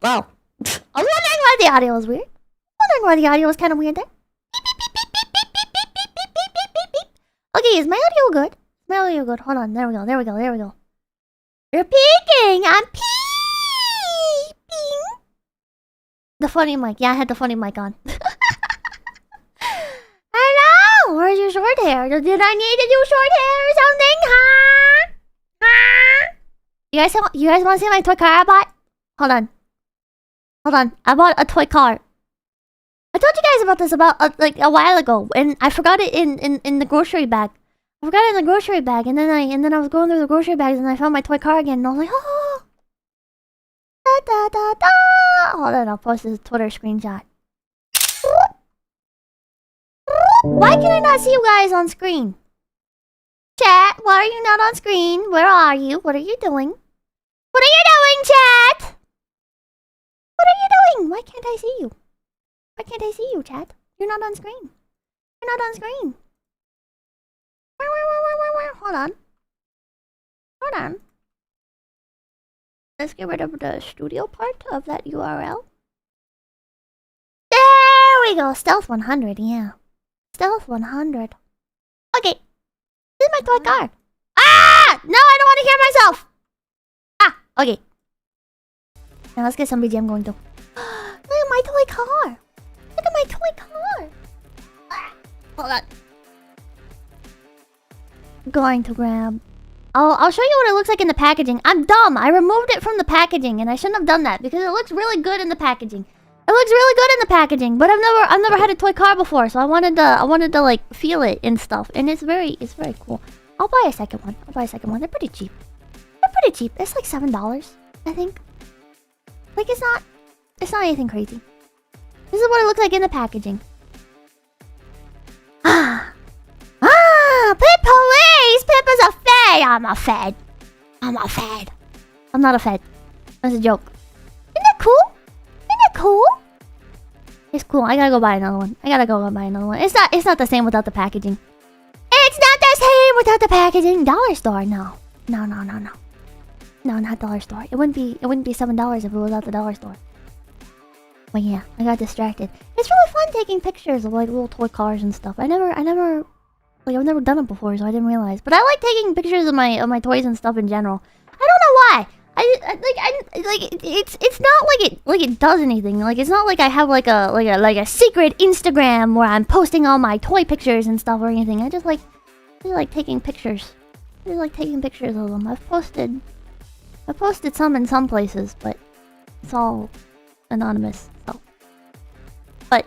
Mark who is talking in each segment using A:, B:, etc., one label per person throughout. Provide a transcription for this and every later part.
A: Wow. I was wondering why the audio was weird. Wondering why the audio was kind of weird there. Okay, is my audio good? Is my audio good? Hold on. There we go. There we go. There we go. You're peeking. I'm peeping. The funny mic. Yeah, I had the funny mic on. Hello. Where's your short hair? Did I need to do short hair or something? Huh? Huh? You guys want to see my toy car I bought? Hold on. Hold on. I bought a toy car. I told you guys about this like a while ago, and I forgot it in the grocery bag. I forgot it in the grocery bag, and then I was going through the grocery bags, and I found my toy car again, and I was like, oh, da da da da. Hold on, I'll post this Twitter screenshot. Why can I not see you guys on screen? Chat, why are you not on screen? Where are you? What are you doing? What are you doing, chat? What are you doing? Why can't I see you? Why can't I see you, chat? You're not on screen. You're not on screen. Hold on. Hold on. Let's get rid of the studio part of that URL. There we go. Stealth 100, yeah. Stealth 100. Okay. This is my toy car. Ah! No, I don't want to hear myself. Ah, okay. Now let's get some BGM going too. Look at my toy car. Look at my toy car. Ah, hold on. Going to grab. I'll show you what it looks like in the packaging. I'm dumb. I removed it from the packaging, and I shouldn't have done that because it looks really good in the packaging. It looks really good in the packaging, but I've never had a toy car before, so I wanted to like feel it and stuff, and it's very cool. I'll buy a second one. They're pretty cheap. It's like $7, I think. Like it's not anything crazy. This is what it looks like in the packaging. Pip police! Pip is a fed! I'm a fed. I'm not a fed. That's a joke. Isn't that cool? It's cool. I gotta go buy another one. It's not the same without the packaging. It's not the same without the packaging. Dollar store, no. No, not dollar store. It wouldn't be $7 if it was at the dollar store. But yeah, I got distracted. It's really fun taking pictures of like little toy cars and stuff. I've never done it before, so I didn't realize. But I like taking pictures of my toys and stuff in general. I don't know why. It's not like it does anything. Like it's not like I have like a secret Instagram where I'm posting all my toy pictures and stuff or anything. I just like taking pictures. I just like taking pictures of them. I've posted some in some places, but it's all anonymous. So, but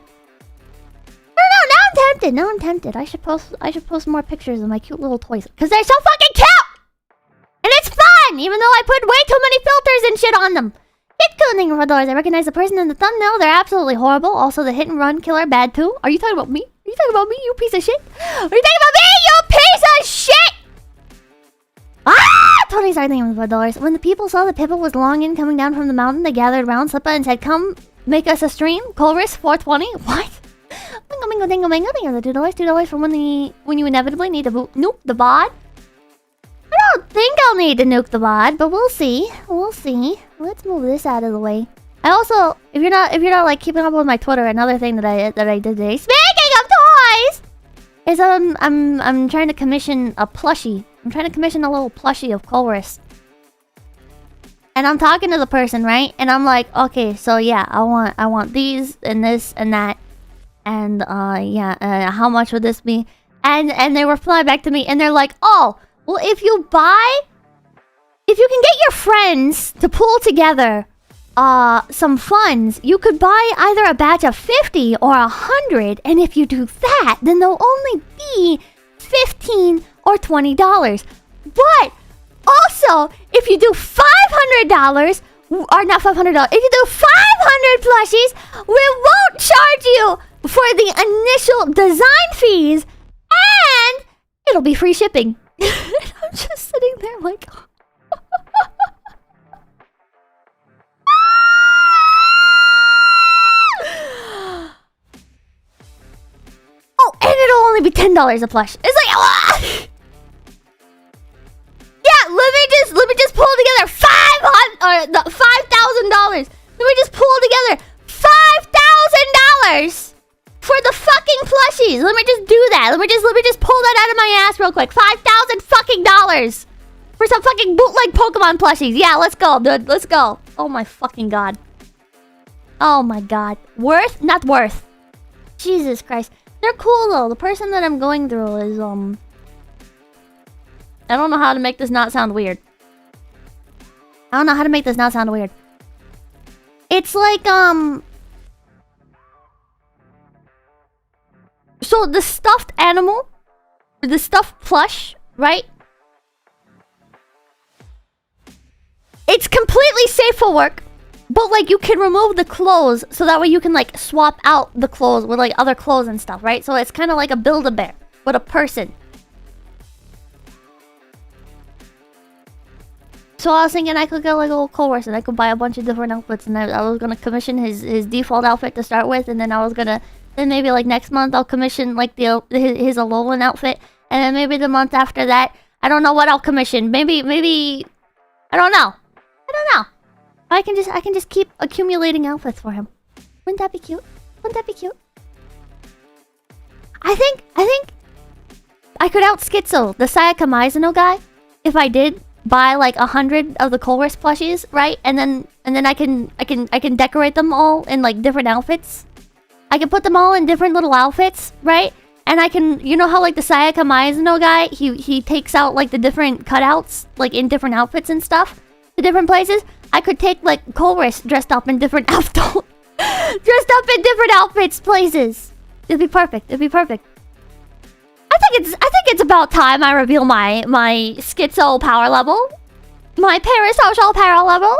A: I don't know. Now I'm tempted. I should post more pictures of my cute little toys because they're so fucking cute. And it's fun, even though I put way too many filters and shit on them. Hit killing for dollars. I recognize the person in the thumbnail. They're absolutely horrible. Also, the hit and run killer bad too. Are you talking about me? You piece of shit? Are you talking about me, you piece of shit? Ah! Tony started thinking for dollars. When the people saw that Pippa was longing coming down from the mountain, they gathered around Slippa and said, "Come, make us a stream." Colris 420. What? Mingo, dingo, mingo. Thank you for the $2 for when you inevitably need to nuke the bod. I don't think I'll need to nuke the bod, but we'll see. Let's move this out of the way. I also, if you're not like keeping up with my Twitter, another thing that I did today. Speaking of toys, is I'm trying to commission a plushie. I'm trying to commission a little plushie of Colris. And I'm talking to the person, right? And I'm like, okay, so yeah, I want these and this and that, and how much would this be? And they reply back to me, and they're like, oh. Well, if you can get your friends to pull together some funds, you could buy either a batch of 50 or 100, and if you do that, then they'll only be $15 or $20. But also, if you do $500, or not $500, if you do 500 plushies, we won't charge you for the initial design fees, and it'll be free shipping. I'm just sitting there like... Oh, and it'll only be $10 a plush. It's like... Yeah, let me just pull together $5,000. Let me just pull together $5,000 for the fucking plushies. Let me just do that. Let me just pull that out of my ass real quick. $5,000 fucking dollars for some fucking bootleg Pokemon plushies. Yeah, let's go, dude. Let's go. Oh my fucking god. Oh my god. Worth? Not worth. Jesus Christ. They're cool though. The person that I'm going through is I don't know how to make this not sound weird. I don't know how to make this not sound weird. It's like so the stuffed animal, the stuffed plush, right? It's completely safe for work, but like you can remove the clothes so that way you can like swap out the clothes with like other clothes and stuff, right? So it's kind of like a Build-A-Bear with a person. So I was thinking I could get like a little Colress and I could buy a bunch of different outfits, and I was gonna commission his default outfit to start with, and then I was gonna maybe like next month I'll commission like his Alolan outfit, and then maybe the month after that I don't know what I'll commission. Maybe I don't know. I can just keep accumulating outfits for him. Wouldn't that be cute? Wouldn't that be cute? I think I could out Schizo, the 𝐒𝐚𝐭 guy, if I did buy like 100 of the Colress plushies, right? And then I can decorate them all in like different outfits. I can put them all in different little outfits, right? And I can, you know how like the 𝐒𝐭 guy, he takes out like the different cutouts like in different outfits and stuff to different places. I could take like Colress dressed up in different outfits, places. It'd be perfect. It'd be perfect. I think it's about time I reveal my Schizo power level, my parasocial power level.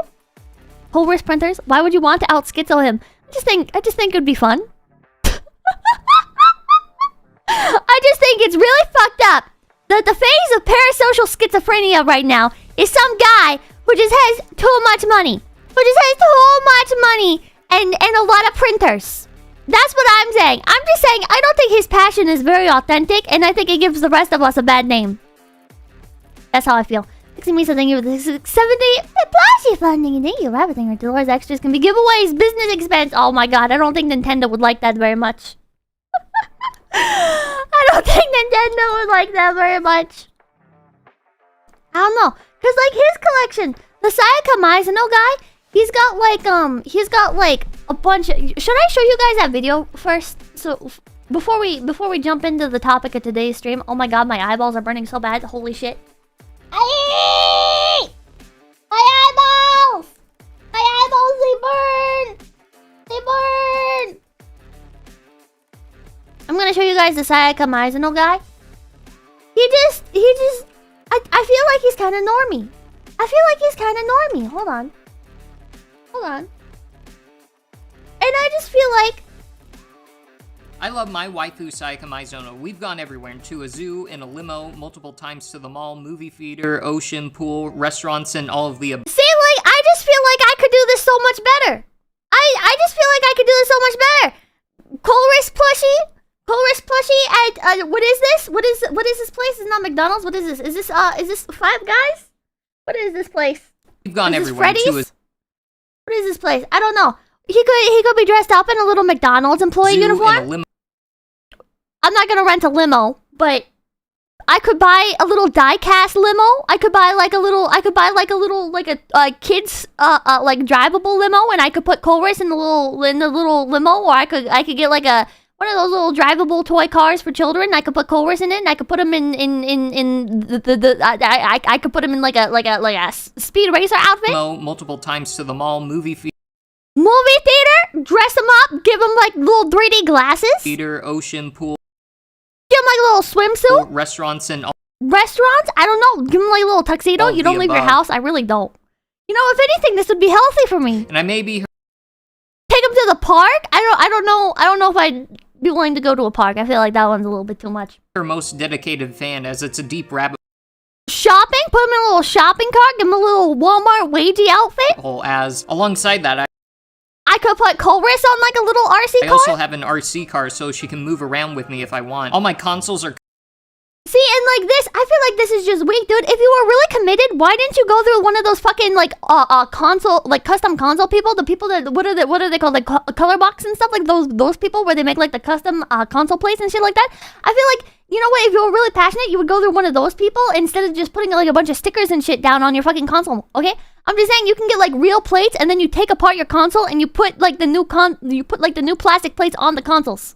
A: Colress printers. Why would you want to out Schizo him? I just think it'd be fun. I just think it's really fucked up that the phase of parasocial schizophrenia right now is some guy who just has too much money. And a lot of printers. That's what I'm saying. I'm just saying I don't think his passion is very authentic, and I think it gives the rest of us a bad name. That's how I feel. Fixing me something with 70 plushie funding. Thank you for everything. Our Dolores extras can be giveaways, business expense. Oh my god, I don't think Nintendo would like that very much. I don't think Nintendo would like that very much. I don't know. Cause like his collection, the 𝐒𝐭 guy, he's got like a bunch of... Should I show you guys that video first? So before we jump into the topic of today's stream. Oh my god, my eyeballs are burning so bad. Holy shit. My eyeballs! My eyeballs, they burn! I'm gonna show you guys the 𝐒𝐭 guy. He just... I feel like he's kind of normie. Hold on. And I just feel like...
B: I love my waifu 𝐒𝐭. We've gone everywhere, to a zoo, in a limo, multiple times to the mall, movie theater, ocean, pool, restaurants, and all of the above.
A: See, like, I just feel like I could do this so much better. I just feel like I could do this so much better. Colress plushie at what is this? What is this place? It's not McDonald's. What is this? Is this Five Guys? What is this place?
B: We've gone
A: is
B: everywhere.
A: This Freddy's? What is this place? I don't know. He could be dressed up in a little McDonald's employee uniform. I'm not gonna rent a limo, but I could buy a little die-cast limo. I could buy like a kid's like drivable limo, and I could put Colress in the little limo, or I could get like one of those little drivable toy cars for children. I could put Colress in it, and I could put him I could put him in like a speed racer outfit.
B: Multiple times to the mall, movie theater,
A: dress him up, give him like little 3D glasses.
B: Theater, ocean, pool.
A: Give him like a little swimsuit.
B: Restaurants and all.
A: Restaurants? I don't know. Give him like a little tuxedo. You don't leave your house. I really don't. You know, if anything, this would be healthy for me.
B: And I may be...
A: Take him to the park? I don't know if I'd be willing to go to a park. I feel like that one's a little bit too much.
B: Her most dedicated fan, as it's a deep rabbit...
A: Shopping? Put him in a little shopping cart. Give him a little Walmart wagey outfit.
B: As alongside that,
A: I could put Colress on like a little RC car.
B: I also have an RC car, so she can move around with me if I want. All my consoles are
A: See, and like this, I feel like this is just weak, dude. If you were really committed, why didn't you go through one of those fucking like console, like custom console people? The people that what are they called, like color box and stuff, like those people where they make like the custom console plates and shit like that. I feel like, you know what? If you were really passionate, you would go through one of those people instead of just putting like a bunch of stickers and shit down on your fucking console. Okay, I'm just saying you can get like real plates and then you take apart your console and you put like the new plastic plates on the consoles.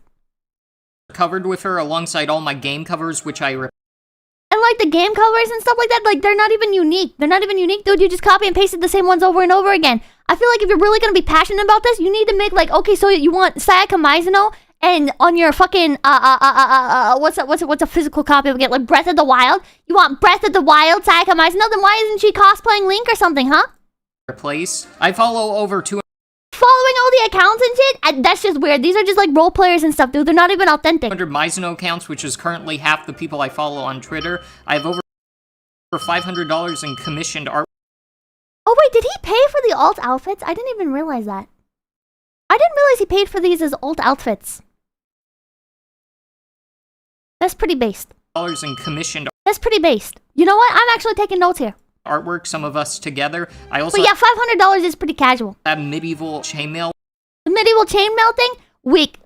B: Covered with her alongside all my game covers, which I
A: and like the game covers and stuff like that, like they're not even unique. They're not even unique, dude. You just copy and pasted the same ones over and over again. I feel like if you're really gonna be passionate about this, you need to make like, okay, so you want 𝐶𝑯𝑐𝐻𝐼𝐼, and on your fucking what's a physical copy of it, like Breath of the Wild? You want Breath of the Wild 𝐶𝑯𝐼𝐼? Then why isn't she cosplaying Link or something, huh?
B: replace. I follow over 200
A: Following all the accounts and shit? That's just weird. These are just like role players and stuff, dude. They're not even authentic.
B: 𝐼𝐼𝐼 accounts, which is currently half the people I follow on Twitter. I have over $500 in commissioned art.
A: Oh wait, did he pay for the alt outfits? I didn't even realize that. I didn't realize he paid for these as alt outfits. That's pretty based.
B: Dollars in commissioned.
A: That's pretty based. You know what? I'm actually taking notes here.
B: Artwork, some of us together. I also
A: but yeah, $500 is pretty casual.
B: That medieval chainmail.
A: The medieval chainmail thing? Weak.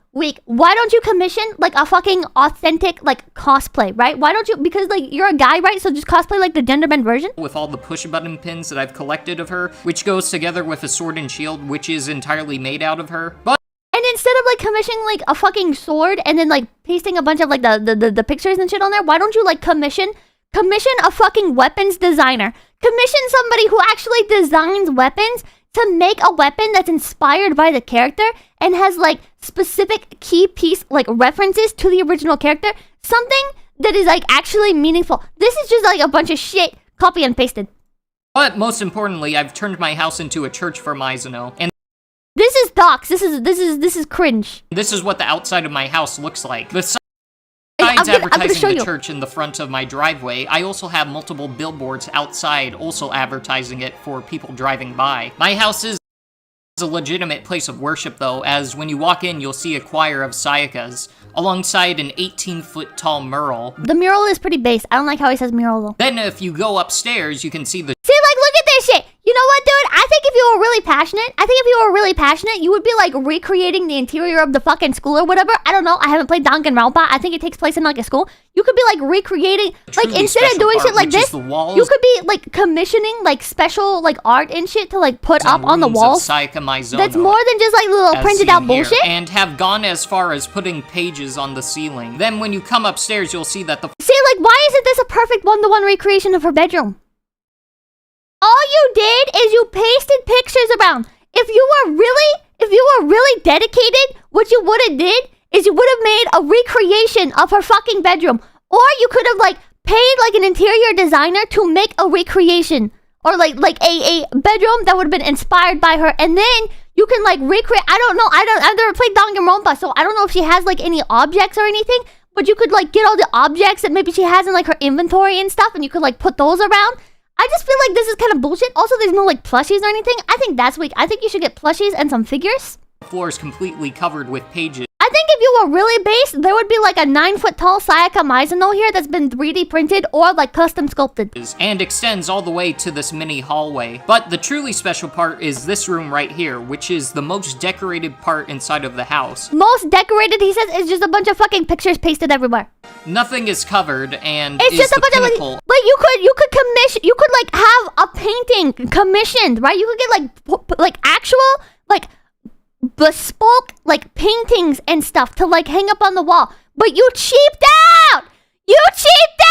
A: Why don't you commission like a fucking authentic like cosplay, right? Why don't you? Because like you're a guy, right? So just cosplay like the gender bend version.
B: With all the push button pins that I've collected of her, which goes together with a sword and shield, which is entirely made out of her. But
A: and instead of like commissioning like a fucking sword and then like pasting a bunch of like the pictures and shit on there, why don't you like commission a fucking weapons designer? Commission somebody who actually designs weapons to make a weapon that's inspired by the character and has like specific key piece like references to the original character. Something that is like actually meaningful. This is just like a bunch of shit copy and pasted.
B: But most importantly, I've turned my house into a church for 𝐼𝐼𝐼, and
A: this is docs. This is cringe.
B: This is what the outside of my house looks like. Besides advertising the church in the front of my driveway, I also have multiple billboards outside also advertising it for people driving by. My house is a legitimate place of worship though, as when you walk in, you'll see a choir of Sayakas, alongside an 18-foot tall mural.
A: The mural is pretty base. I don't like how he says mural though.
B: Then if you go upstairs, you can see the...
A: See, like, look at this shit! You know what, dude? I think if you were really passionate, you would be, like, recreating the interior of the fucking school or whatever. I don't know. I haven't played 𝐷𝐴𝐿𝐴. I think it takes place in, like, a school. You could be, like, recreating... Like, instead of doing shit like this, you could be, like, commissioning, like, special, like, art and shit to, like, put up on the walls. That's more than just, like, little printed out bullshit.
B: And have gone as far as putting pages on the ceiling. Then when you come upstairs, you'll see that the...
A: See, like, why isn't this a perfect one-to-one recreation of her bedroom? All you did is you pasted pictures around. If you were really dedicated, what you would have did is you would have made a recreation of her fucking bedroom. Or you could have like paid like an interior designer to make a recreation. Or like a bedroom that would have been inspired by her. And then you can like recreate, I've never played 𝐷𝐴𝐿𝐴, so I don't know if she has like any objects or anything. But you could like get all the objects that maybe she has in like her inventory and stuff, and you could like put those around. I just feel like this is kind of bullshit. Also, there's no like plushies or anything. I think that's weak. I think you should get plushies and some figures.
B: The floor is completely covered with pages.
A: I think if you were really based, there would be like a 9-foot tall 𝐶𝑯𝐼𝐼 here that's been 3D printed or like custom sculpted.
B: And extends all the way to this mini hallway. But the truly special part is this room right here, which is the most decorated part inside of the house.
A: Most decorated, he says, is just a bunch of fucking pictures pasted everywhere.
B: Nothing is covered, and
A: it's just a bunch of like you could commission, you could like have a painting commissioned, right? You could get like actual like bespoke like paintings and stuff to like hang up on the wall. But you cheaped out! You cheaped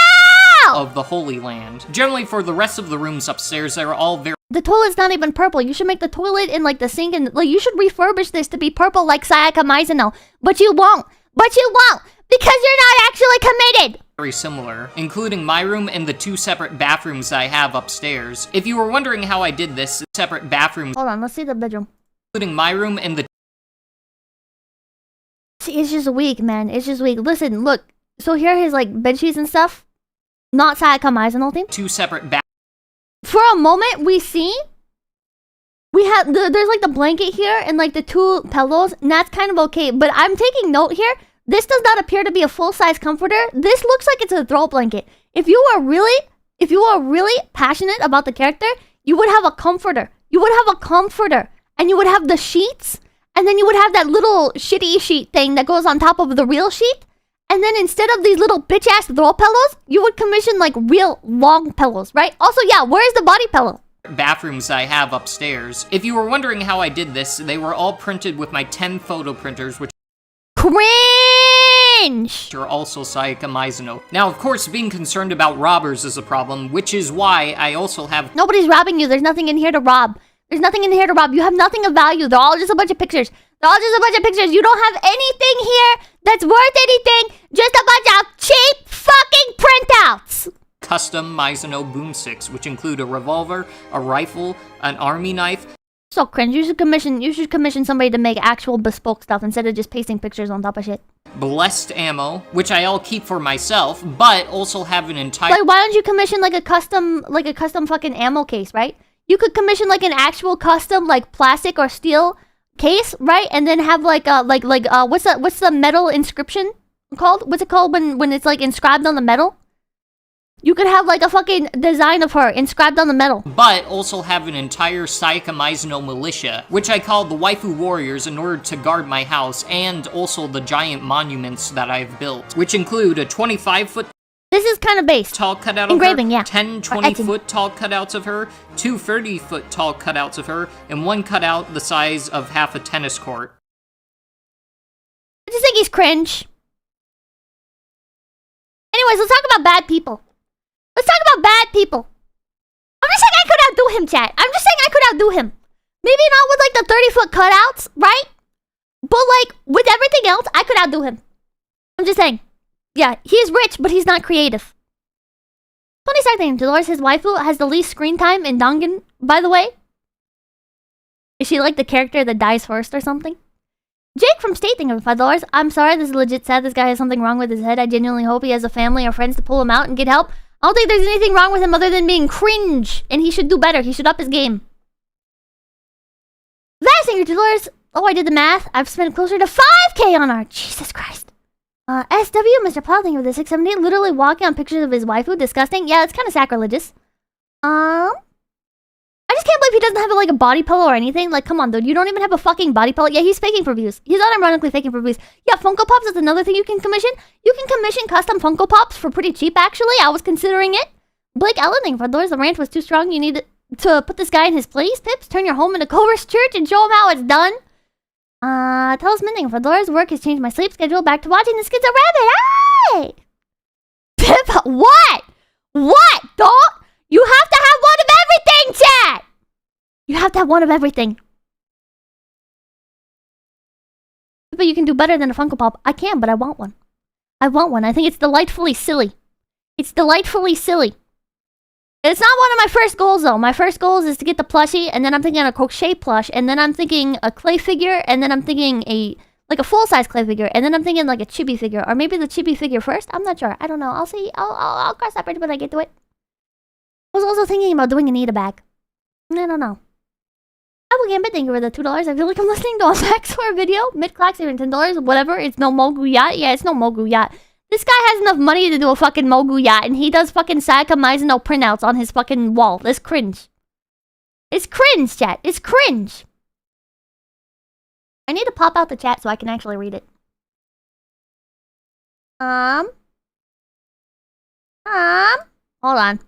A: out!
B: Of the Holy Land. Generally, for the rest of the rooms upstairs, they're all very...
A: The toilet's not even purple. You should make the toilet and like the sink and like you should refurbish this to be purple like 𝐶𝑯𝐼𝐼. But you won't. Because you're not actually committed!
B: Very similar, including my room and the 2 separate bathrooms I have upstairs. If you were wondering how I did this, separate bathrooms...
A: Hold on, let's see the bedroom.
B: Including my room and the...
A: See, it's just weak, man. It's just weak. Listen, look. So here are his like bed sheets and stuff. Not 𝐶𝑯𝐼𝐼 thing.
B: 2 separate bathrooms.
A: For a moment, we have there's like the blanket here and like the 2 pillows, and that's kind of okay. But I'm taking note here. This does not appear to be a full-size comforter. This looks like it's a throw blanket. If you are really passionate about the character, you would have a comforter. You would have a comforter. And you would have the sheets. And then you would have that little shitty sheet thing that goes on top of the real sheet. And then instead of these little bitch-ass throw pillows, you would commission like real long pillows, right? Also, yeah, where's the body pillow?
B: Bathrooms I have upstairs. If you were wondering how I did this, they were all printed with my 10 photo printers, which
A: cringe
B: are also 𝐒𝐚𝐭. Now, of course, being concerned about robbers is a problem, which is why I also have...
A: Nobody's robbing you. There's nothing in here to rob. There's nothing in here to rob. You have nothing of value. They're all just a bunch of pictures. They're all just a bunch of pictures. You don't have anything here that's worth anything. Just a bunch of cheap fucking printouts.
B: Custom Mizuno boom sticks, which include a revolver, a rifle, an army knife.
A: So cringe. You should commission somebody to make actual bespoke stuff instead of just pasting pictures on top of shit.
B: Blessed ammo, which I all keep for myself, but also have an entire...
A: Like, why don't you commission like a custom fucking ammo case, right? You could commission like an actual custom like plastic or steel case, right? And then have like what's the metal inscription called? What's it called when it's like inscribed on the metal? You could have like a fucking design of her inscribed on the metal.
B: But also have an entire 𝐒𝐚𝐭 militia, which I call the waifu warriors in order to guard my house, and also the giant monuments that I've built, which include a 25-foot
A: This is kind of based.
B: Tall cutout
A: engraving,
B: of her,
A: yeah.
B: 10 20-foot tall cutouts of her, 2 30-foot tall cutouts of her, and 1 cutout the size of half a tennis court.
A: I just think he's cringe. Anyways, let's talk about bad people. Let's talk about bad people. I'm just saying I could outdo him, chat. I'm just saying I could outdo him. Maybe not with like the 30-foot cutouts, right? But like with everything else, I could outdo him. I'm just saying. Yeah, he's rich, but he's not creative. Funny side thing, Dolores, his waifu, has the least screen time in Dangan, by the way. Is she like the character that dies first or something? Jake from State thinking of $5. I'm sorry, this is legit sad. This guy has something wrong with his head. I genuinely hope he has a family or friends to pull him out and get help. I don't think there's anything wrong with him other than being cringe. And he should do better. He should up his game. Last thing, Dolores. Oh, I did the math. I've spent closer to 5K on art. Jesus Christ. SW, Mr. Plow, thank you for the 670. Literally walking on pictures of his waifu. Disgusting. Yeah, it's kind of sacrilegious. I just can't believe he doesn't have like a body pillow or anything. Like, come on, dude. You don't even have a fucking body pillow. Yeah, he's faking for views. He's unironically faking for views. Yeah, Funko Pops is another thing you can commission. You can commission custom Funko Pops for pretty cheap, actually. I was considering it. Blake Ellen, thank you for $5. The rant was too strong. You need to put this guy in his place. Pips, turn your home into Culver's Church and show him how it's done. Tell us Minting for $5. Work has changed my sleep schedule. Back to watching the Skits of Rabbit. Hey! Pip, what? What? Don't? You have to have one of everything, chat! You have to have one of everything. But you can do better than a Funko Pop. I can, but I want one. I want one. I think it's delightfully silly. It's delightfully silly. It's not one of my first goals, though. My first goal is to get the plushie, and then I'm thinking a crochet plush, and then I'm thinking a clay figure, and then I'm thinking a full-size clay figure, and then I'm thinking like a chibi figure, or maybe the chibi figure first. I'm not sure. I don't know. I'll see. I'll cross that bridge when I get to it. I was also thinking about doing an eat a bag. I don't know. Apple Gambit, thank you for the $2. I feel like I'm listening to a Max for a video. Mid-Clocks, even $10. Whatever. It's no Mogu Yacht. Yeah, it's no Mogu Yacht. This guy has enough money to do a fucking Mogu Yacht, and he does fucking 𝐒𝐚𝐭 printouts on his fucking wall. It's cringe. It's cringe, chat. It's cringe. I need to pop out the chat so I can actually read it. Hold on.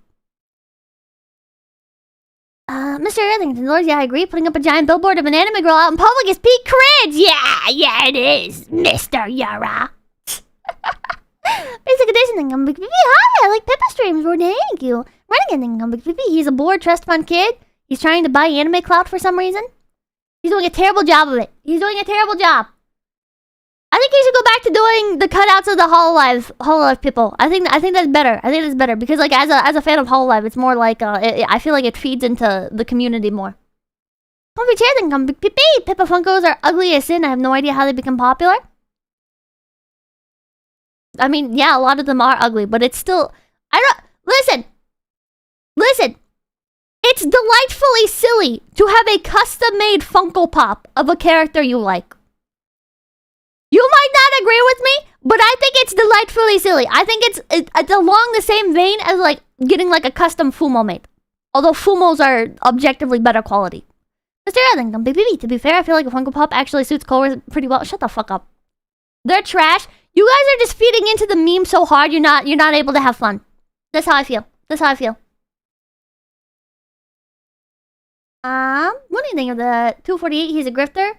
A: Mr. Irvington, Lord, yeah, I agree. Putting up a giant billboard of an anime girl out in public is peak cringe. Yeah, it is, Mr. Yara. Basic edition income big hi, I like Peppa streams. Well, thank you. Renegade income big he's a bored trust fund kid. He's trying to buy anime clout for some reason. He's doing a terrible job of it. He's doing a terrible job. I think he should go back to doing the cutouts of the Hololive people. I think that's better. I think that's better because like as a fan of Hololive, it's more like I feel like it feeds into the community more. Comfy chair income big Peppa Funkos are ugly as sin. I have no idea how they become popular. I mean, yeah, a lot of them are ugly, but it's still... Listen! It's delightfully silly to have a custom-made Funko Pop of a character you like. You might not agree with me, but I think it's delightfully silly. I think it's along the same vein as like getting like a custom Fumo made. Although Fumos are objectively better quality. Mr. Ellington, BBB, to be fair, I feel like a Funko Pop actually suits colors pretty well. Shut the fuck up. They're trash. You guys are just feeding into the meme so hard you're not able to have fun. That's how I feel. That's how I feel. What do you think of the 248? He's a grifter.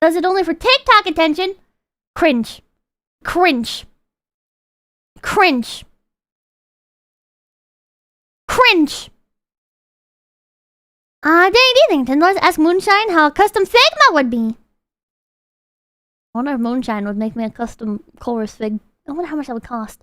A: Does it only for TikTok attention? Cringe. Cringe. Cringe. Cringe. Do you think let's ask Moonshine how a custom Figma would be? I wonder if Moonshine would make me a custom chorus fig. I wonder how much that would cost.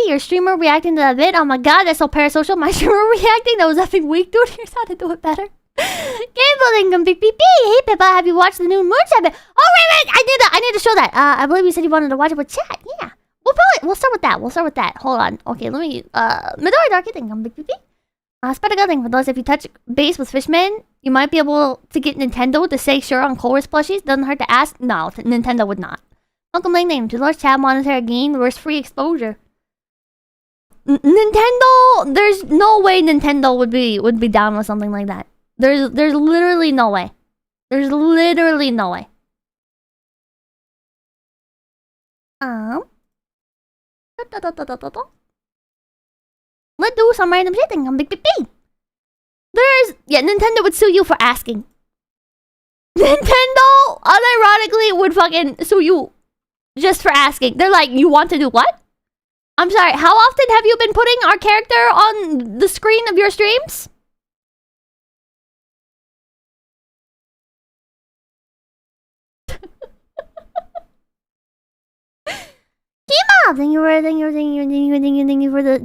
A: Your streamer reacting to that vid? Oh my god, that's so parasocial. My streamer reacting? That was effing weak, dude. Here's how to do it better. Game building, beep beep beep. Hey Pippa, have you watched the new Moonshine vid? Oh wait, I need to show that. I believe you said you wanted to watch it with chat. Yeah. We'll start with that. Hold on. Okay, let me Midori Darky thing, beep beep beep. Spread a good thing for those. If you touch base with Fishman, you might be able to get Nintendo to say sure on chorus plushies. Doesn't hurt to ask. No, Nintendo would not. Welcome name to large tab monetary gain versus free exposure. Nintendo, there's no way Nintendo would be down with something like that. There's literally no way. There's literally no way. Let's do some random shit thing on Big Big B. Nintendo would sue you for asking. Nintendo, unironically, would fucking sue you just for asking. They're like, you want to do what? I'm sorry, how often have you been putting our character on the screen of your streams? Kima! Thank you for the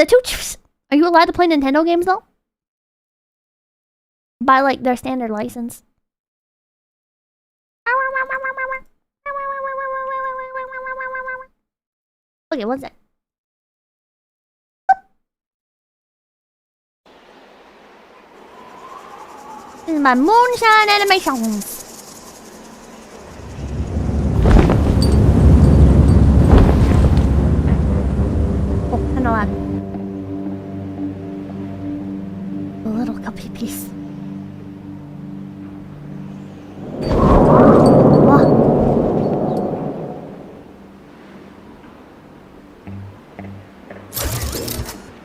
A: two. Are you allowed to play Nintendo games though? By like their standard license. Okay, one sec. This is my Moonshine animations. Oh, I know that. A little cupy piece.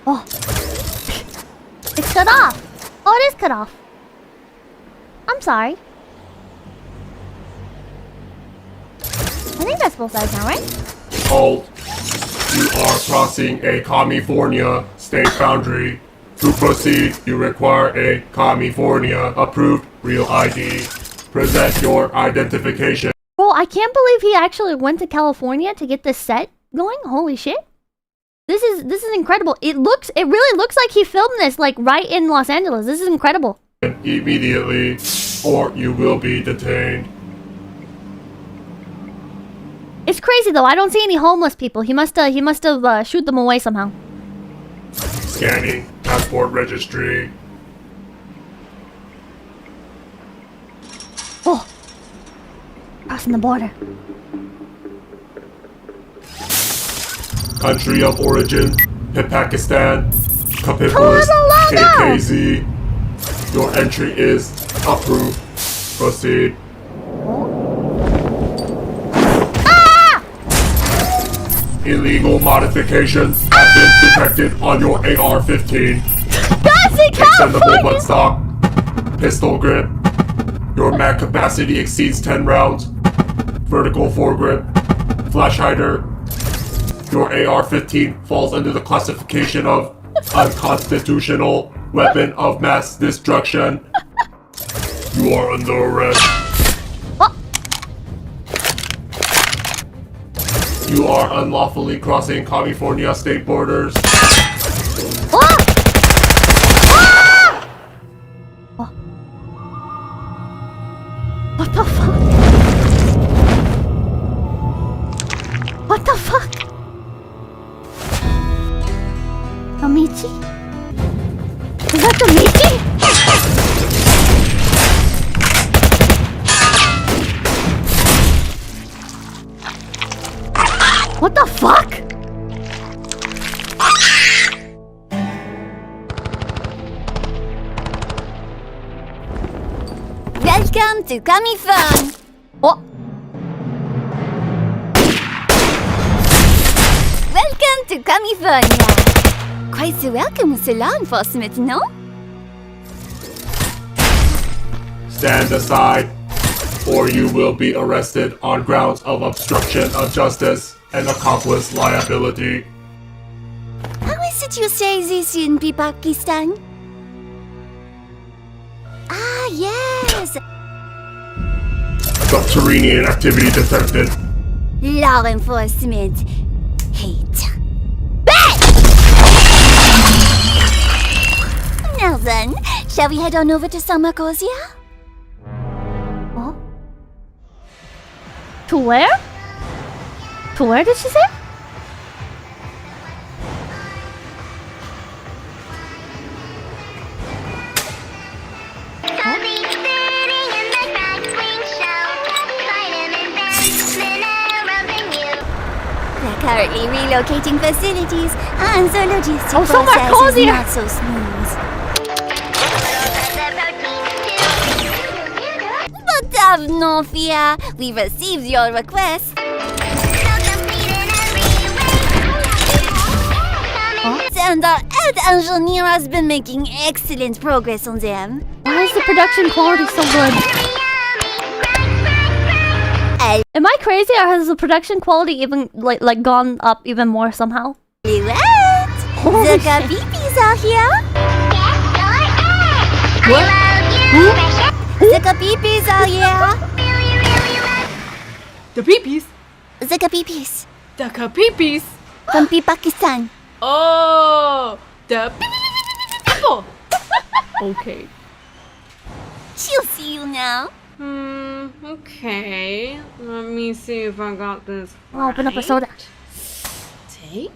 A: Oh. It's cut off. Oh, it is cut off. I'm sorry. I think that's both sides now, right?
C: Halt. You are crossing a California state boundary. To proceed, you require a California approved real ID. Present your identification.
A: Bro, I can't believe he actually went to California to get this set going. Holy shit. This is incredible. It really looks like he filmed this like right in Los Angeles. This is incredible.
C: Immediately, or you will be detained.
A: It's crazy though. I don't see any homeless people. He must have shoot them away somehow.
C: Scanning passport registry.
A: Oh, crossing the border.
C: Country of origin, Pakistan. Kapipers, 𝐒𝐴𝐻. Your entry is approved. Proceed.
A: Ah!
C: Illegal modifications have been detected on your AR-15.
A: That's in
C: Extendable
A: California!
C: butt stock. Pistol grip. Your mag capacity exceeds 10 rounds. Vertical foregrip. Flash hider. Your AR-15 falls under the classification of unconstitutional weapon of mass destruction. You are under arrest.
A: Oh.
C: You are unlawfully crossing California state borders.
A: Oh. Ah! Oh. What the fuck? What the fuck? Amici? Is that Amici? What the fuck?
D: Welcome to 𝐂𝐚𝐭.
A: Oh,
D: Welcome to 𝐂𝐚𝐭. Quite the welcome to law enforcement, no?
C: Stand aside, or you will be arrested on grounds of obstruction of justice and accomplice liability.
D: How is it you say this in Pakistan? Ah, yes.
C: Subterranean activity detected.
D: Law enforcement. Hate. Now then, shall we head on over to 𝐂𝐚𝐭?
A: oh. To where? To where did she say?
D: They're currently relocating facilities, and the logistic
A: Oh, somewhere
D: process
A: cozy.
D: is not so smooth. But have no fear, we received your request. And our ad engineer has been making excellent progress on them.
A: Why is the production quality so good? Am I crazy, or has the production quality even like gone up even more somehow?
D: What?
A: Holy
D: The
A: shit.
D: 𝐶𝐵𝗶s are here?
A: What?
D: The 𝐶𝐵𝗶s are here?
E: The peepees.
D: The 𝐶𝐵𝗶s
E: The peepees.
D: from Pakistan.
E: Oh, the people. Okay.
D: She'll see you now.
E: Okay. Let me see if I got this.
A: I'll open up a soda.
E: Take.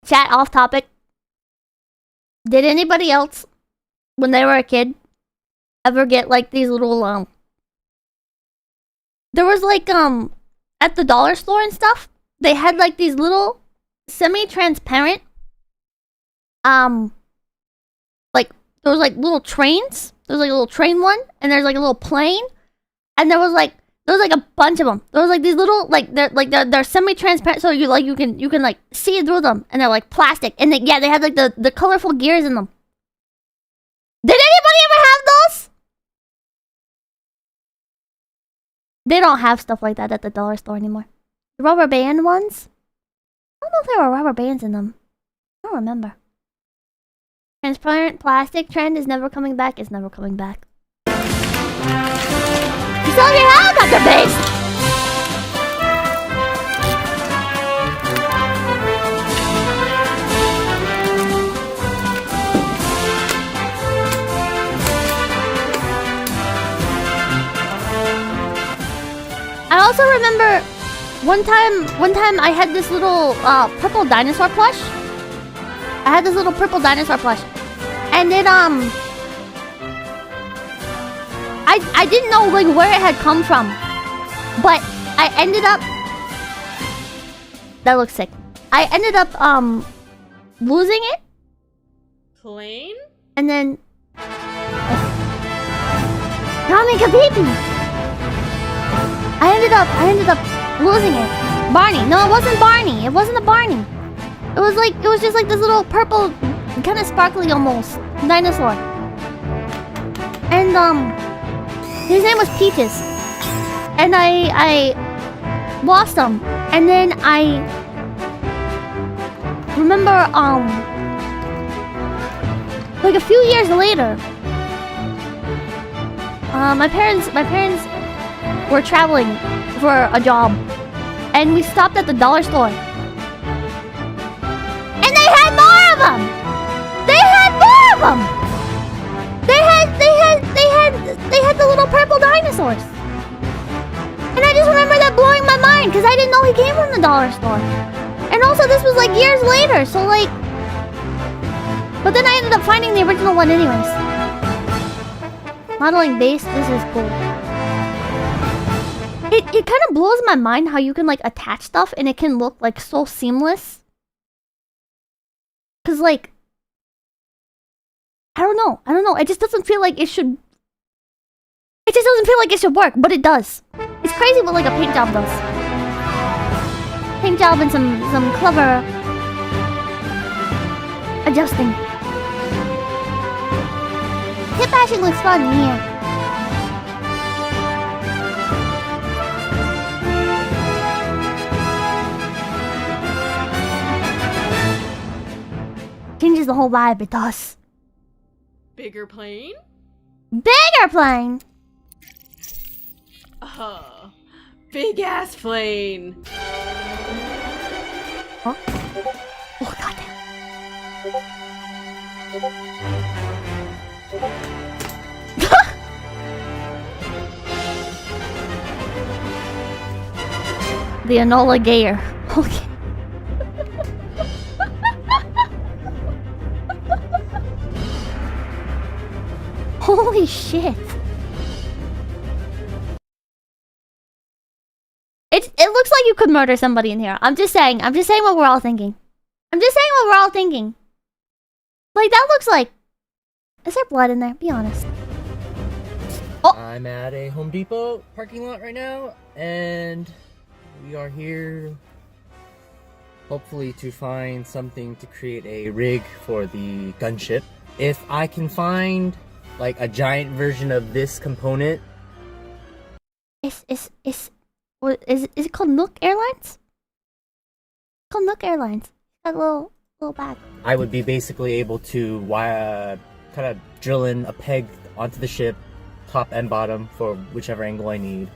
A: Chat off topic. Did anybody else, when they were a kid, ever get like these little there was like at the dollar store and stuff, they had like these little semi-transparent like there was like little trains. There was like a little train one, and there's like a little plane, and there was like a bunch of them. There was like these little they're semi-transparent, so you can like see through them, and they're like plastic, and they had like the colorful gears in them. Did anybody ever have those? They don't have stuff like that at the dollar store anymore. The rubber band ones? I don't know if there were rubber bands in them. I don't remember. Transparent plastic trend is never coming back. It's never coming back. You still have your helicopter base! I also remember one time I had this little purple dinosaur plush. I had this little purple dinosaur plush. And it I didn't know like where it had come from. But I ended up that looks sick. I ended up losing it.
E: Plane?
A: And then 𝐂𝐴𝐚𝐭. I ended up losing it. Barney. No, it wasn't Barney. It wasn't a Barney. It was just like this little purple, kind of sparkly almost dinosaur. And his name was Peaches. And I lost him. And then I remember like a few years later, my parents were traveling for a job, and we stopped at the dollar store, and they had more of them! They had more of them! They had the little purple dinosaurs. And I just remember that blowing my mind because I didn't know he came from the dollar store. And also this was like years later, so like... But then I ended up finding the original one anyways. Modeling base, this is cool. It kind of blows my mind how you can like attach stuff and it can look like so seamless. Cause like... I don't know. It just doesn't feel like it should... It just doesn't feel like it should work, but it does. It's crazy what like a paint job does. Paint job and some clever adjusting. Hip bashing looks fun, yeah. Changes the whole vibe, it does.
E: Bigger plane?
A: Bigger plane!
E: Big ass plane.
A: Huh? Oh, goddamn. The Enola Gayer. Okay. Holy shit. It looks like you could murder somebody in here. I'm just saying what we're all thinking. Like, that looks like... Is there blood in there? Be honest. Oh!
F: I'm at a Home Depot parking lot right now, and we are here hopefully to find something to create a rig for the gunship. If I can find like a giant version of this component.
A: Is it called Nook Airlines? It's called Nook Airlines. That little bag.
F: I would be basically able to kind of drill in a peg onto the ship, top and bottom for whichever angle I need,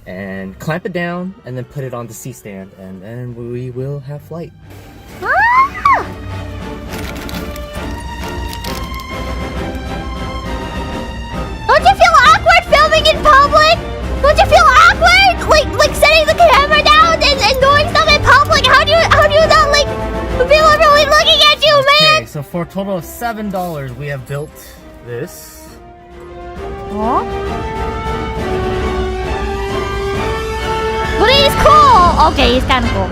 F: and clamp it down, and then put it on the C-stand, and then we will have flight.
A: Ah! Don't you feel awkward filming in public? Don't you feel awkward? Like setting the camera down and doing stuff in public? How do you not like people are really looking at you, man?
F: Okay, so for a total of $7, we have built this.
A: Huh? But he's cool. Okay, he's kind of cool.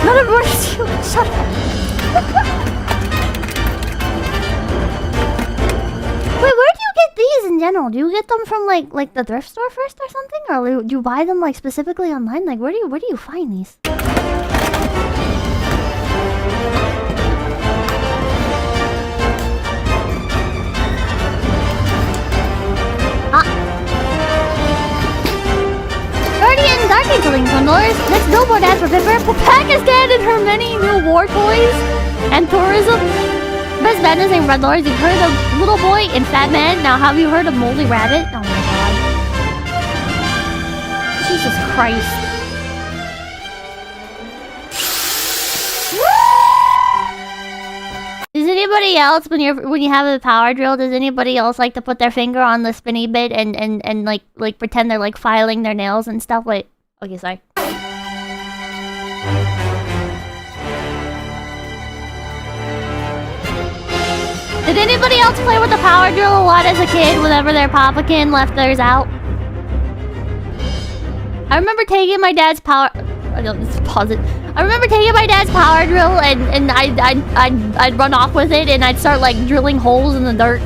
A: Not everybody's shut up. Wait, where do you get these in general? Do you get them from like the thrift store first or something, or do you buy them like specifically online? Like where do you find these? Guardian Dark Angel $1. Next billboard ad for Pakistan and her many new war toys and tourism. Best band is named Red Lords. You've heard of Little Boy and Fat Man. Now have you heard of Moldy Rabbit? Oh my god. Jesus Christ. Does anybody else, when you have a power drill, does anybody else like to put their finger on the spinny bit and like pretend they're like filing their nails and stuff? Wait. Okay, sorry. Did anybody else play with the power drill a lot as a kid whenever their papakin left theirs out? I remember taking my dad's power... Let's pause it. I remember taking my dad's power drill and I'd run off with it and I'd start like drilling holes in the dirt.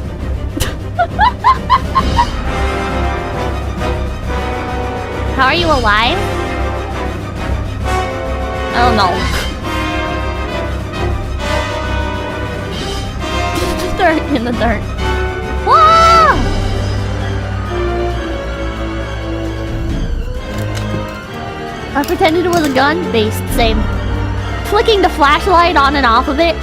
A: How are you alive? I don't know. Dirt in the dirt. Whoa! I pretended it was a gun. Based, same. Flicking the flashlight on and off of it.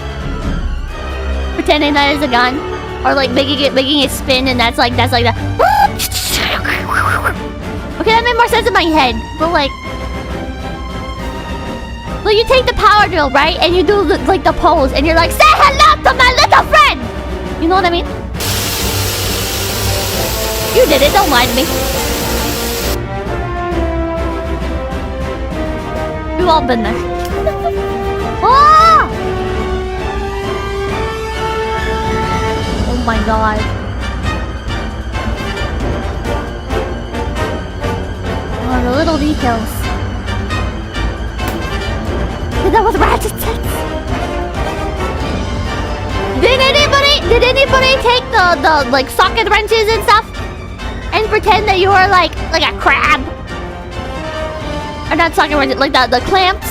A: Pretending that is a gun. Or like making it spin and that's like that. Okay, that made more sense in my head. But like... So you take the power drill, right? And you do like the pose, and you're like, say hello to my little friend. You know what I mean? You did it. Don't lie to me. We've all been there. Oh! Oh my god. Oh, the little details. Did that with ratchet tits? Did anybody take the like socket wrenches and stuff and pretend that you were like a crab? Or not socket wrenches, like the clamps?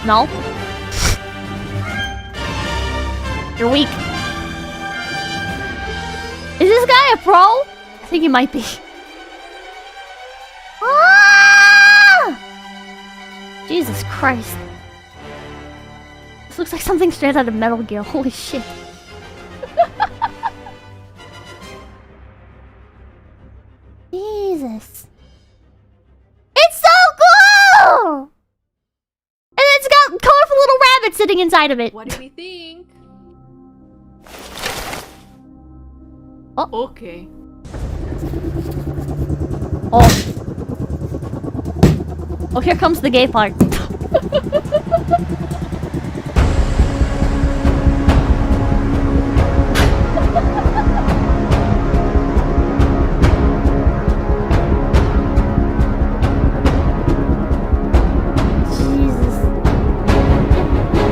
A: No? You're weak. Is this guy a pro? I think he might be. Ah! Jesus Christ. This looks like something straight out of Metal Gear. Holy shit. Jesus. It's so cool! And it's got colorful little rabbits sitting inside of it.
E: What do we think?
A: Oh.
E: Okay.
A: Oh. Oh, here comes the gay part.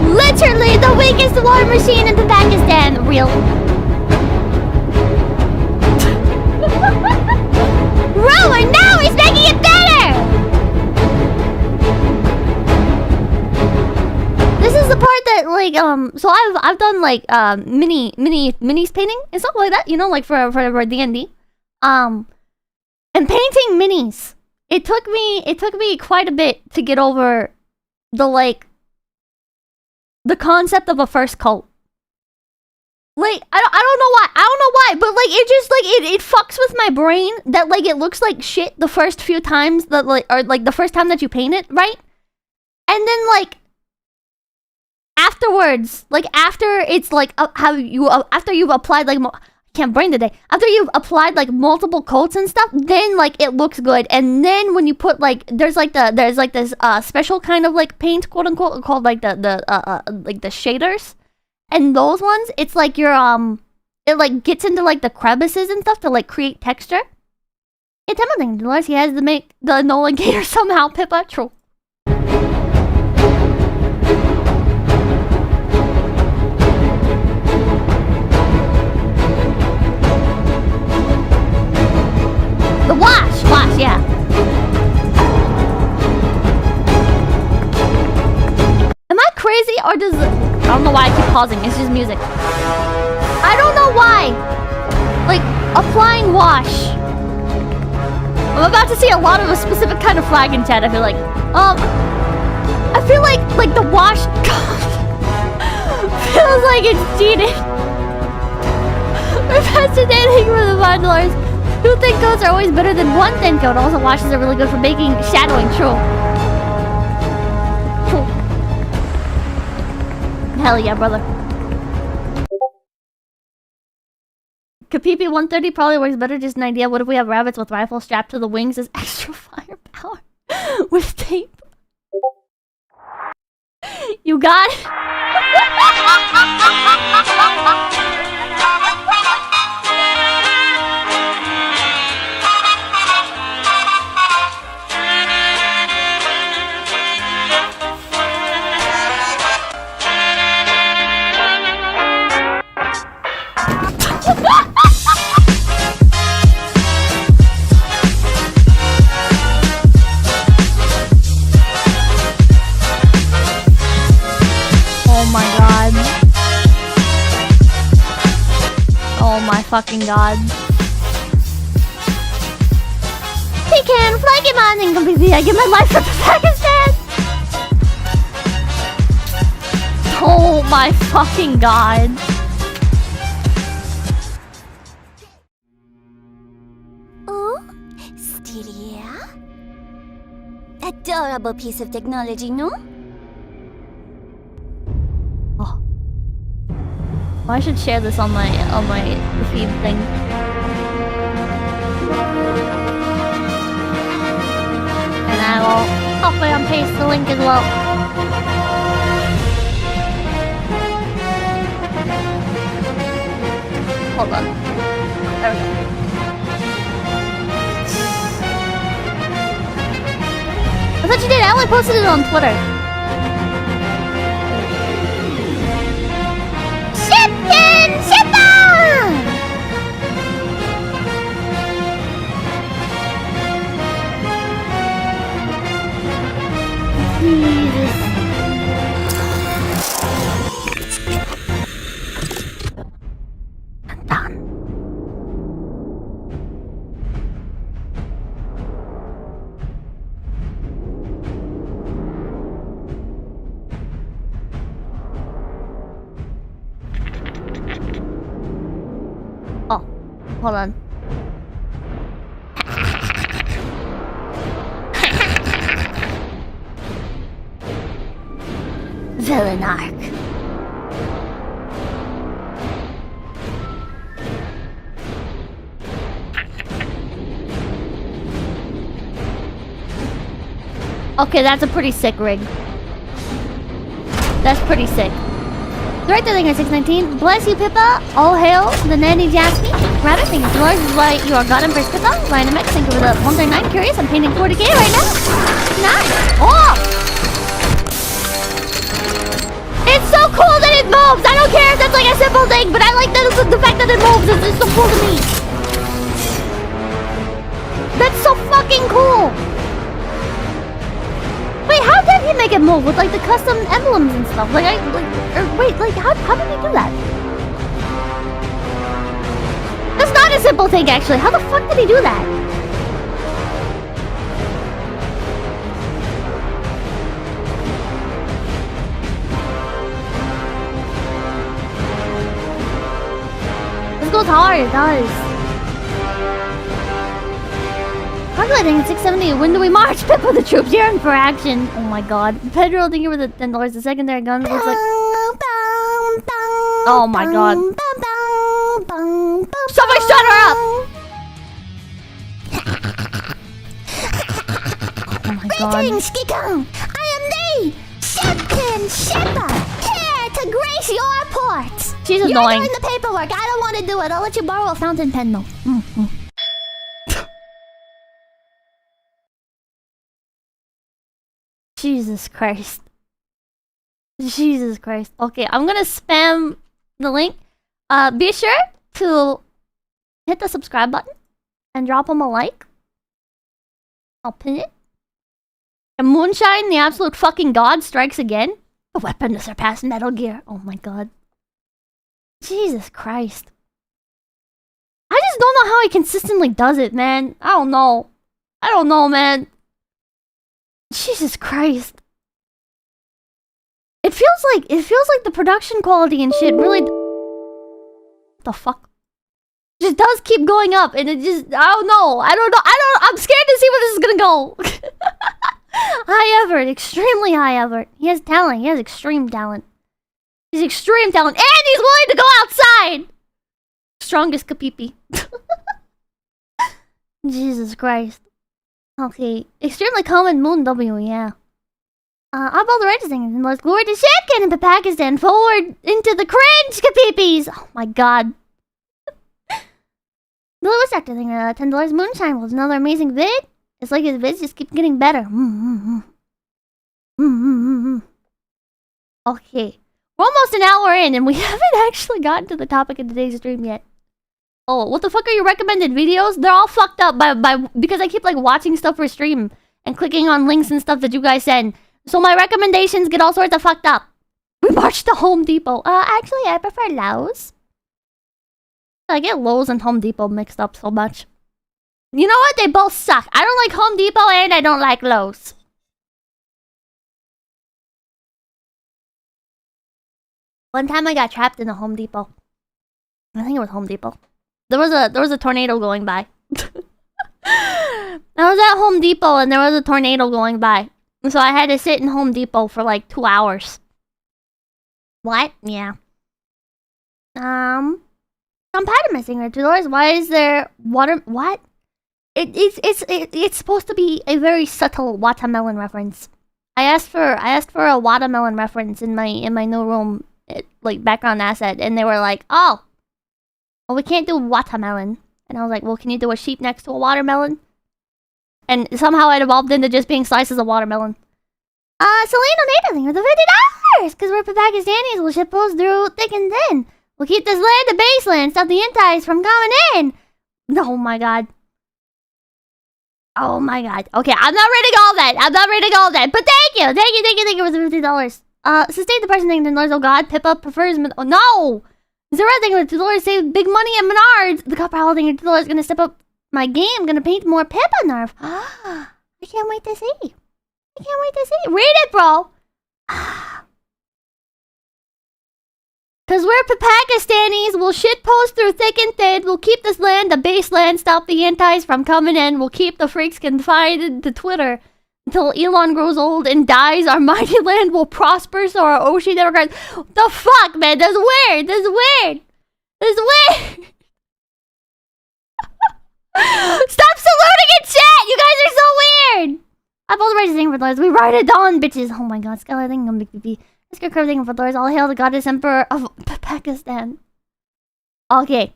A: Literally the weakest war machine in Pakistan. Real. Roller, now he's making it better! This is the part that like so I've done like minis painting and stuff like that, you know, like for D&D. And painting minis. It took me quite a bit to get over the concept of a first cult. Like, I don't know why, but like it just like it fucks with my brain that like it looks like shit the first few times that like, or like the first time that you paint it, right? And then like afterwards, like after it's like after you've applied like I can't brain today. After you've applied like multiple coats and stuff, then like it looks good. And then when you put like there's this special kind of like paint, quote unquote, called like the shaders. And those ones, it's like your it like gets into like the crevices and stuff to like create texture. It's tempting unless he has to make the Nolan Gator somehow, Pippa. True. The wash, yeah. Am I crazy or does I don't know why I keep pausing, it's just music. I don't know why. Like, applying wash. I'm about to see a lot of a specific kind of flag in chat, I feel like. I feel like the wash feels like it's cheating. We're fascinating for the $5. 2 thin coats are always better than 1 thin coat. Also, washes are really good for making shadowing. True. Hell yeah, brother. Kapipi 130 probably works better. Just an idea. What if we have rabbits with rifles strapped to the wings as extra firepower with tape? You got it. Oh my fucking god. Pecan, Flagimon, and completely I give my life for Pakistan! Oh my fucking god.
D: adorable piece of technology, no?
A: Oh. Well, I should share this on my feed thing. And I will copy and paste the link as well. Hold on. There we go. I thought you did. I only posted it on Twitter. Hold on. Villain arc. Okay, that's a pretty sick rig. That's pretty sick. Director thing at 619. Bless you, Pippa. All hail the nanny Jasmine. Rabbit thing is large is why you are God Empress Pippa. Ryan MX, thank you for the 139. Curious, I'm painting 40k right now. Nice. Oh! It's so cool that it moves. I don't care if that's like a simple thing, but I like that the fact that it moves is so cool to me. That's so fucking cool. Wait, how did he make it move with like the custom emblems and stuff? Like wait, like how did he do that? That's not a simple thing actually. How the fuck did he do that? This goes hard, it does. Calculating at 670. When do we march? Pippa the troops yearn for action. Oh my god. Pedro, thank you for the $10. The secondary guns looks like... Oh my god. Somebody shut her up! Oh my god.
D: Greetings, 𝐂𝐡𝐚𝐭. I am the Shipkin Shipper, here to grace your ports.
A: She's annoying.
D: You're doing the paperwork. I don't want to do it. I'll let you borrow a fountain pen though.
A: Jesus Christ. Jesus Christ. Okay, I'm gonna spam the link. Be sure to hit the subscribe button and drop him a like. I'll pin it. And Moonshine, the absolute fucking god, strikes again. A weapon to surpass Metal Gear. Oh my god. Jesus Christ. I just don't know how he consistently does it, man. I don't know. I don't know, man. Jesus Christ. It feels like the production quality and shit really... What the fuck? Just does keep going up and it just... I don't know. I'm scared to see where this is gonna go. High effort. Extremely high effort. He has talent. He has extreme talent. He's extreme talent. And he's willing to go outside! Strongest kapipi. Jesus Christ. Okay. Extremely common Moon W, yeah. Up all the right things and let's glory to Shipkin and Pakistan forward into the cringe kapipis. Oh my god. The lowest actor thing, $10 Moonshine was another amazing vid. It's like his vids just keep getting better. Okay. We're almost an hour in and we haven't actually gotten to the topic of today's stream yet. Oh, what the fuck are your recommended videos? They're all fucked up because I keep like watching stuff for stream and clicking on links and stuff that you guys send. So my recommendations get all sorts of fucked up. We marched to Home Depot. Actually, I prefer Lowe's. I get Lowe's and Home Depot mixed up so much. You know what? They both suck. I don't like Home Depot and I don't like Lowe's. One time I got trapped in a Home Depot. I think it was Home Depot. There was a tornado going by. I was at Home Depot and there was a tornado going by. So I had to sit in Home Depot for like 2 hours. What? Yeah. I'm missing her $2. Why is there water? What? It's supposed to be a very subtle watermelon reference. I asked for a watermelon reference in my new room, like background asset, and they were like, "Oh, well, we can't do watermelon." And I was like, "Well, can you do a sheep next to a watermelon?" And somehow it evolved into just being slices of watermelon. Celine donated with the $50 because we're Pakistanis. We'll ship posts through thick and thin. We'll keep this land the baseline, stop the antis from coming in. Oh my god. Oh my god. Okay, I'm not reading all that. But thank you for the $50. Sustain the person thinking Lord, oh god, Pippa prefers oh no! Zero thinking with $2 save big money at Menards. The copper hole thinking $2 is gonna step up my game, gonna paint more Pippa nerf. I can't wait to see. Read it, bro. Cause we're Pakistanis, we'll shitpost through thick and thin, we'll keep this land the baseline, stop the antis from coming in, we'll keep the freaks confined to Twitter until Elon grows old and dies, our mighty land will prosper so our Oshi never cries. The fuck, man, that's weird. Stop saluting in chat, you guys are so weird. I both raised thing for dollars. We ride it on, bitches. Oh my god, Skylar thinking I'm big BB. Let's go curving for dollars. All hail the goddess emperor of Pakistan. Okay.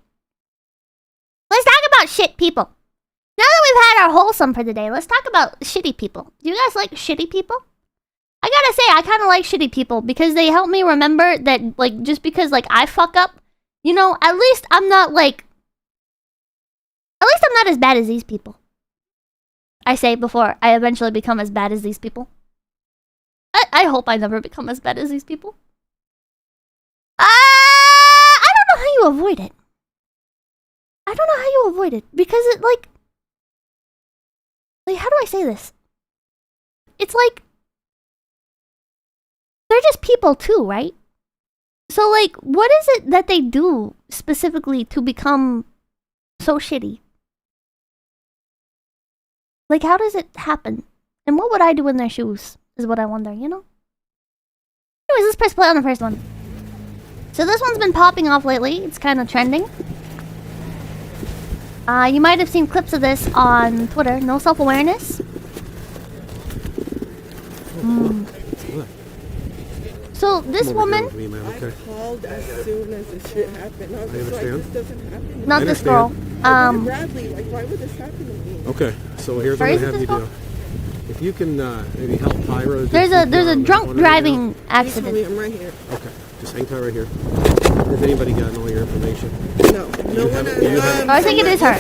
A: Let's talk about shit people. Now that we've had our wholesome for the day, let's talk about shitty people. Do you guys like shitty people? I gotta say, I kind of like shitty people because they help me remember that, like, just because, like, I fuck up, you know, at least I'm not, like... At least I'm not as bad as these people. I say before I eventually become as bad as these people. I hope I never become as bad as these people. I don't know how you avoid it. Because it, like, how do I say this? It's like, they're just people too, right? So, like, what is it that they do specifically to become so shitty? Like, how does it happen? And what would I do in their shoes, is what I wonder, you know? Anyways, let's press play on the first one. So this one's been popping off lately. It's kind of trending. You might have seen clips of this on Twitter. No self-awareness. So this woman...
G: I called as soon as this shit happened. I was like, this doesn't happen.
A: Not this girl.
G: Bradley, like, why would this happen to me?
H: Okay, so here's what I have you do. If you can maybe help Pyro...
A: There's a drunk driving accident.
G: I'm right here.
H: Okay, just hang tight right here. Has anybody gotten all your information?
G: No, no one has.
A: I think it is her.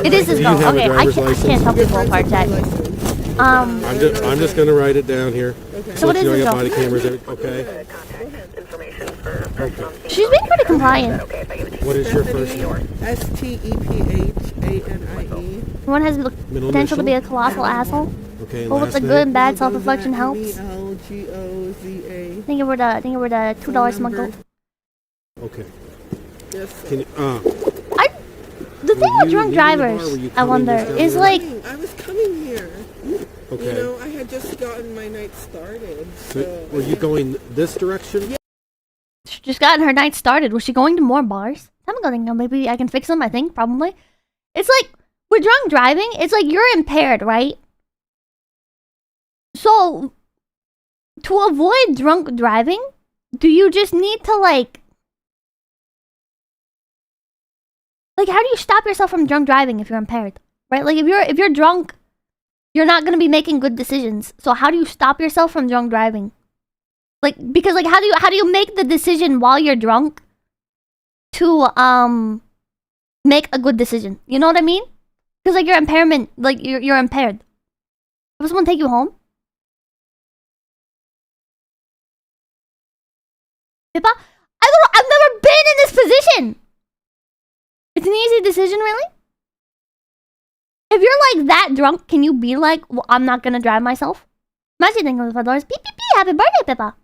A: It is this girl. Okay, I can't tell people apart, chat.
H: I'm just gonna write it down here.
G: Okay.
A: So what is this girl?
H: Body cameras, okay. Okay.
A: She's being pretty compliant.
H: What is your first name?
G: STEPHANIE.
A: One has the potential to be a colossal asshole.
H: Okay,
A: But with the good and bad self-reflection helps.
G: 𝐿GOZA.
A: Think it were the $2 smuggle.
H: Okay.
G: Yes.
H: Can you,
A: the thing with drunk drivers, I wonder, is like...
G: I was coming here.
H: okay.
G: You know, I had just gotten my night started.
H: So were you going this direction?
G: Yeah.
A: She just gotten her night started. Was she going to more bars? I'm going, maybe I can fix them, I think, probably. It's like, with drunk driving, it's like you're impaired, right? So, to avoid drunk driving, do you just need to, like, how do you stop yourself from drunk driving if you're impaired? Right? Like, if you're drunk, you're not gonna be making good decisions. So how do you stop yourself from drunk driving? Like, because, like, how do you make the decision while you're drunk to make a good decision? You know what I mean? Because, like, your impairment, like, you're impaired. Does someone take you home? Pippa? I don't know, I've never been in this position! It's an easy decision, really? If you're, like, that drunk, can you be like, well, I'm not gonna drive myself? Imagine thinking of $5. Beep, beep, beep. Happy birthday, Pippa.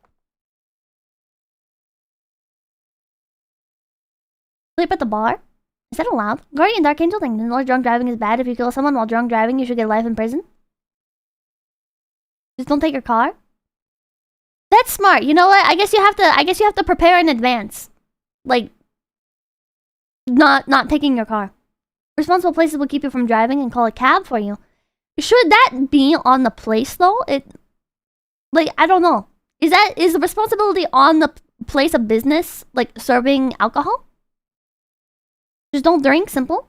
A: Sleep at the bar? Is that allowed? Guardian Dark Angel thinking drunk driving is bad. If you kill someone while drunk driving, you should get life in prison. Just don't take your car? That's smart. You know what? I guess you have to prepare in advance. Like, not taking your car. Responsible places will keep you from driving and call a cab for you. Should that be on the place though? Like, I don't know. Is the responsibility on the place of business, like serving alcohol? Just don't drink, simple.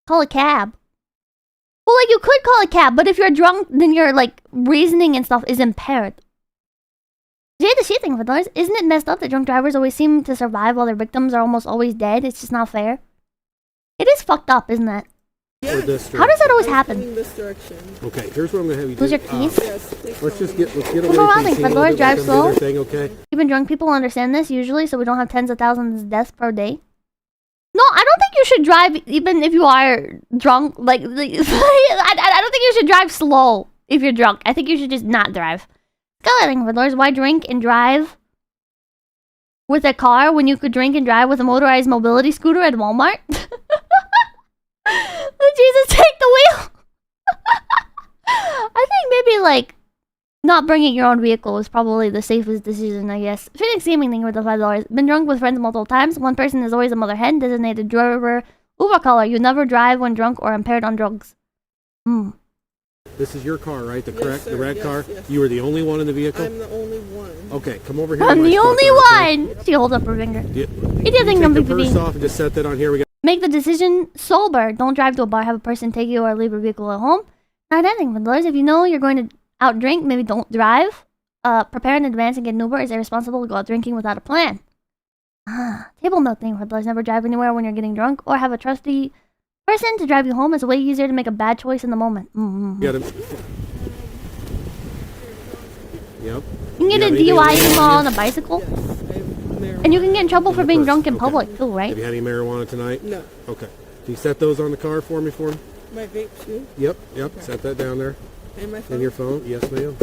A: Call a cab. Well, like, you could call a cab, but if you're drunk, then your, like, reasoning and stuff is impaired. See the shit thing, fellas. Isn't it messed up that drunk drivers always seem to survive while their victims are almost always dead? It's just not fair. It is fucked up, isn't it?
G: Yeah.
A: How does that always happen?
G: This direction.
H: Okay, here's what I'm gonna have you do.
A: Lose your keys?
G: Yes,
H: Let's get away
A: Come
H: from
A: around,
H: the scene a
A: fellas.
H: little bit,
A: Drive
H: let them do
A: slow.
H: their thing, okay?
A: Even drunk people understand this usually, so we don't have tens of thousands of deaths per day. No, I don't think you should drive even if you are drunk. Like I don't think you should drive slow if you're drunk. I think you should just not drive. Skeleton fiddlers, why drink and drive with a car when you could drink and drive with a motorized mobility scooter at Walmart? Jesus, take the wheel. I think maybe like not bringing your own vehicle is probably the safest decision, I guess. Phoenix Gaming thing with the $5. Been drunk with friends multiple times. One person is always a mother hen. Designated driver. Uber caller. You never drive when drunk or impaired on drugs.
H: This is your car, right?
G: Yes, sir.
H: The red car?
G: Yes.
H: You were the only one in the vehicle?
G: I'm the only one.
H: Okay, come over here.
A: I'm
H: to my
A: the
H: spot
A: only
H: there, okay?
A: one. She holds up her finger.
H: You
A: didn't think
H: take
A: I'm
H: the
A: BBB.
H: purse off and just set that on here. We got
A: Make the decision sober. Don't drive to a bar. Have a person take you or leave your vehicle at home. Not anything, fiddlers. If you know you're going to out drink, maybe don't drive. Prepare in advance and get an Uber. Is irresponsible to go out drinking without a plan. Table milk thing, fiddlers. Never drive anywhere when you're getting drunk, or have a trusty person to drive you home. It's way easier to make a bad choice in the moment.
H: Got him. Yep.
A: You can get a DUI on a bicycle, and you can get in trouble for being drunk in public too, right?
H: Have you had any marijuana tonight?
G: No.
H: Okay. Can you set those on the car for me?
G: My vape too.
H: Yep. Set that down there.
G: And my phone.
H: And your phone? Yes, ma'am.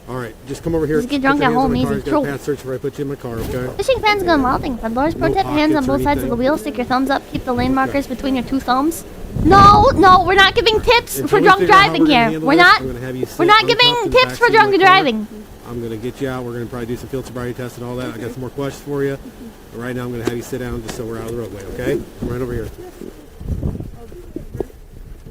H: All right. Just come over here.
A: Just get drunk
H: Put
A: at
H: your hands
A: home,
H: on my car.
A: easy.
H: He's got
A: True.
H: a path search before I put you in my car, okay?
A: Fishing fans gone wilding. Fiddlers, pro tip, hands on
H: pockets
A: both
H: or
A: sides of the
H: anything?
A: wheel. Stick your thumbs up. Keep the lane markers between your two thumbs. No, we're not giving tips
H: Until
A: for
H: we
A: drunk
H: figure out how
A: driving
H: we're gonna
A: here.
H: handle
A: We're
H: this,
A: not.
H: I'm gonna have you sit
A: We're not
H: uncuffed
A: giving
H: in the
A: tips
H: backseat
A: for
H: of
A: drunk
H: my car.
A: driving.
H: I'm going to get you out. We're going to probably do some field sobriety tests and all that. I got some more questions for you. But right now, I'm going to have you sit down just so we're out of the roadway, okay? Come right over here.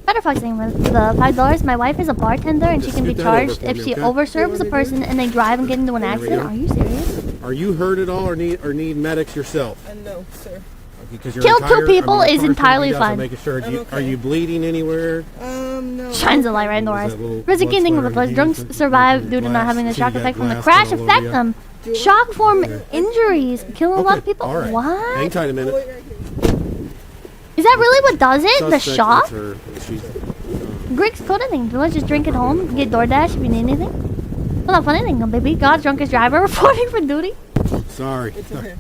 A: Butterfly thing with the $5. My wife is a bartender and she
H: Just
A: can be
H: scoot that over
A: charged
H: for
A: if
H: me,
A: she
H: okay?
A: overserves a person and they drive and get into an accident. Are you serious?
H: Are you hurt at all or need medics yourself?
G: No, sir.
H: Because you're
A: Kill two
H: retired,
A: people
H: I mean,
A: is
H: partially
A: entirely
H: does,
A: fine.
H: I'm making sure.
G: I'm okay.
H: Are you bleeding anywhere?
G: No.
A: Shines a light right in the eyes.
H: Is that little
A: Risic
H: blood
A: thing
H: splatter
A: with the
H: on your
A: drunks
H: hands?
A: survive due to not
H: Glass.
A: having the
H: So you
A: shock
H: got
A: effect from the
H: glass
A: crash
H: all over
A: affect
H: you.
A: them. Shock form injuries. Kill a lot of people.
H: All right.
A: What?
H: Hang tight a minute.
A: Is that really what does it? The
H: Suspect,
A: shock?
H: it's her. She's,
A: Greg's coded thing. Let's just drink at home. Get DoorDash if you need anything. Well, not funny thing, baby. God's drunkest driver reporting for duty.
H: sorry.
G: It's okay.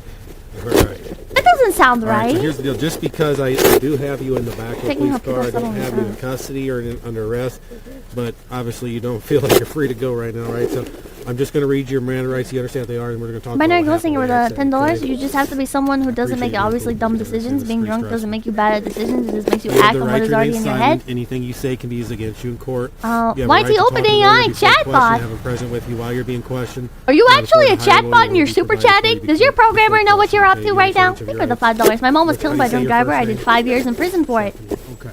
H: All right.
A: That doesn't sound
H: All right, so
A: right.
H: here's the deal. Just because I do have you in the back of the
A: Taking
H: police
A: her people
H: car, I don't
A: settlement,
H: have you in custody or under arrest, but obviously you don't feel like you're free to go right now, right? So I'm just going to read your Miranda rights. You understand what they are, and we're going to talk
A: Binary
H: about what
A: ghosting
H: happened
A: with
H: when you
A: $10.
H: accident,
A: You just have to be someone who doesn't make
H: Appreciate it.
A: obviously dumb
H: It's
A: decisions. Being
H: pretty
A: drunk doesn't
H: stressful.
A: make you bad at decisions. It just makes you
H: You have
A: act
H: the
A: on
H: right
A: what
H: to
A: is already
H: remain
A: in your
H: silent.
A: head.
H: Anything you say can be used against you in court.
A: Why
H: You have a
A: is
H: right
A: he
H: to talk
A: opening
H: to a
A: AI
H: lawyer before the question,
A: chatbot?
H: Have him present with you while you're being questioned.
A: Are you
H: Not
A: actually a
H: important to hire a
A: chatbot
H: lawyer
A: and you're
H: will be
A: super
H: provided for you
A: chatting? Does your
H: before
A: programmer know what you're up to
H: paying
A: right now?
H: for each of
A: Think
H: your
A: for the
H: rights.
A: $5. My mom was
H: How
A: killed
H: do
A: by
H: you
A: a
H: say
A: drunk
H: your
A: driver.
H: first
A: I did
H: name?
A: 5 years in prison for it.
H: Okay.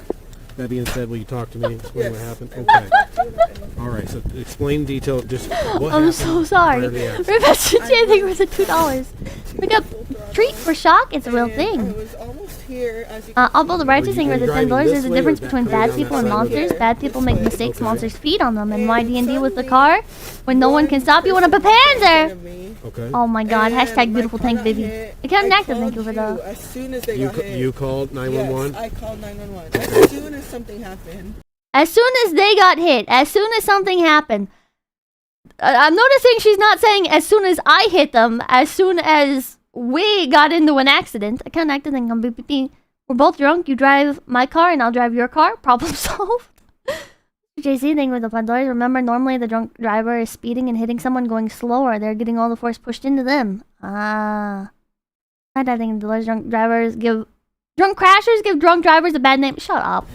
H: That being said, will you talk to me? Explain what
G: Yes.
H: happened? Okay. All right. So explain in detail just what happened.
A: I'm so sorry.
H: prior to the accident.
A: Revenge chanting was a $2. We got treat for shock. It's a real
G: I
A: thing.
G: was almost here as you
A: Although the righteous thing
H: Were
A: with
H: you
A: the $10,
H: driving
A: there's
H: this
A: a
H: way or
A: difference
H: that
A: between
H: way
A: bad
H: down
A: people
H: that
A: and
H: side of the
A: monsters.
H: road?
A: Bad people make mistakes,
H: Okay.
A: monsters feed on them. And why D&D with the
G: suddenly
A: car when no one can stop you in a Papanzer?
H: Okay.
A: Oh my god,
G: And
A: hashtag
G: my
A: beautiful
G: car
A: tank
G: got
A: baby.
G: hit.
A: It can't
G: I
A: active, thank you
G: called
A: for the...
G: As soon as they
H: You
G: got hit.
H: you called 911.
G: Yes, I called 911. As soon as something happened.
A: As soon as they got hit, as soon as something happened. I'm noticing she's not saying as soon as I hit them, as soon as we got into an accident. I can't act and come beep. We're both drunk. You drive my car and I'll drive your car. Problem solved. JC thing with the $5. Remember, normally the drunk driver is speeding and hitting someone going slower. They're getting all the force pushed into them. I think the drunk drivers give... Drunk crashers give drunk drivers a bad name. Shut up.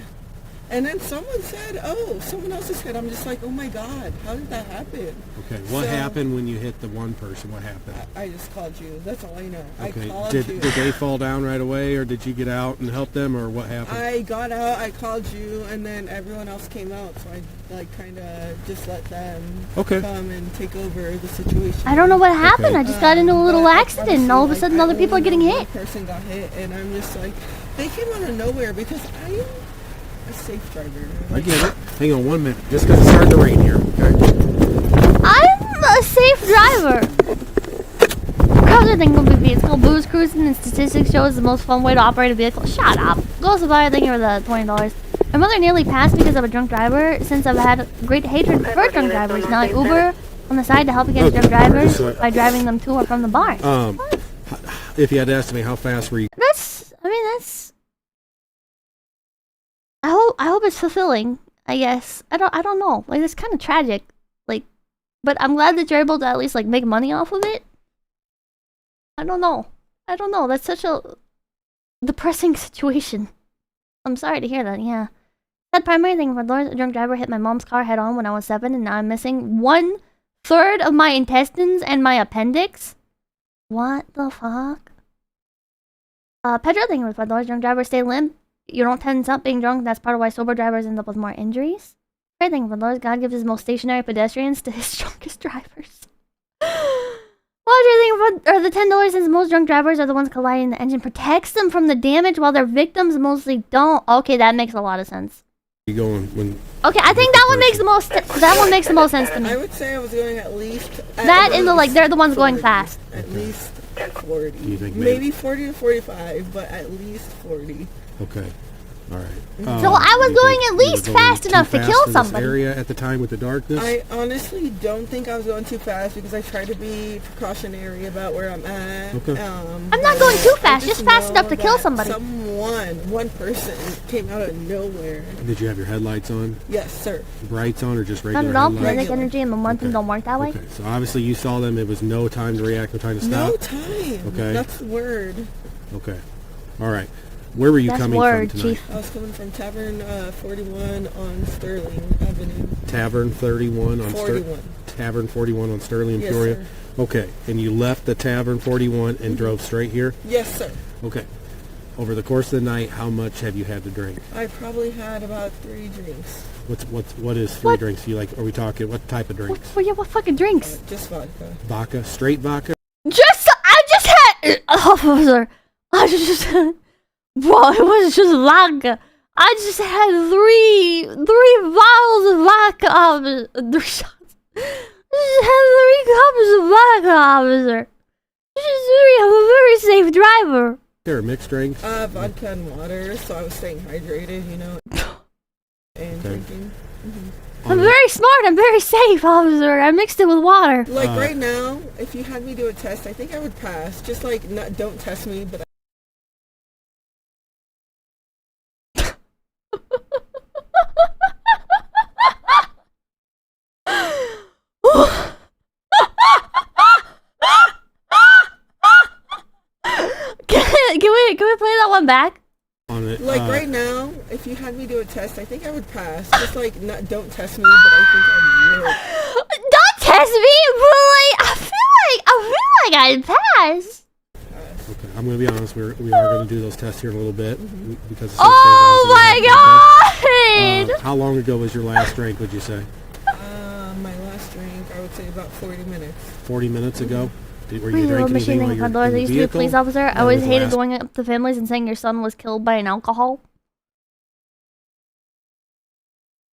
G: And then someone said, oh, someone else's head. I'm just like, oh my God, how did that happen?
H: Okay, what happened when you hit the one person? What happened?
G: I just called you. That's all I know.
H: Okay.
G: I called
H: Did
G: you.
H: they fall down right away, or did you get out and help them, or what happened?
G: I got out, I called you, and then everyone else came out, so I like kind of just let them come and take over the situation.
A: I don't know what happened. I just got into a little accident, and all of a sudden other people are getting hit.
G: One person got hit, and I'm just like, they came out of nowhere because I am a safe driver.
H: I get it. Hang on 1 minute. Just because it's starting to rain here. Okay.
A: I'm a safe driver. Cars are thinking BB. It's called booze cruising, and statistics show it's the most fun way to operate a vehicle. Shut up. Goes to buy. Thank you for the $20. My mother nearly passed because of a drunk driver. Since I've had great hatred for drunk drivers, now I Uber on the side to help against drunk drivers by driving them to or from the bar.
H: If you had to estimate, how fast were you?
A: That's. I hope it's fulfilling. I guess. I don't know. Like, it's kind of tragic. Like, but I'm glad that you're able to at least like make money off of it. I don't know. That's such a depressing situation. I'm sorry to hear that. Yeah. That primary thing for Lawrence, a drunk driver hit my mom's car head on when I was 7, and now I'm missing 1/3 of my intestines and my appendix. What the fuck? Pedro thing with my Lawrence, drunk driver stay limp. You don't tend to stop being drunk. That's part of why sober drivers end up with more injuries. Great thing for Lord, God gives his most stationary pedestrians to his drunkest drivers. What do you think about the $10 since most drunk drivers are the ones colliding the engine protects them from the damage while their victims mostly don't? Okay, that makes a lot of sense.
H: You going when?
A: Okay, I think that one makes the most. That one makes the most sense to me.
G: I would say I was going at least.
A: That and the like, they're the ones going fast.
G: At least 40.
H: You think
G: maybe 40 to 45, but at least 40.
H: Okay. All right.
A: So I was going at least fast enough to kill somebody.
H: Area at the time with the darkness.
G: I honestly don't think I was going too fast because I try to be precautionary about where I'm at.
H: Okay.
A: I'm not going too fast, just fast enough to kill somebody.
G: One person came out of nowhere.
H: Did you have your headlights on?
G: Yes, sir.
H: Brights on or just
A: Not
H: regular
A: at all.
H: headlights?
A: Kinetic energy and momentum don't work that way.
H: Okay, so obviously you saw them. It was no time to react, no time to stop.
G: No time.
H: Okay.
G: That's the word.
H: Okay. All right. Where were you coming from tonight?
A: Chief.
G: I was coming from Tavern 41 on Sterling Avenue.
H: Tavern 31 on
G: 41.
H: Tavern 41 on Sterling and
G: Yes,
H: Peoria.
G: sir.
H: Okay. And you left the Tavern 41 and drove straight here?
G: Yes, sir.
H: Okay. Over the course of the night, how much have you had to drink?
G: I probably had about 3 drinks.
H: What is 3 drinks? You like? Are we talking what type of drinks?
A: What fucking drinks?
G: Just vodka.
H: Vodka, straight vodka.
A: I just had. Officer, I just had. Bro, it was just vodka. I just had three bottles of vodka, officer. 3 shots. I just had 3 cups of vodka, officer. I'm a very safe driver.
H: There are mixed drinks.
G: Vodka and water, so I was staying hydrated, you know, and drinking. Mm-hmm.
A: I'm very smart. I'm very safe, officer. I mixed it with water.
G: Like right now, if you had me do a test, I think I would pass. Just like, don't test me, but.
A: Can we play that one back?
H: On it.
G: Like right now, if you had me do a test, I think I would pass. Just like, don't test me, but I think I would.
A: Don't test me, but like, I feel like I'd pass.
H: Okay, I'm going to be honest. We are going to do those tests here in a little bit because.
A: Oh my god!
H: How long ago was your last drink? Would you say?
G: My last drink, I would say about 40 minutes.
H: 40 minutes ago. Were
A: Really
H: you drinking
A: machine
H: anything while you were in
A: I
H: the
A: used to be a
H: vehicle?
A: police officer. I
H: When
A: always
H: was the
A: hated
H: last-
A: going up to families and saying your son was killed by an alcohol.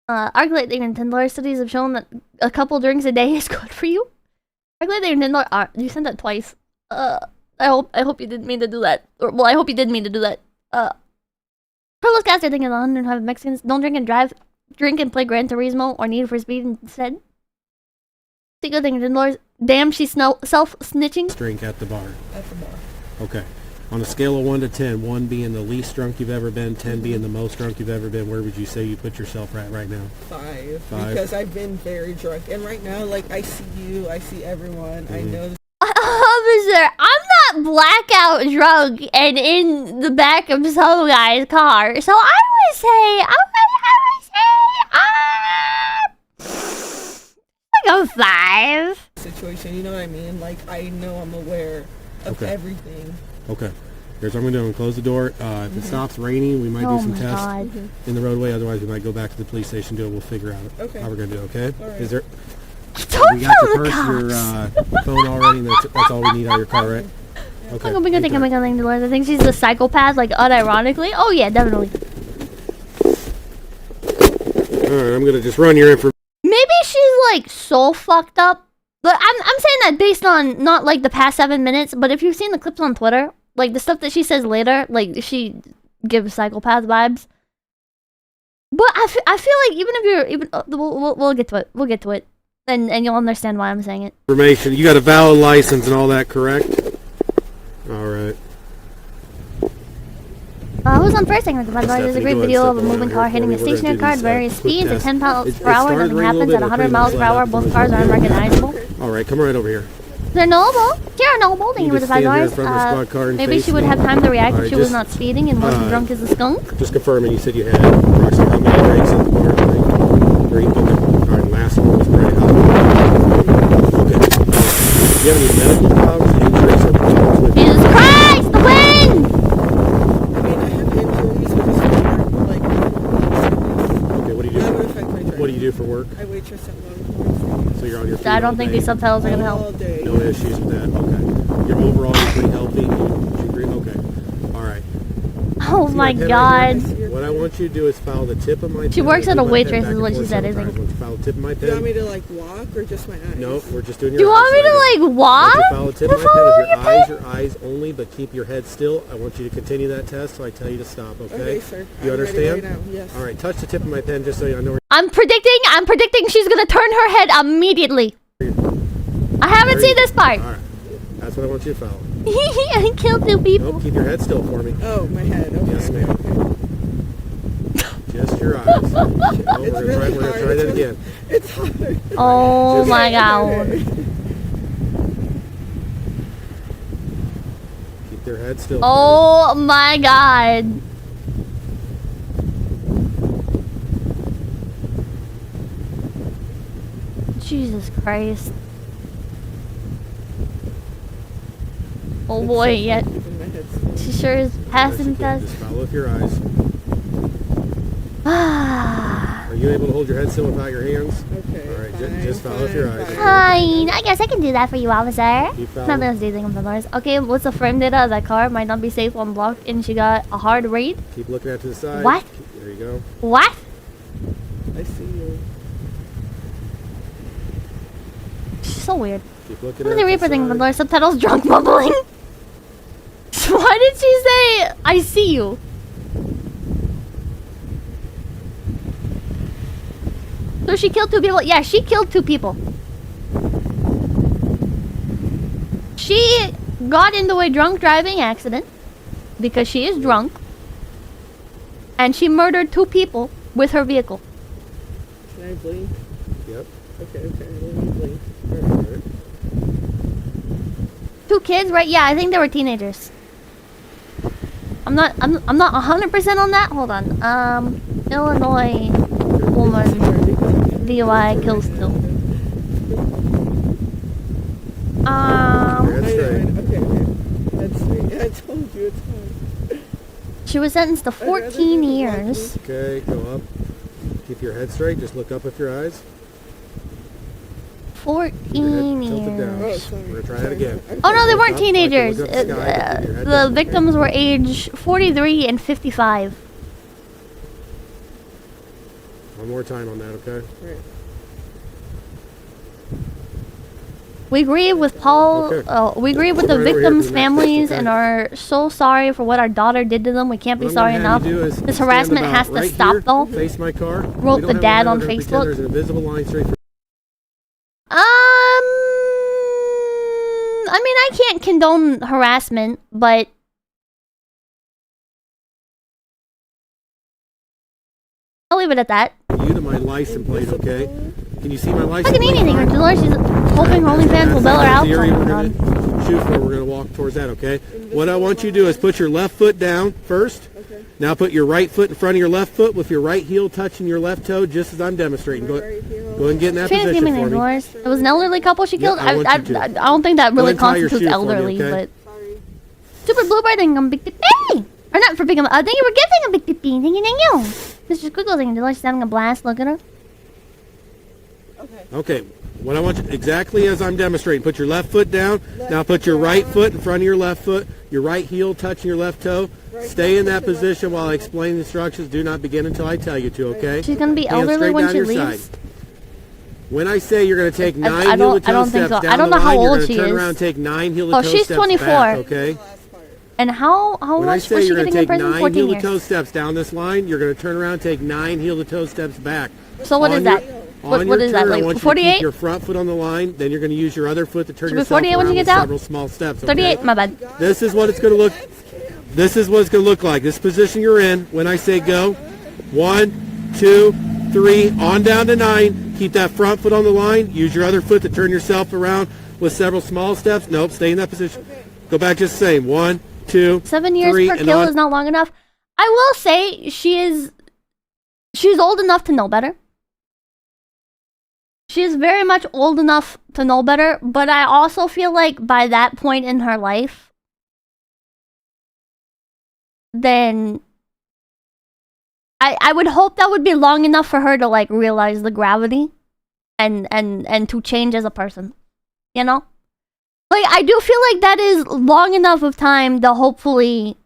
A: Arculating and $10 studies have shown that a couple drinks a day is good for you. Arculating and $10. You sent that twice. I hope you didn't mean to do that. I hope you did mean to do that. Carlos Castro thinking 105 Mexicans don't drink and drive. Drink and play Gran Turismo or Need for Speed instead. Good thing $10. Damn, she's self-snitching.
H: Drink at the bar.
G: At the bar.
H: Okay. On a scale of 1 to 10, 1 being the least drunk you've ever been, 10 being the most drunk you've ever been, where would you say you put yourself at right now?
G: 5.
H: 5.
G: Because I've been very drunk. And right now, like, I see you, I see everyone, I know this.
A: Officer, I'm not blackout drunk and in the back of some guy's car, so I would say go 5.
G: Situation, you know what I mean? Like, I know I'm aware of everything.
H: Okay. Here's what I'm going to do. Close the door. If it stops raining, we might do some tests in the roadway. Otherwise, we might go back to the police station. We'll figure out how we're going to do it, okay?
G: Right.
H: Is there...
A: Don't
H: we got
A: tell
H: your
A: the
H: purse,
A: cops.
H: your phone already, and that's all we need out of your car, right? Okay.
A: I think she's a psychopath, like, unironically. Oh, yeah, definitely.
H: Alright, I'm going to just run your information.
A: Maybe she's, like, so fucked up. But I'm saying that based on, not, like, the past 7 minutes, but if you've seen the clips on Twitter, like, the stuff that she says later, like, she gives psychopath vibes. But I feel like even if you're... We'll get to it. We'll get to it. And you'll understand why I'm saying it.
H: Information. You got a valid license and all that, correct? Alright.
A: Who's on first segment? By the way, there's a great video of a moving car hitting a stationary car at various speeds at 10 miles per hour. Nothing happens at 100 miles per hour. Both cars are unrecognizable.
H: Alright, come right over here.
A: They're noble. Kara Noble, thank you for the $5. Maybe she would have time to react if she was not speeding and wasn't drunk as a skunk.
H: Just confirming, you said you had approximately how many drinks in the car? 3? Okay. Alright, last one was pretty hot. Okay. Do you have any medical problems, injuries, or problems with
A: Jesus Christ, the wind!
G: I mean, I have injuries, but it's like...
H: Okay, what do you do? What do you do for work?
G: I waitress at Longhorn.
H: So you're on your feet
A: I don't
H: all
A: think
H: day.
A: these subtitles are gonna help.
G: All day.
H: No issues with that. Okay. You're overall pretty healthy. You agree? Okay. All right.
A: Oh my god.
H: What I want you to do is follow the tip of my pen.
A: She works at a
H: Move my
A: waitress
H: pen
A: is
H: back
A: what
H: and
A: she
H: forth
A: said, I
H: several
A: think.
H: times. I want you to follow the tip of my
G: Do you
H: pen.
G: want me to, like, walk or just my eyes?
H: No, we're just doing your
A: Do you
H: eyes.
A: want me to, like, walk?
H: I want you to follow the tip of my pen with your eyes only, but keep your head still. I want you to continue that test, so I tell you to stop, okay?
G: Okay, sir.
H: You
G: I'm
H: understand?
G: ready right now. Yes.
H: All right, touch the tip of my pen just so I know where
A: I'm predicting she's gonna turn her head immediately. I haven't seen this part.
H: All right. That's what I want you to follow.
A: I killed 2 people.
H: Nope, keep your head still for me.
G: Oh, my head. Okay.
H: Yes, ma'am. Just your eyes. No, we're gonna try that again.
G: It's hard.
A: Oh
H: Just-
A: my god.
H: Keep their head still.
A: Oh my god. Jesus Christ. Oh boy, yeah.
G: Keeping my head still.
A: She sure is passing test.
H: Just follow with your eyes. Are you able to hold your head still without your hands?
G: Okay.
H: All right,
G: fine,
H: just follow with your
G: fine,
H: eyes.
A: Fine. I guess I can do that for you, officer.
H: Keep following.
A: Nothing else using the doors. Okay, what's the frame data of that car? Might not be safe on block, and she got a hard read.
H: Keep looking out to the side.
A: What?
H: There you go.
A: What?
G: I see you.
A: She's so weird.
H: Keep looking
A: What
H: out
A: are the
H: to
A: Reaper thing? The
H: side.
A: door subtitles drunk mumbling. Why did she say I see you? So she killed 2 people? Yeah, she killed 2 people. She got into a drunk driving accident because she is drunk. And she murdered 2 people with her vehicle.
G: Can I blink?
H: Yep.
G: Okay, let me blink.
H: All right.
A: 2 kids, right? Yeah, I think they were teenagers. I'm not 100% on that. Hold on. Illinois woman DUI kills 2.
H: That's right.
G: Okay. That's sweet. I told you it's hard.
A: She was sentenced to 14 years.
H: Okay, go up. Keep your head straight. Just look up with your eyes.
A: 14
H: Keep your head tilted down.
A: years.
G: sorry.
H: We're gonna try that again.
A: Oh no, they weren't
H: Up,
A: teenagers.
H: look up the sky, keep your head
A: The
H: down.
A: victims were age 43 and 55.
H: One more time on that, okay?
G: Right.
A: We grieve with Paul.
H: Okay.
A: We grieve with
H: Right
A: the
H: over here
A: victims'
H: for the next
A: families
H: test,
A: and
H: okay?
A: are so sorry for what our daughter did to them. We can't be
H: What I'm
A: sorry
H: gonna have
A: enough.
H: you do is
A: This
H: stand
A: harassment
H: about
A: has to
H: right
A: stop,
H: here,
A: though.
H: Face my car. We
A: Wrote
H: don't
A: the
H: have a
A: dad
H: line,
A: on
H: we're gonna
A: Facebook.
H: pretend there's an invisible line straight through.
A: I mean, I can't condone harassment, but I'll leave it at that.
H: You to my license plate, okay? Can you see my
A: I
H: license
A: can
H: plate?
A: eat anything.
H: Fine?
A: Dolores, she's hoping OnlyFans will bail her out.
H: That's the area
A: Oh
H: we're
A: my
H: gonna
A: god.
H: shoot for. We're gonna walk towards that, okay? What I want you to do is put your left foot down first.
G: Okay.
H: Now Now put your right foot in front of your left foot with your right heel touching your left toe, just as I'm demonstrating. Go ahead and get in that position for me.
A: It was an elderly couple she killed.
H: I
A: don't think that really constitutes elderly, but. Super Bluebird, thank you for big baby. Or not for big. Thank you for gifting a big baby. Thank you. Mr. Squiggles, thank you. She's having a blast. Look at her.
H: Okay. What I want you, exactly as I'm demonstrating, put your left foot down. Now put your right foot in front of your left foot, your right heel touching your left toe. Stay in that position while I explain the instructions. Do not begin until I tell you to, okay?
A: She's going to be elderly when she leaves.
H: Side. When I say you're going to take 9 heel-to-toe steps down
A: I don't know how old she is.
H: Turn around and take 9 heel-to-toe steps
A: she's 24.
H: back, okay?
A: And how much was she getting in prison? 14 years.
H: When I say you're going to take 9 heel-to-toe steps down this line, you're going to turn around and take 9 heel-to-toe steps back.
A: So what is that? What is that, like 48?
H: Keep your front foot on the line, then you're going to use your other foot to turn yourself
A: 48 when
H: around
A: she gets
H: with
A: out?
H: several small steps. Okay?
A: 38, my bad.
H: This is what it's going to look. This is what it's going to look like. This position you're in. When I say go, 1, 2, 3, on down to 9. Keep that front foot on the line. Use your other foot to turn yourself around with several small steps. Nope, stay in that position. Go back just the same. 1, 2,
A: 7 years
H: 3,
A: per kill is not long enough. I will say she's old enough to know better. She is very much old enough to know better, but I also feel like by that point in her life, then I would hope that would be long enough for her to like realize the gravity and to change as a person, you know? Like, I do feel like that is long enough of time to hopefully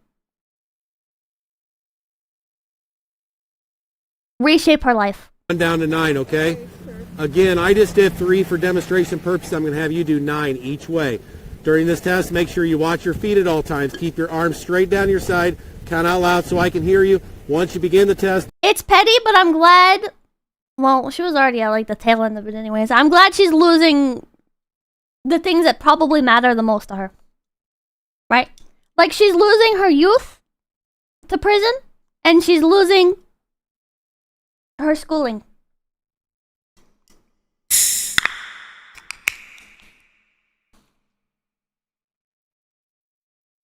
A: reshape her life.
H: Down to 9, okay? Again, I just did 3 for demonstration purposes. I'm going to have you do 9 each way. During this test, make sure you watch your feet at all times. Keep your arms straight down your side. Count out loud so I can hear you. Once you begin the test...
A: It's petty, but I'm glad... Well, she was already at like the tail end of it anyways. I'm glad she's losing the things that probably matter the most to her. Right? Like, she's losing her youth to prison, and she's losing her schooling.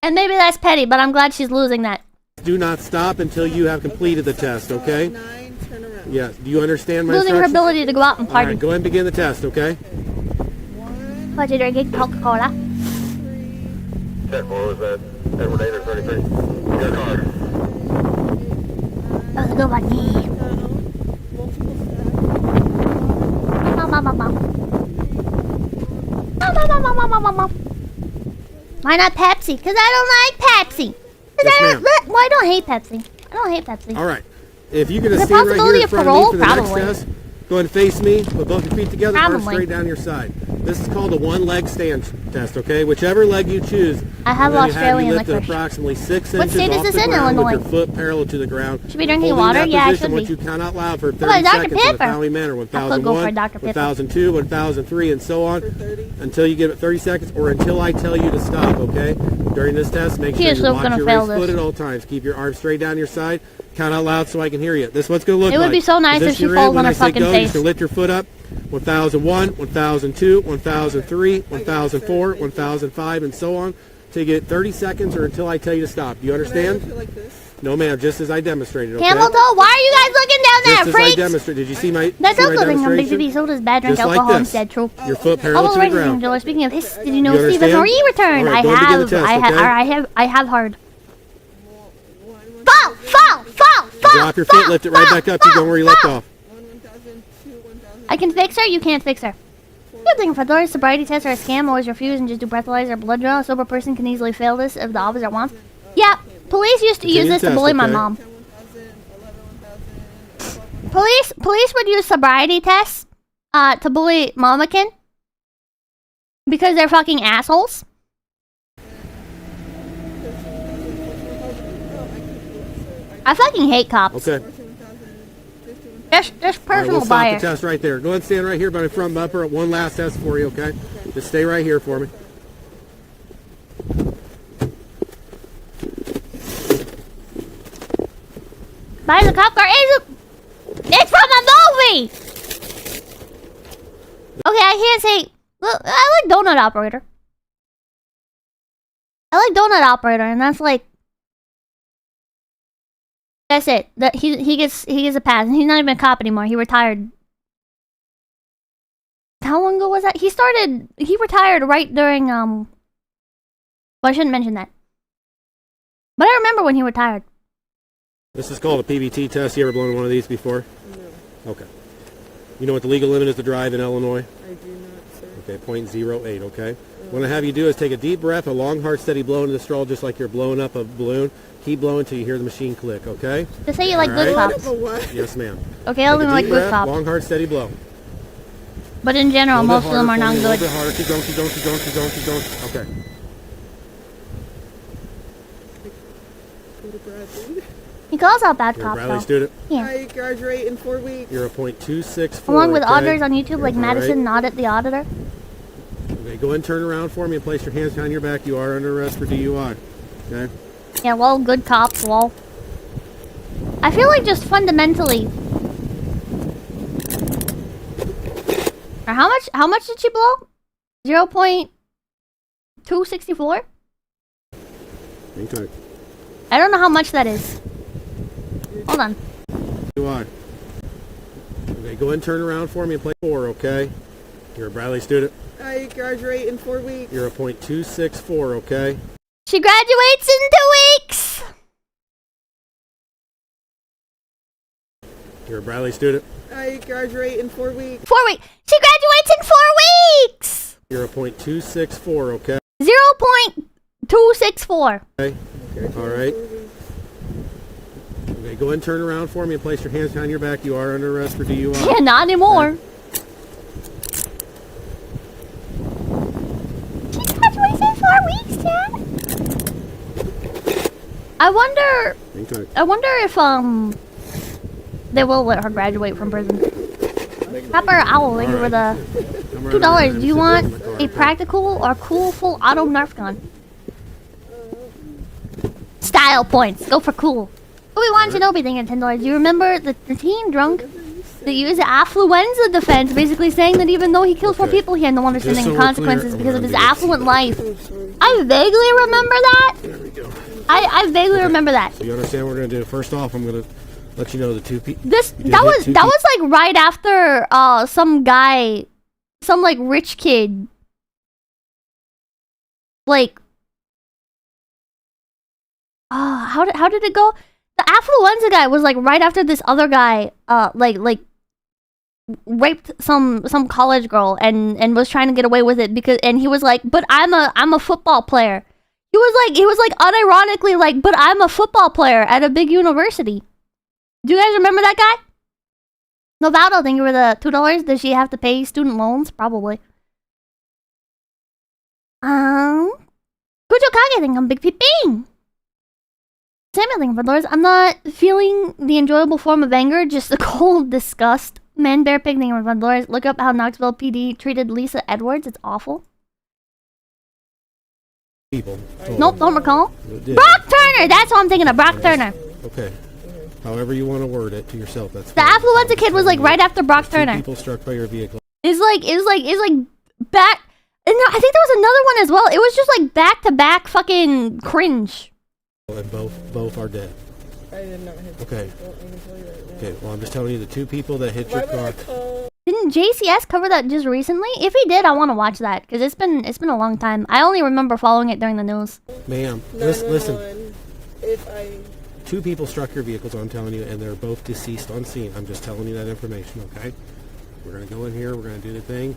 A: And maybe that's petty, but I'm glad she's losing that.
H: Do not stop until you have completed the test, okay?
G: 9, turn around.
H: Yes. Do you understand my
A: Losing her
H: instructions?
A: ability to go out and party.
H: All right, go ahead and begin the test, okay?
A: 1, drinking Coca-Cola.
H: 10-4, was that Edward 8 or 33? Your car.
A: That was a good one. Why not Pepsi? Because I don't like Pepsi.
H: Yes,
A: Well, I don't hate Pepsi. I don't hate Pepsi.
H: All right. If you're going to
A: The
H: stand right here
A: possibility
H: in
A: of
H: front
A: parole?
H: of me for the
A: Probably.
H: next test, go ahead and face me. Put both your feet together, arms
A: Probably.
H: straight down your side. This is called a one-leg stand test, okay? Whichever leg you choose,
A: I have
H: I'm gonna
A: Australian
H: you lift
A: licorice.
H: approximately 6
A: What
H: inches
A: state is
H: off
A: this
H: the
A: in,
H: ground
A: Illinois?
H: with your foot parallel to the ground.
A: Should be drinking
H: Holding
A: water?
H: that
A: Yeah, I
H: position
A: should
H: once
A: be.
H: you count out loud for 30
A: about Dr.
H: seconds in a
A: Pepper?
H: family manner.
A: I could
H: 1001,
A: go for Dr. Pepper.
H: 1002, 1003, and so on until you give it 30 seconds or until I tell you to stop, okay? During this test, make
A: She
H: sure
A: is
H: you
A: so
H: watch
A: gonna
H: your
A: fail
H: raised foot
A: this.
H: at all times. Keep your arms straight down your side. Count out loud so I can hear you. This is what's going to look like.
A: It would be so nice if
H: Position
A: she
H: you're in,
A: falls
H: when
A: on her
H: I say
A: fucking
H: go,
A: face.
H: You can lift your foot up. 1001, 1002, 1003, 1004, 1005, and so on. Till you get 30 seconds or until I tell you to stop. Do you understand?
G: Like this.
H: No, ma'am. Just as I demonstrated. Okay?
A: Camel toe, why are you guys looking down there,
H: Just as I
A: freaks?
H: demonstrated. Did you see my?
A: That
H: see
A: does
H: my
A: look like a big
H: demonstration?
A: baby. So does bad drink
H: Just like
A: alcohol
H: this.
A: instead. True.
H: Your foot
A: Oh,
H: parallel to the
A: right,
H: ground.
A: Angela. Speaking of his, did you know
H: You
A: Stephen
H: understand?
A: Marie returned?
H: All right, go ahead and begin the test,
A: I have hard.
D: Fall, fall, fall, fall.
H: Drop your foot, lift it right back up. Keep going where you left off.
G: 1000, 1000.
A: I can fix her. You can't fix her. Good thing for those sobriety tests are a scam. Always refuse and just do breathalyzer or blood draw. A sober person can easily fail this if the officer wants. Yeah, police used to use this to bully my mom.
G: 10, 1000, 11, 1000,
A: Police would use sobriety tests to bully mamakin because they're fucking assholes. I fucking hate cops.
H: Okay.
A: Just
H: All right,
A: personal
H: we'll stop the
A: bias.
H: test right there. Go ahead and stand right here by my front bumper. One last test for you, okay? Just stay right here for me.
A: Buy the cop car. It's from a movie. Okay, I can't say. Look, I like Donut Operator. I like Donut Operator, and that's like That's it. He gets a pass. He's not even a cop anymore. He retired. How long ago was that? He retired right during well, I shouldn't mention that. But I remember when he retired.
H: This is called a PBT test. You ever blown one of these before? No. Okay. You know what the legal limit is to drive in Illinois?
G: I do not, sir.
H: Okay, 0.08, okay? What I have you do is take a deep breath, a long, hard, steady blow into the straw, just like you're blowing up a balloon. Keep blowing until you hear the machine click, okay?
A: Just say you like good cops.
H: Yes, ma'am.
A: Okay, I'll do like good cops.
H: Long, hard, steady blow.
A: But in general, most of them are not good.
H: A little bit harder. Keep going, keep going, keep going, keep going, keep going. Okay.
A: He calls out bad
H: You're a
A: cops,
H: Bradley
A: though.
H: student.
A: Yeah.
G: I graduate in 4 weeks.
H: You're a .264.
A: Along with
H: okay?
A: auditors on YouTube, like Madison and Audit the Auditor.
H: Okay, go ahead and turn around for me and place your hands behind your back. You are under arrest for DUI. Okay?
A: Yeah, well, good cops, lol. I feel like just fundamentally... Or how much did she blow? 0.264?
H: Okay.
A: I don't know how much that is. Hold on.
H: DUI. Okay, go ahead and turn around for me and play 4, okay? You're a Bradley student.
G: I graduate in 4 weeks.
H: You're a .264, okay?
A: She graduates in 2 weeks!
H: You're a Bradley student.
G: I graduate in 4 weeks.
A: 4 weeks! She graduates in 4 weeks!
H: You're a .264, okay?
A: 0.264.
H: Okay. All right. Okay, go ahead and turn around for me and place your hands behind your back. You are under arrest for DUI.
A: Yeah, not anymore. She graduates in 4 weeks, Dad. I wonder if they will let her graduate from prison. Pepper Owl, thank you for the $2. Do you want a practical or cool full auto Nerf gun? Style points. Go for cool. Obi-Wan Shinobi, thank you for $10. Do you remember the teen drunk that used the affluenza defense, basically saying that even though he killed 4 people, he had no understanding of consequences because of his affluent life? I vaguely remember that.
H: There we go.
A: I vaguely remember that.
H: So you understand what we're gonna do? First off, I'm gonna let you know the 2 people.
A: That was like right after some guy, some like rich kid, like how did it go? The affluenza guy was like right after this other guy like raped some college girl and was trying to get away with it because he was like, but I'm a football player. He was like unironically like, but I'm a football player at a big university. Do you guys remember that guy? Novaldo, thank you for the $2. Does she have to pay student loans? Probably. Kujo Kage, think I'm Big Peeping. Samuel, thank you for $4. I'm not feeling the enjoyable form of anger, just the cold disgust. Man Bear Pig, thank you for $4. Look up how Knoxville PD treated Lisa Edwards. It's awful.
H: People.
A: Nope, don't recall. Brock Turner! That's what I'm thinking of. Brock Turner.
H: Okay. However you want to word it to yourself, that's
A: the
H: fine.
A: affluenza kid was like right after Brock Turner.
H: 2 people struck by your vehicle.
A: It's like back. And I think there was another one as well. It was just like back to back fucking cringe.
H: And both are dead.
G: I did not hit
H: Okay.
G: people. I can tell you right now.
H: Okay. Well, I'm just telling you the 2 people that hit your car.
A: Didn't JCS cover that just recently? If he did, I want to watch that because it's been a long time. I only remember following it during the news.
H: Ma'am, listen.
G: If I
H: 2 people struck your vehicles, I'm telling you, and they're both deceased on scene. I'm just telling you that information, okay? We're going to go in here. We're going to do the thing.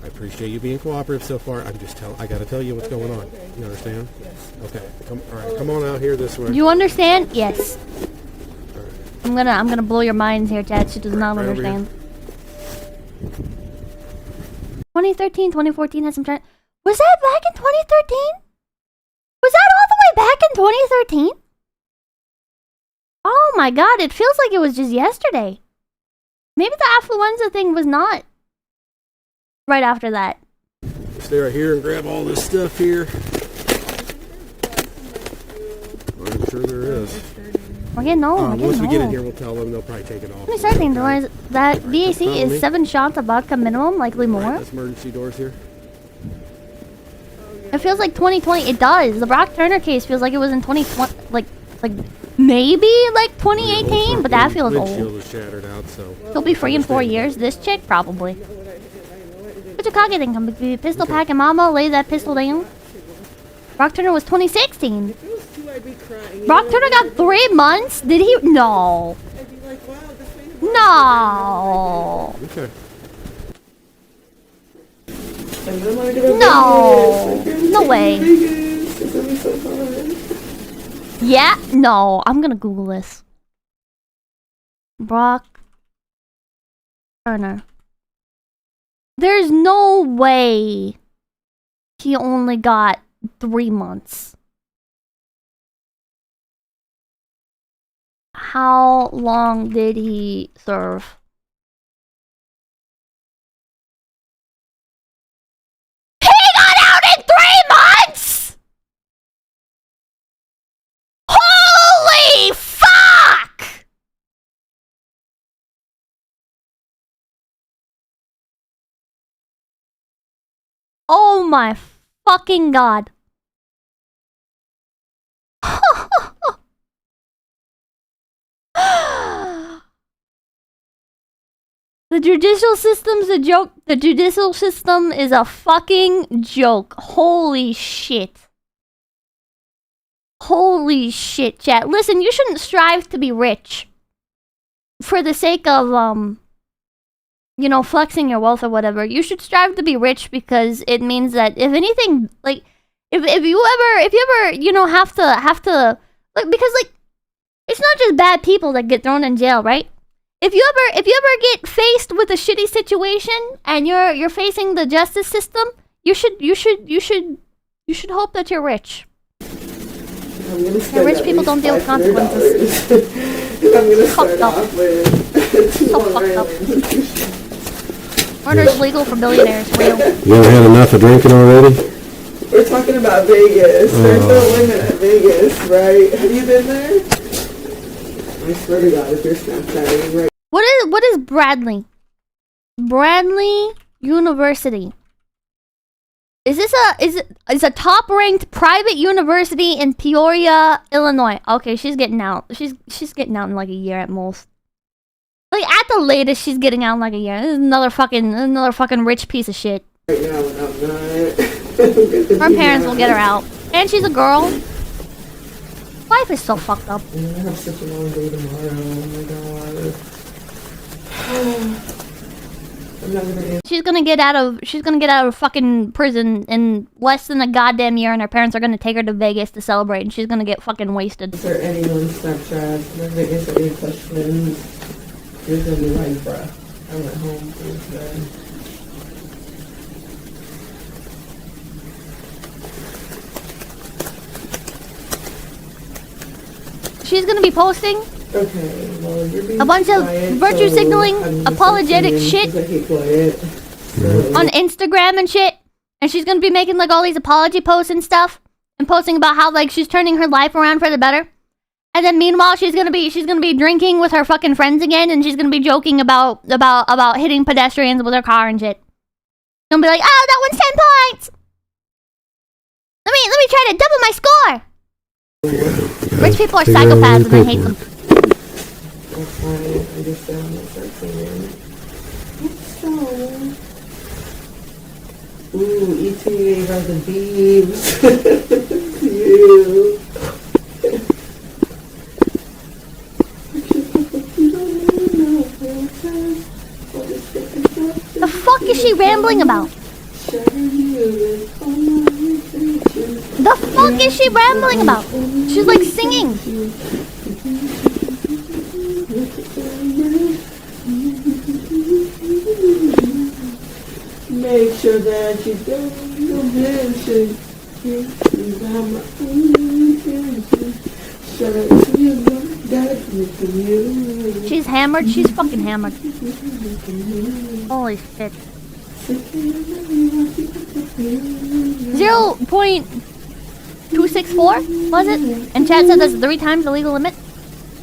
H: I appreciate you being cooperative so far. I got to tell you what's going on.
G: Okay.
H: You understand?
G: Yes.
H: Okay. All right. Come on out here this way.
A: Do you understand? Yes. I'm gonna blow your minds here, Chad. She does not understand. 2013, 2014 had some trying. Was that back in 2013? Was that all the way back in 2013? Oh my god, it feels like it was just yesterday. Maybe the affluenza thing was not right after that.
H: Stay right here and grab all this stuff here. I'm sure there is.
A: We're getting old.
H: Once we get in here, we'll tell them. They'll probably take it off.
A: Let me start thinking, Dolores, that VAC is 7 shots of vodka minimum, likely more.
H: Right, that's emergency doors here.
A: It feels like 2020. It does. The Brock Turner case feels like it was in 2020. Like, Like, maybe like 2018, but that feels
H: Windshield
A: old.
H: was shattered out, so.
A: He'll be free in 4 years. This chick, probably. What's your cocky thing? Come pistol pack and mama, lay that pistol down. Brock Turner was 2016.
G: If it was 2, I'd be crying.
A: Brock Turner got 3 months? Did he? No.
G: I'd be like, wow, this made
A: No.
H: Okay.
G: And then I get
A: No. No way.
G: Vegas. It's gonna be so fun.
A: Yeah? No. I'm gonna Google this. Brock Turner. There's no way he only got 3 months. How long did he serve? He got out in 3 months! Holy fuck! Oh my fucking god. The judicial system's a joke. The judicial system is a fucking joke. Holy shit. Holy shit, chat. Listen, you shouldn't strive to be rich for the sake of, you know, flexing your wealth or whatever. You should strive to be rich because it means that if anything, like, if you ever, you know, have to, like, because, like, it's not just bad people that get thrown in jail, right? If you ever get faced with a shitty situation and you're facing the justice system, you should hope that you're rich. Yeah, rich people don't deal with consequences.
G: I'm gonna
A: Fucked
G: start
A: up.
G: off with
A: So fucked up. Murder's legal for billionaires. Real.
H: You ever had enough of drinking already?
G: We're talking about Vegas. There's no limit at Vegas, right? Have you been there? I swear to God, if you're Snapchatting right.
A: What is Bradley? Bradley University. Is this a top ranked private university in Peoria, Illinois? Okay, she's getting out. She's getting out in like a year at most. Like at the latest, she's getting out in like a year. This is another fucking rich piece of shit.
G: Right now, when I'm not.
A: Her parents will get her out, and she's a girl. Life is so fucked up.
G: I have such a long day tomorrow. Oh my God. I'm not gonna.
A: She's gonna get out of fucking prison in less than a goddamn year, and her parents are gonna take her to Vegas to celebrate, and she's gonna get fucking wasted.
G: Answer anyone's Snapchat. I'm gonna answer any questions. You're gonna be like, bruh, I went home for today.
A: She's gonna be posting
G: Okay, well, you're being
A: a bunch of
G: quiet,
A: virtue
G: so
A: signaling,
G: I'm gonna
A: apologetic
G: start
A: shit
G: singing 'cause I keep quiet. So,
A: on Instagram and shit, and she's gonna be making like all these apology posts and stuff, and posting about how like she's turning her life around for the better. And then meanwhile, she's gonna be drinking with her fucking friends again, and she's gonna be joking about hitting pedestrians with her car and shit. She'll be like, "Oh, that one's 10 points. Let me try to double my score." Rich people are psychopaths, and I hate them.
G: that's why I just start singing. So, ooh, ETA by the Beebs. You.
A: The fuck is she rambling about? The fuck is she rambling about? She's like singing.
G: Make sure that you don't mention.
A: She's hammered. She's fucking hammered. Holy shit. 0.264 was it? And Chad said that's 3 times the legal limit.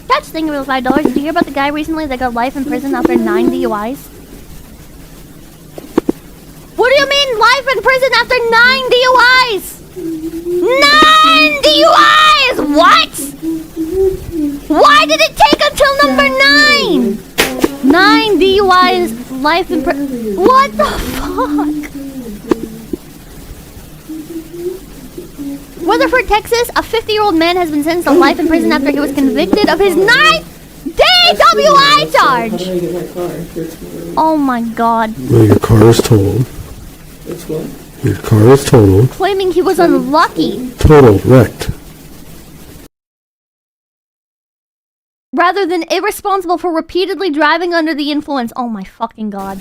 A: Chad's thinking about $5. Did you hear about the guy recently that got life in prison after 9 DUIs? What do you mean life in prison after 9 DUIs? 9 DUIs! What? life in prison. What the fuck? Rutherford, Texas, a 50-year-old man has been sentenced to life in prison after he was convicted of his 9th DWI charge. Oh my god.
H: Well, your car is totaled.
G: It's what?
H: Your car is totaled.
A: Claiming he was unlucky.
H: Totaled, wrecked.
A: Rather than irresponsible for repeatedly driving under the influence. Oh my fucking god.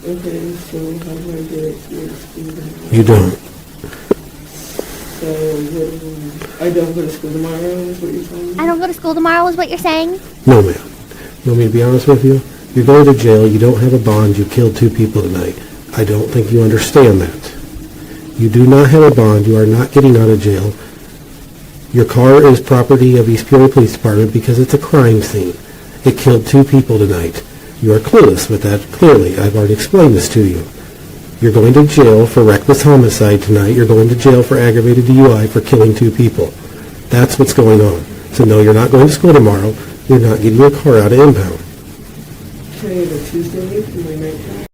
G: Okay, so how do I get it to school tomorrow?
H: You don't.
G: So, I don't go to school tomorrow, is what you're saying?
A: I don't go to school tomorrow is what you're saying?
H: No, ma'am. You want me to be honest with you? You're going to jail. You don't have a bond. You killed 2 people tonight. I don't think you understand that. You do not have a bond. You are not getting out of jail. Your car is property of East Peoria Police Department because it's a crime scene. It killed 2 people tonight. You are clueless with that, clearly. I've already explained this to you. You're going to jail for reckless homicide tonight. You're going to jail for aggravated DUI for killing 2 people. That's what's going on. So no, you're not going to school tomorrow. You're not getting your car out of impound.
G: Can I go Tuesday night for my night track?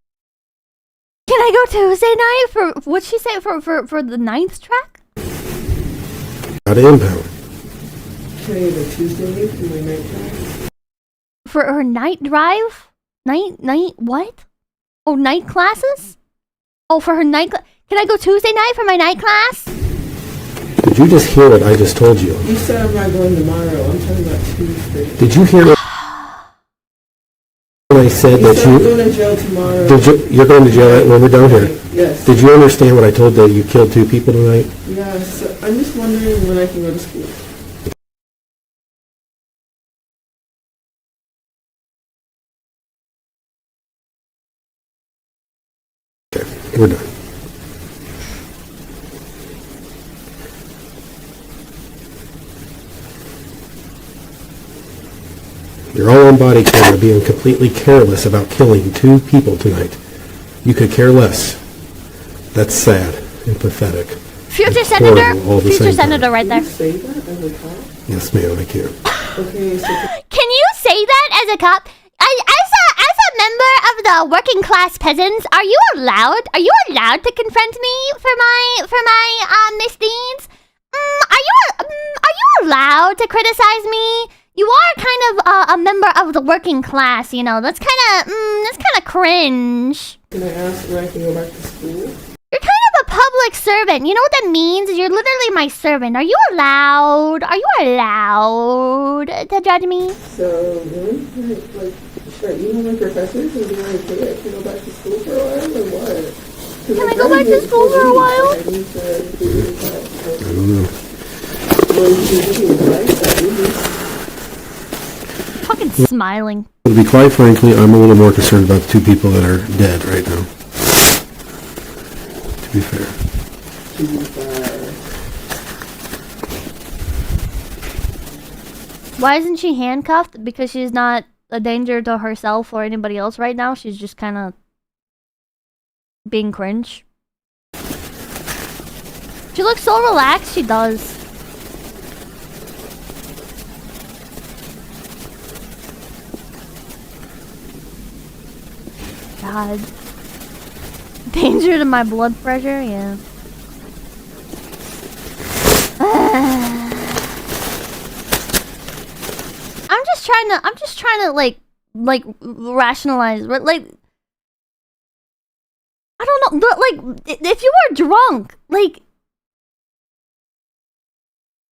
A: Can I go Tuesday night for, what'd she say, for the 9th track?
H: Out of impound.
G: Can I go Tuesday night for my night track?
A: For her night drive? Night, what? Oh, night classes? Oh, for her night can I go Tuesday night for my night class?
H: Did you just hear what I just told you?
G: You said I'm not going tomorrow. I'm talking about Tuesday.
H: Did you hear what I said that
G: I'm going to jail tomorrow.
H: You're going to jail when we're done here?
G: Yes.
H: Did you understand what I told that you killed 2 people tonight?
G: Yes. I'm just wondering when I can go to school.
H: Okay, we're done. You're all on body camera being completely careless about killing 2 people tonight. You could care less. That's sad and pathetic.
A: Future
H: and
A: senator?
H: horrible all at the
A: Future
H: same
A: senator
H: time.
A: right there.
G: Can you say that as a cop?
H: Yes, ma'am, I can.
G: Okay, so
A: Can you say that as a cop? As a member of the working class peasants, are you allowed to confront me for my misdeeds? Are you allowed to criticize me? You are kind of a member of the working class, you know. That's kind of cringe.
G: can I ask when I can go back to school?
A: You're kind of a public servant. You know what that means? You're literally my servant. Are you allowed to judge me?
G: So, really? Like, should I email my professors and be like, hey, I can go back to school for a while, or what?
A: Can I go back to school for a while?
G: I need to do that.
H: I don't know.
G: Well, you can do it, right?
A: Fucking smiling.
H: To be quite frankly, I'm a little more concerned about the 2 people that are dead right now. To be fair.
A: Why isn't she handcuffed? Because she's not a danger to herself or anybody else right now. She's just kind of being cringe. She looks so relaxed. She does. God. Danger to my blood pressure? Yeah. I'm just trying to like rationalize, but like I don't know, but like if you were drunk, like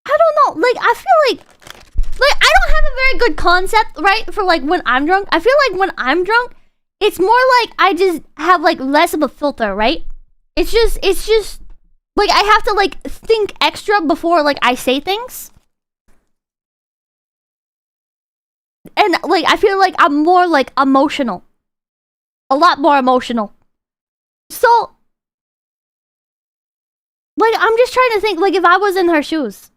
A: I don't know, like I feel like I don't have a very good concept, right, for like when I'm drunk. I feel like when I'm drunk, it's more like I just have like less of a filter, right? It's just like I have to like think extra before like I say things. And like I feel like I'm more like emotional. A lot more emotional. So like I'm just trying to think like if I was in her shoes.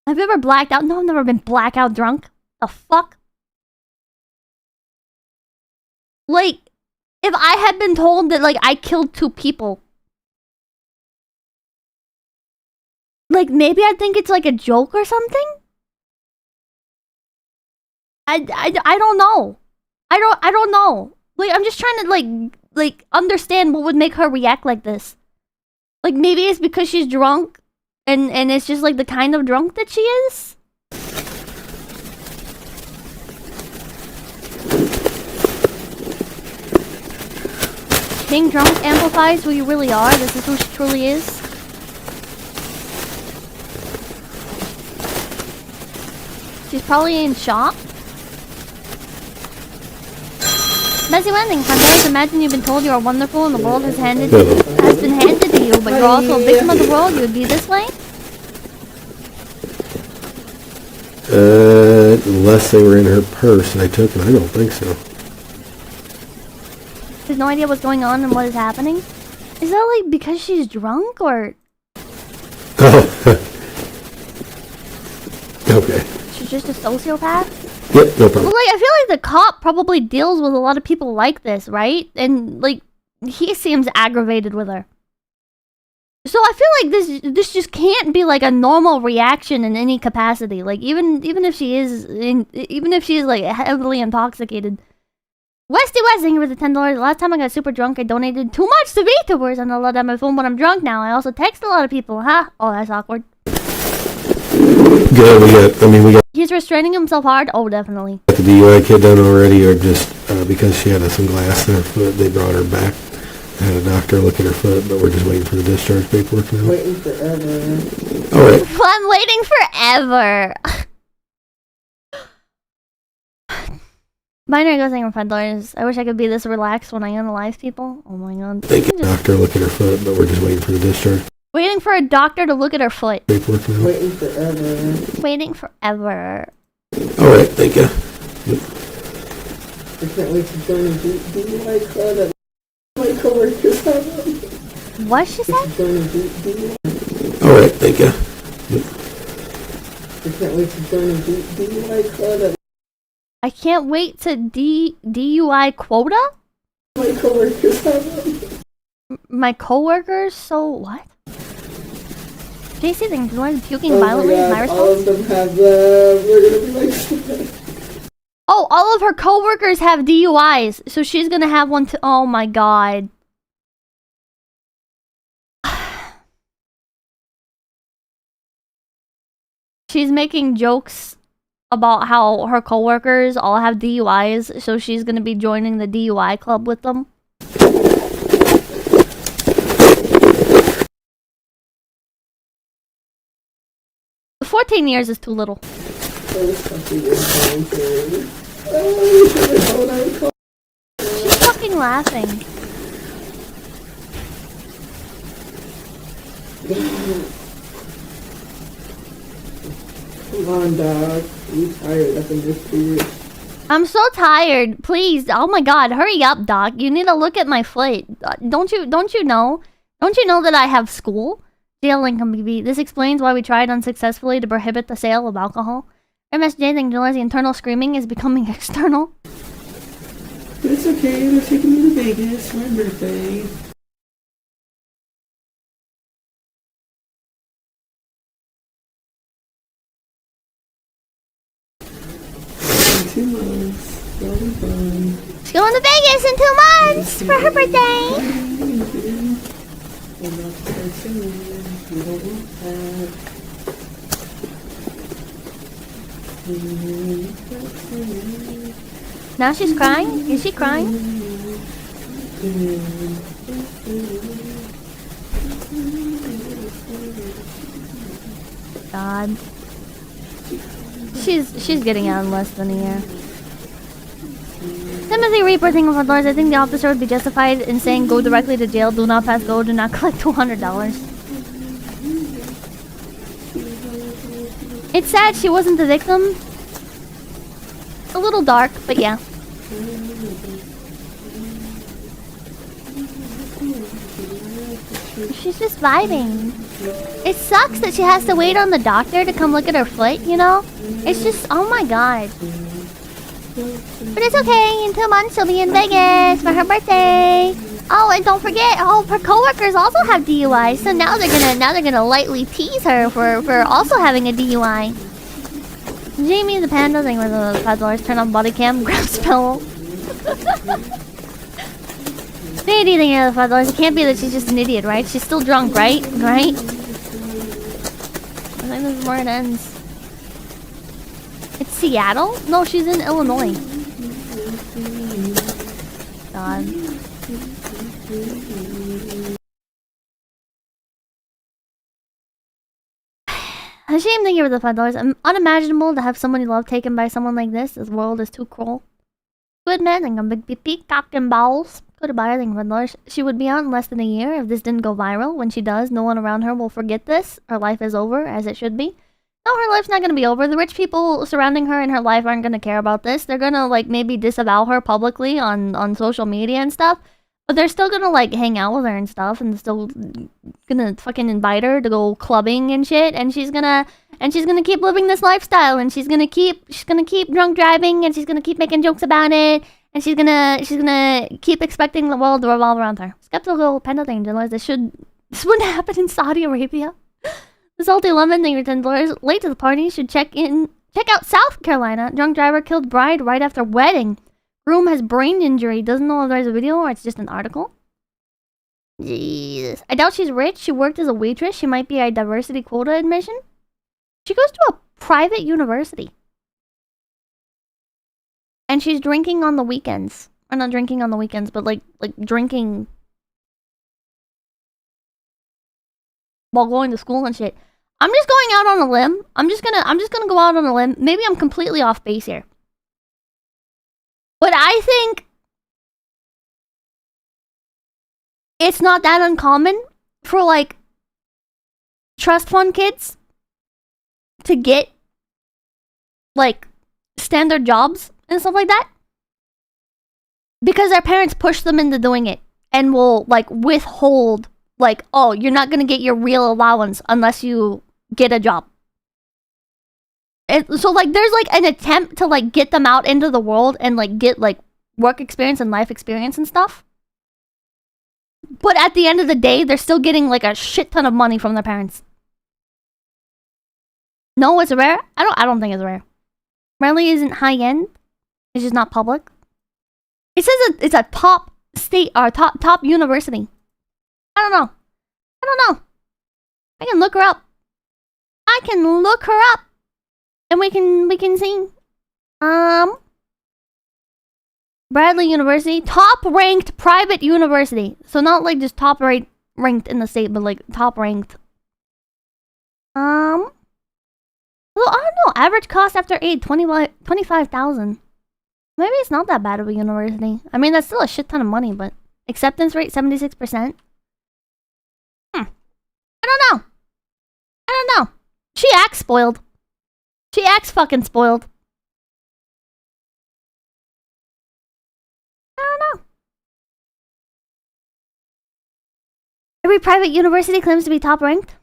A: Have you ever blacked out? No, I've never been blackout drunk. The fuck? Like, if I had been told that, like, I killed 2 people, like, maybe I'd think it's, like, a joke or something? I don't know. I don't know. Like, I'm just trying to, like, understand what would make her react like this. Like, maybe it's because she's drunk, and it's just, like, the kind of drunk that she is? Being drunk amplifies who you really are. This is who she truly is. She's probably in shock. Messy landing. Sometimes imagine you've been told you are wonderful and the world has been handed to you, but you're also a victim of the world. You would be this way?
H: Unless they were in her purse and I took it. I don't think so.
A: She has no idea what's going on and what is happening? Is that like because she's drunk or?
H: Okay.
A: She's just a sociopath?
H: Yep, no problem.
A: Well, like, I feel like the cop probably deals with a lot of people like this, right? And, like, he seems aggravated with her. So I feel like this just can't be, like, a normal reaction in any capacity. Like, even if she is, like, heavily intoxicated. Westy West, thank you for the $10. Last time I got super drunk, I donated too much to VTubers, and I let out my phone when I'm drunk now. I also text a lot of people, huh? Oh, that's awkward.
H: Good, we got
A: He's restraining himself hard? Oh, definitely.
H: the DUI kid done already, or just because she had some glass in her foot, they brought her back. Had a doctor look at her foot, but we're just waiting for the discharge paperwork now.
G: Waiting forever.
H: Alright.
A: I'm waiting forever. Binary goes saying $5. I wish I could be this relaxed when I analyze people. Oh my god.
H: They can doctor look at her foot, but we're just waiting for the discharge.
A: Waiting for a doctor to look at her foot.
H: Paperwork now.
G: Waiting forever.
A: Waiting forever.
H: Alright, thank you.
G: I can't wait to join the DUI club that my coworkers have.
A: What she said?
H: Alright, thank you.
G: I can't wait to join the DUI club that
A: I can't wait to DUI quota?
G: my coworkers have.
A: My coworkers? So what? JC thinks one puking violently is my response.
G: All of them have we're gonna be like
A: Oh, all of her coworkers have DUIs, so she's gonna have one too. Oh my god. She's making jokes about how her coworkers all have DUIs, so she's gonna be joining the DUI club with them. 14 years is too little. She's fucking laughing.
G: Come on, dog. You tired up in this period.
A: I'm so tired. Please. Oh my god, hurry up, Doc. You need to look at my foot. Don't you know? Don't you know that I have school? Jail income BB. This explains why we tried unsuccessfully to prohibit the sale of alcohol. MSJ thinks the internal screaming is becoming external.
G: But it's okay, they're taking me to Vegas for my birthday. In 2 months. That'll be fun.
A: She's going to Vegas in 2 months for her birthday.
G: I'm not stressing. You don't want that.
A: Now she's crying? Is she crying? God. She's getting out in less than a year. Timothy Reaper, thinking of $100. I think the officer would be justified in saying go directly to jail, do not pass go, do not collect $200. It's sad she wasn't the victim. A little dark, but yeah. She's just vibing. It sucks that she has to wait on the doctor to come look at her foot, you know? It's just, oh my god. But it's okay, in 2 months she'll be in Vegas for her birthday. Oh, and don't forget, all of her coworkers also have DUIs, so now they're gonna lightly tease her for also having a DUI. Jamie the Panda thing with the $5 turn on body cam, grab spell. They ain't eating any of the $5. It can't be that she's just an idiot, right? She's still drunk, right? Right? I think this is where it ends. It's Seattle? No, she's in Illinois. God. A shame they give her the $5. Unimaginable to have someone you love taken by someone like this. This world is too cruel. Good man, and a big peacock and balls. Could have bought anything for $5. She would be out in less than a year if this didn't go viral. When she does, no one around her will forget this. Her life is over, as it should be. No, her life's not gonna be over. The rich people surrounding her in her life aren't gonna care about this. They're gonna, like, maybe disavow her publicly on social media and stuff. But they're still gonna, like, hang out with her and stuff, and still gonna fucking invite her to go clubbing and shit, and she's gonna keep living this lifestyle, and she's gonna keep drunk driving, and she's gonna keep making jokes about it, and she's gonna keep expecting the world to revolve around her. Skeptical panda thing, this wouldn't happen in Saudi Arabia. The salty lemon thing, $10 late to the party, should check out South Carolina. Drunk driver killed bride right after wedding. Groom has brain injury. Doesn't know if there's a video or it's just an article. Jesus. I doubt she's rich. She worked as a waitress. She might be a diversity quota admission. She goes to a private university. And she's drinking on the weekends. Or not drinking on the weekends, but like drinking while going to school and shit. I'm just going out on a limb. I'm just gonna go out on a limb. Maybe I'm completely off base here. But I think it's not that uncommon for, like, trust fund kids to get, like, standard jobs and stuff like that. Because their parents push them into doing it and will, like, withhold, like, oh, you're not gonna get your real allowance unless you get a job. And so, like, there's, like, an attempt to, like, get them out into the world and, like, get, like, work experience and life experience and stuff. But at the end of the day, they're still getting, like, a shit ton of money from their parents. No, it's rare? I don't think it's rare. Rarely isn't high-end. It's just not public. It says it's a top state, or top university. I don't know. I can look her up. And we can see. Bradley University, top ranked private university. So not like just top ranked in the state, but like top ranked. Well, I don't know. Average cost after aid, $25,000. Maybe it's not that bad of a university. I mean, that's still a shit ton of money, but acceptance rate 76%. I don't know. She acts spoiled. She acts fucking spoiled. I don't know. Every private university claims to be top ranked.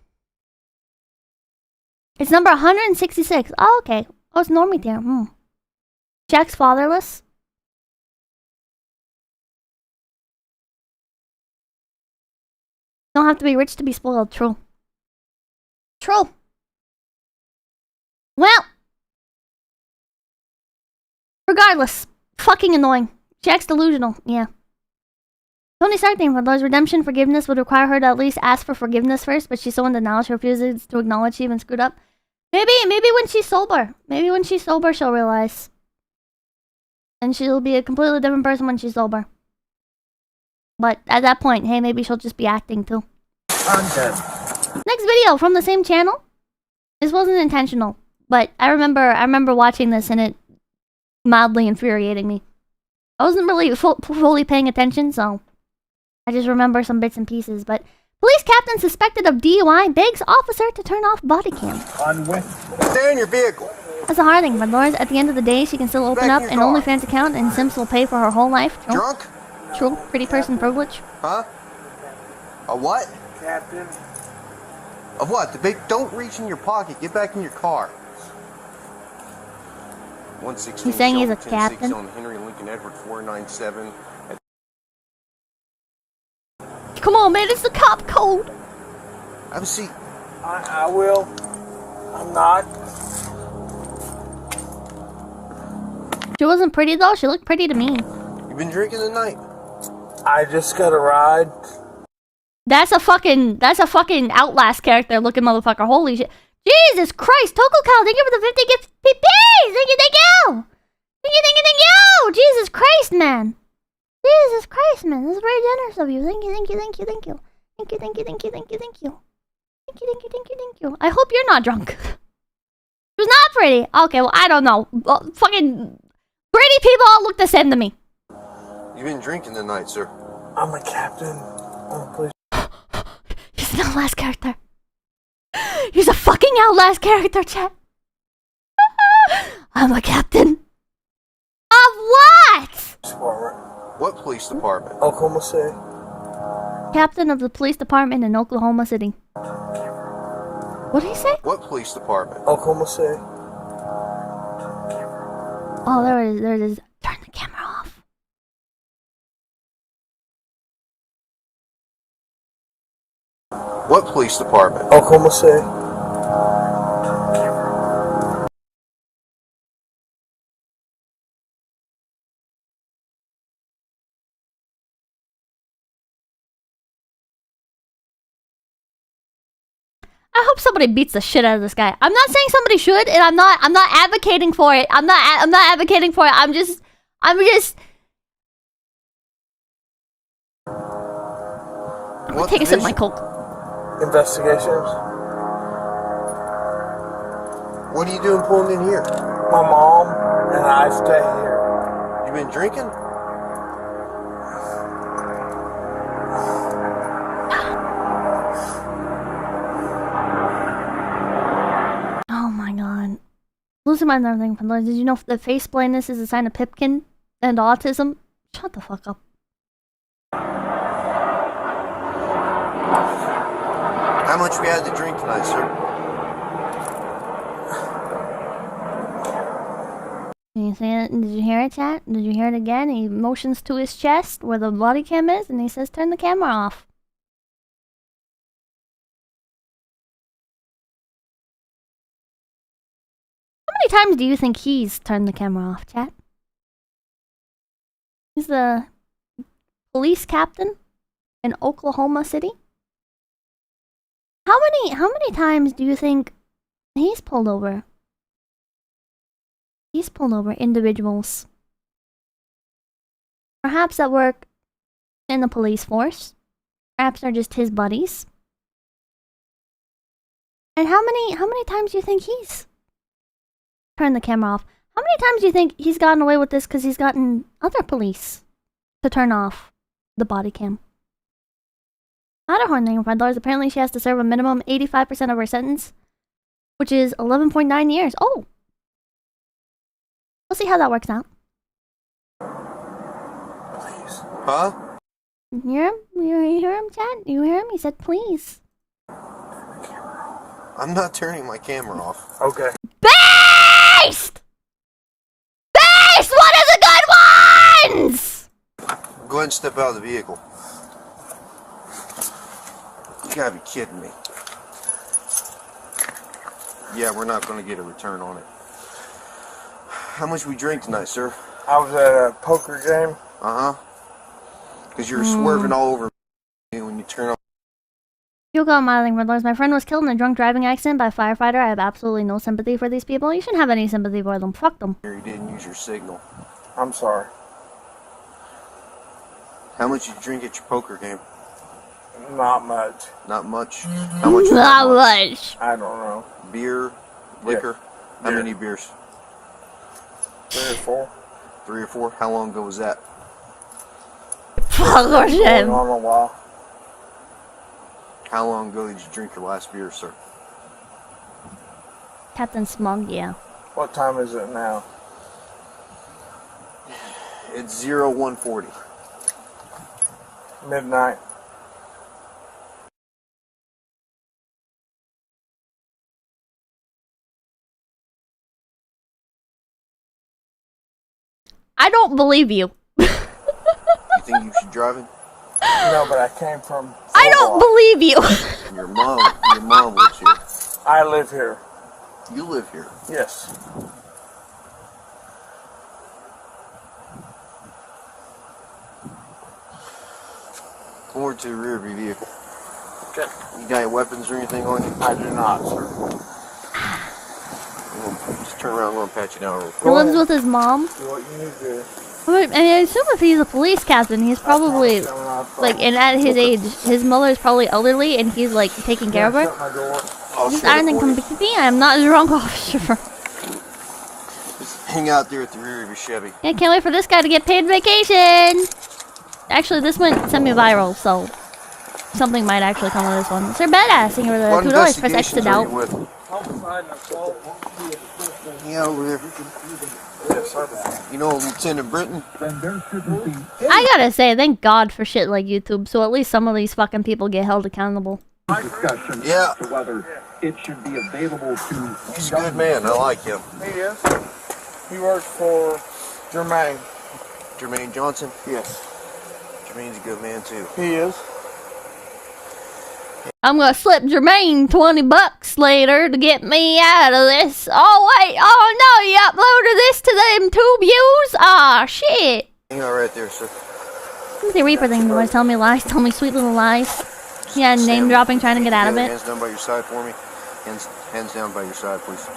A: It's number 166. Oh, okay. Oh, it's normie tier. She acts fatherless. Don't have to be rich to be spoiled. True. Well, regardless, fucking annoying. She acts delusional, yeah. Tony Stark thing, for Lord's redemption, forgiveness would require her to at least ask for forgiveness first, but she's so in denial she refuses to acknowledge she even screwed up. Maybe when she's sober. Maybe when she's sober she'll realize. And she'll be a completely different person when she's sober. But at that point, hey, maybe she'll just be acting too.
I: I'm dead.
A: Next video from the same channel. This wasn't intentional. But I remember watching this and it mildly infuriating me. I wasn't really fully paying attention, so I just remember some bits and pieces. But police captain suspected of DUI begs officer to turn off body cam.
I: Stay in your vehicle.
A: That's a hard thing, but Laura's at the end of the day, she can still open up an OnlyFans account and Sims will pay for her whole life. True.
I: Drunk?
A: True. Pretty person privilege.
I: Huh? A what?
J: Captain.
I: Of what? The big. Don't reach in your pocket. Get back in your car. 116.
A: He's saying he's a captain.
I: On Henry Lincoln Edward 497.
A: Come on, man! It's the cop code.
I: Have a seat.
J: I will. I'm not.
A: She wasn't pretty though. She looked pretty to me.
I: You You been drinking tonight?
J: I just got a ride.
A: That's a fucking Outlast character looking motherfucker. Holy shit. Jesus Christ. 𝐂𝐚𝐭, thank you for the 50 gift PPs. Thank you. Thank you. Jesus Christ, man. Jesus Christ, man. This is very generous of you. Thank you. I hope you're not drunk. It was not pretty. Okay, well, I don't know. Well, fucking pretty people all look the same to me.
I: You been drinking tonight, sir?
J: I'm a captain on the police.
A: He's an Outlast character. He's a fucking Outlast character, chat. I'm a captain. Of what?
I: What police department?
J: Oklahoma City.
A: Captain of the police department in Oklahoma City. What did he say?
I: What police department?
J: Oklahoma City.
A: Oh, there it is. Turn the camera off.
I: What police department?
J: Oklahoma City.
A: I hope somebody beats the shit out of this guy. I'm not saying somebody should, and I'm not advocating for it. I'm not advocating for it. I'm just I'm gonna take a sip of my Coke.
J: Investigations.
I: What are you doing pulling in here?
J: My mom and I stay here.
I: You been drinking?
A: Oh my god. Losing my nerve thing. Did you know that face blindness is a sign of Pipkin and autism? Shut the fuck up.
I: How much we had to drink tonight, sir?
A: Did you see it? Did you hear it, chat? Did you hear it again? He motions to his chest where the body cam is, and he says, "Turn the camera off." How many times do you think he's turned the camera off, chat? He's the police captain in Oklahoma City. How many times do you think he's pulled over? He's pulled over individuals. Perhaps that work in the police force. Perhaps they're just his buddies. And how many times do you think he's turned the camera off? How many times do you think he's gotten away with this because he's gotten other police to turn off the body cam? Matterhorn, $5. Apparently she has to serve a minimum 85% of her sentence, which is 11.9 years. Oh! We'll see how that works out.
J: Please.
I: Huh?
A: You hear him? You hear him, Chad? You hear him? He said, please.
I: I'm not turning my camera off.
J: Okay.
A: Beast! Beast! What are the good ones?
I: Go ahead and step out of the vehicle. You gotta be kidding me. Yeah, we're not gonna get a return on it. How much we drink tonight, sir?
J: I was at a poker game.
I: Uh-huh. Because you were swerving all over me when you turn off.
A: 𝐂𝐚𝐭, my friend was killed in a drunk driving accident by a firefighter. I have absolutely no sympathy for these people. You shouldn't have any sympathy for them. Fuck them.
I: You didn't use your signal.
J: I'm sorry.
I: How much did you drink at your poker game?
J: Not much.
I: Not much? How much?
A: Not much.
J: I don't know.
I: Beer? Liquor?
J: Yeah.
I: How
J: Beer.
I: many beers?
J: 3 or 4.
I: 3 or 4? How long ago was that?
A: Fuck or shit.
J: Going on a while.
I: How long ago did you drink your last beer, sir?
A: Captain Smug, yeah.
J: What time is it now?
I: It's 0140.
J: Midnight.
A: I don't believe you.
I: You think you should drive it?
J: No, but I came from...
A: I don't believe you.
I: Your mom lives here.
J: I live here.
I: You live here.
J: Yes.
I: Forward to the rear of your vehicle.
J: Okay.
I: You got any weapons or anything on you?
J: I do not, sir.
I: Just turn around, I'm going to pat you down real
A: He
I: quick.
A: lives with his mom.
J: Do what you need to do.
A: I assume if he's a police captain, he's probably, like, and at his age, his mother is probably elderly, and he's, like, taking care of her.
J: Shut my door.
I: I'll
A: Just
I: shut it
A: ironing
I: for you.
A: come me. I'm not a drunk officer.
I: Just hang out there at the rear of your Chevy.
A: Yeah, can't wait for this guy to get paid vacation. Actually, this went semi-viral, so something might actually come of this one. 𝐶𝑯𝑨𝒀𝑚 thank you for the
I: What
A: $2. Press X to
I: investigations are you
A: doubt.
I: with? Yeah, over there. You know Lieutenant Britton?
A: I gotta say, thank God for shit like YouTube, so at least some of these fucking people get held accountable.
I: Yeah.
K: Whether it should be available to.
I: He's a good man. I like him.
J: He is. He works for Jermaine.
I: Jermaine Johnson?
J: Yes.
I: Jermaine's a good man, too.
J: He is.
A: I'm gonna slip Jermaine $20 later to get me out of this. Oh wait, oh no, you uploaded this to them two views? Aw, shit.
I: Hang out right there, sir.
A: What's the Reaper thing? Do I tell me lies? Tell me sweet little lies? Yeah, name dropping, trying to get out of it.
I: Hands down by your side for me. Hands down by your side, please.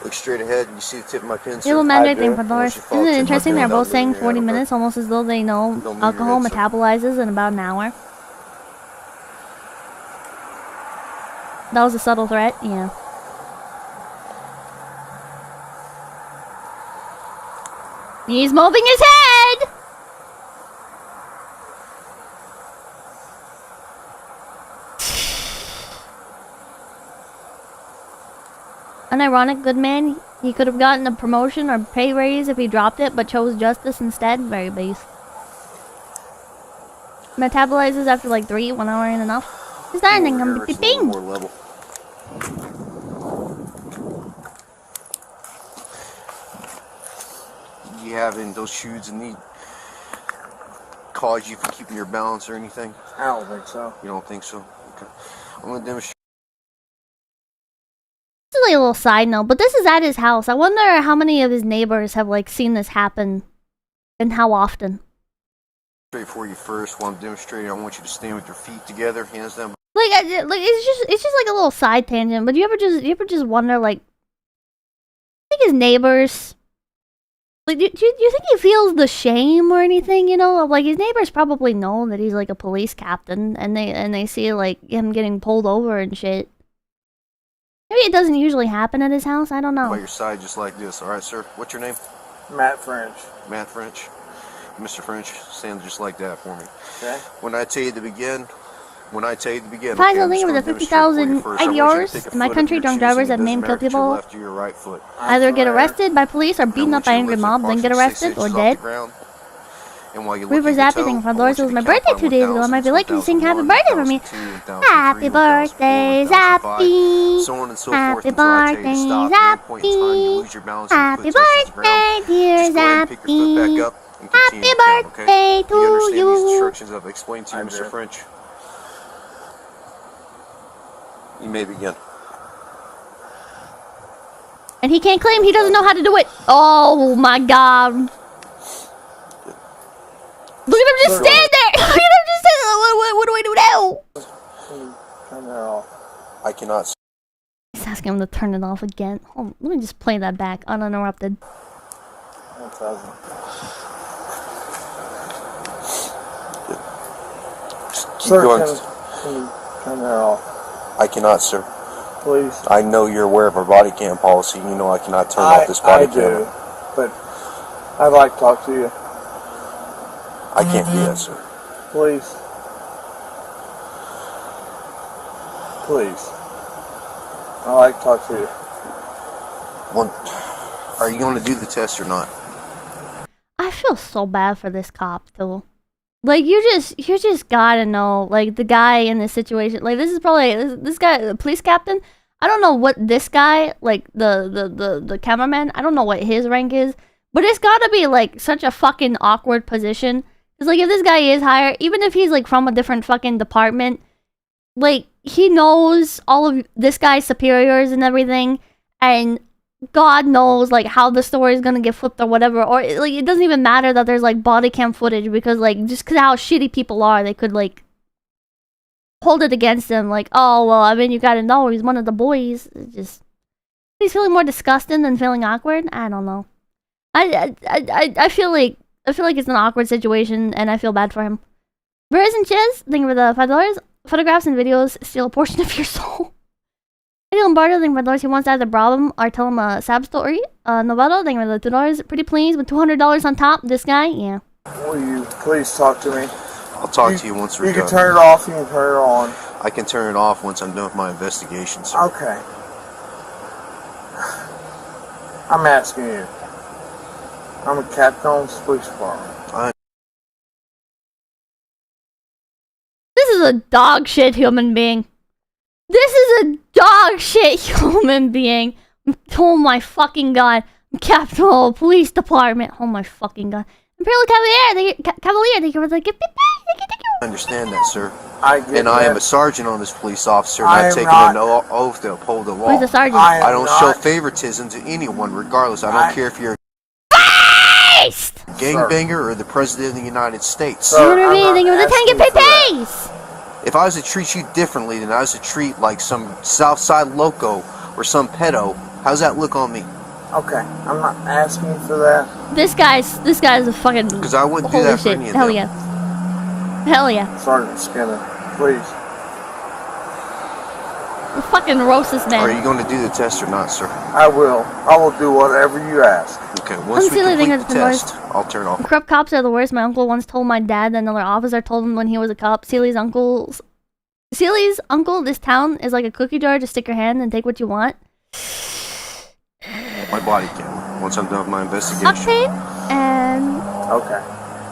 I: Look straight ahead. You see the tip of my pen, sir?
A: Little mandate thing for
I: Once
A: Doris.
I: you fall
A: Isn't it
I: tip of my
A: interesting?
I: pen,
A: They're
I: don't
A: both saying
I: move your
A: 40
I: hand,
A: minutes, almost as though they know
I: Don't move
A: alcohol
I: your head, sir.
A: metabolizes in about an hour. That was a subtle threat? Yeah. He's moving his head! Unironic, good man. He could have gotten a promotion or pay raise if he dropped it, but chose justice instead. Very base. Metabolizes after like 1 hour ain't enough. Is that anything? I'm
I: It's a little
A: beeping.
I: more level. You having those shoes and need cause you from keeping your balance or anything?
J: I don't think so.
I: You don't think so? Okay. I'm gonna demonstrate.
A: This is like a little side note, but this is at his house. I wonder how many of his neighbors have like seen this happen, and how often.
I: For you first, while I'm demonstrating, I want you to stand with your feet together, hands down.
A: Like it's just like a little side tangent. But you ever just wonder like his neighbors. Like, do you think he feels the shame or anything? You know, like his neighbors probably know that he's like a police captain, and they see like him getting pulled over and shit. Maybe it doesn't usually happen at his house. I don't know.
I: By your side, just like this. All right, sir. What's your name?
J: Matt French.
I: Matt French. Mr. French, stand just like that for me.
J: Okay.
I: When I tell you to begin,
A: If I don't think it was a 50,000 IDRs in my country, drunk drivers that name kill people either get arrested by police or beaten up by angry mob, then get arrested or dead. Reaper Zappy, thank you for Doris. It was my birthday 2 days ago. I might be lucky to sing happy birthday for me. Happy birthday, Zappy. Happy birthday, Zappy. Happy birthday, dear Zappy. Happy birthday to
I: you.
A: you.
I: These instructions I've explained to you, Mr. French. You may begin.
A: And he can't claim he doesn't know how to do it. Oh my god. Look at him just stand there. Look at him just stand there. What do I do now?
J: Turn that off.
I: I cannot.
A: He's asking him to turn it off again. Hold on, let me just play that back uninterrupted.
J: 1,000.
I: Keep going.
J: Can you turn that off?
I: I cannot, sir.
J: Please.
I: I know you're aware of our body cam policy. You know I cannot turn off this body
J: I do,
I: cam.
J: but I'd like to talk to you.
I: I can't do that, sir.
J: Please. Please. I'd like to talk to you.
I: One, are you going to do the test or not?
A: I feel so bad for this cop too. Like you just gotta know, like the guy in this situation. Like this is probably this guy, the police captain. I don't know what this guy, like the cameraman. I don't know what his rank is, but it's gotta be like such a fucking awkward position. Cause like if this guy is hired, even if he's like from a different fucking department, like he knows all of this guy's superiors and everything, and God knows, like, how the story is gonna get flipped or whatever. Or, like, it doesn't even matter that there's, like, body cam footage. Because, like, just because how shitty people are, they could, like, hold it against him. Like, oh, well, I mean, you gotta know, he's one of the boys. It's just... He's feeling more disgusting than feeling awkward? I don't know. I feel like it's an awkward situation, and I feel bad for him. Bears and Chiz, thank you for the $5. Photographs and videos steal a portion of your soul. Eddie Lombardo, thank you for $5. He wants to add the problem or tell him a sad story. Novato, thank you for the $2. Pretty please, with $200 on top. This guy, yeah.
J: Will you please talk to me?
I: I'll talk to you once we're done.
J: You can turn it off, you can turn it on.
I: I can turn it off once I'm done with my investigation, sir.
J: Okay. I'm asking you. I'm a captain police department.
A: This is a dog shit human being. This is a dog shit human being. Oh my fucking god. Capitol Police Department. Oh my fucking god. Imperial Cavalier, thank you for the gift.
I: I understand that, sir.
J: I get
I: and
J: that.
I: I am a sergeant on this police officer,
J: I
I: not
J: am
I: taking
J: not-
I: an oath to uphold the law.
A: Who's the sergeant?
I: I don't show
J: not-
I: favoritism to anyone, regardless. I don't care if you're a
A: Christ!
I: gangbanger or the president of the United States.
J: Sir, I'm not
A: Thank you for the 10
J: asking
A: gift
J: for that.
A: pays!
I: If I was to treat you differently than I was to treat like some Southside loco or some pedo, how's that look on me?
J: Okay, I'm not asking for that.
A: This guy's a fucking...
I: Because I wouldn't do
A: holy
I: that for
A: shit.
I: any of
A: Hell
I: them.
A: yeah. Hell yeah.
J: Sergeant Skinner, please.
A: We'll fucking roast this man.
I: Are you going to do the test or not, sir?
J: I will. I will do whatever you ask.
I: Okay, once we
A: Silly thing
I: complete the
A: is
I: test, I'll turn off.
A: Corrupt cops are the worst. My uncle once told my dad that another officer told him when he was a cop, Sealy's uncle, this town is like a cookie jar, just stick your hand and take what you want.
I: My body cam, once I'm done with my investigation.
A: Octane, and...
J: Okay.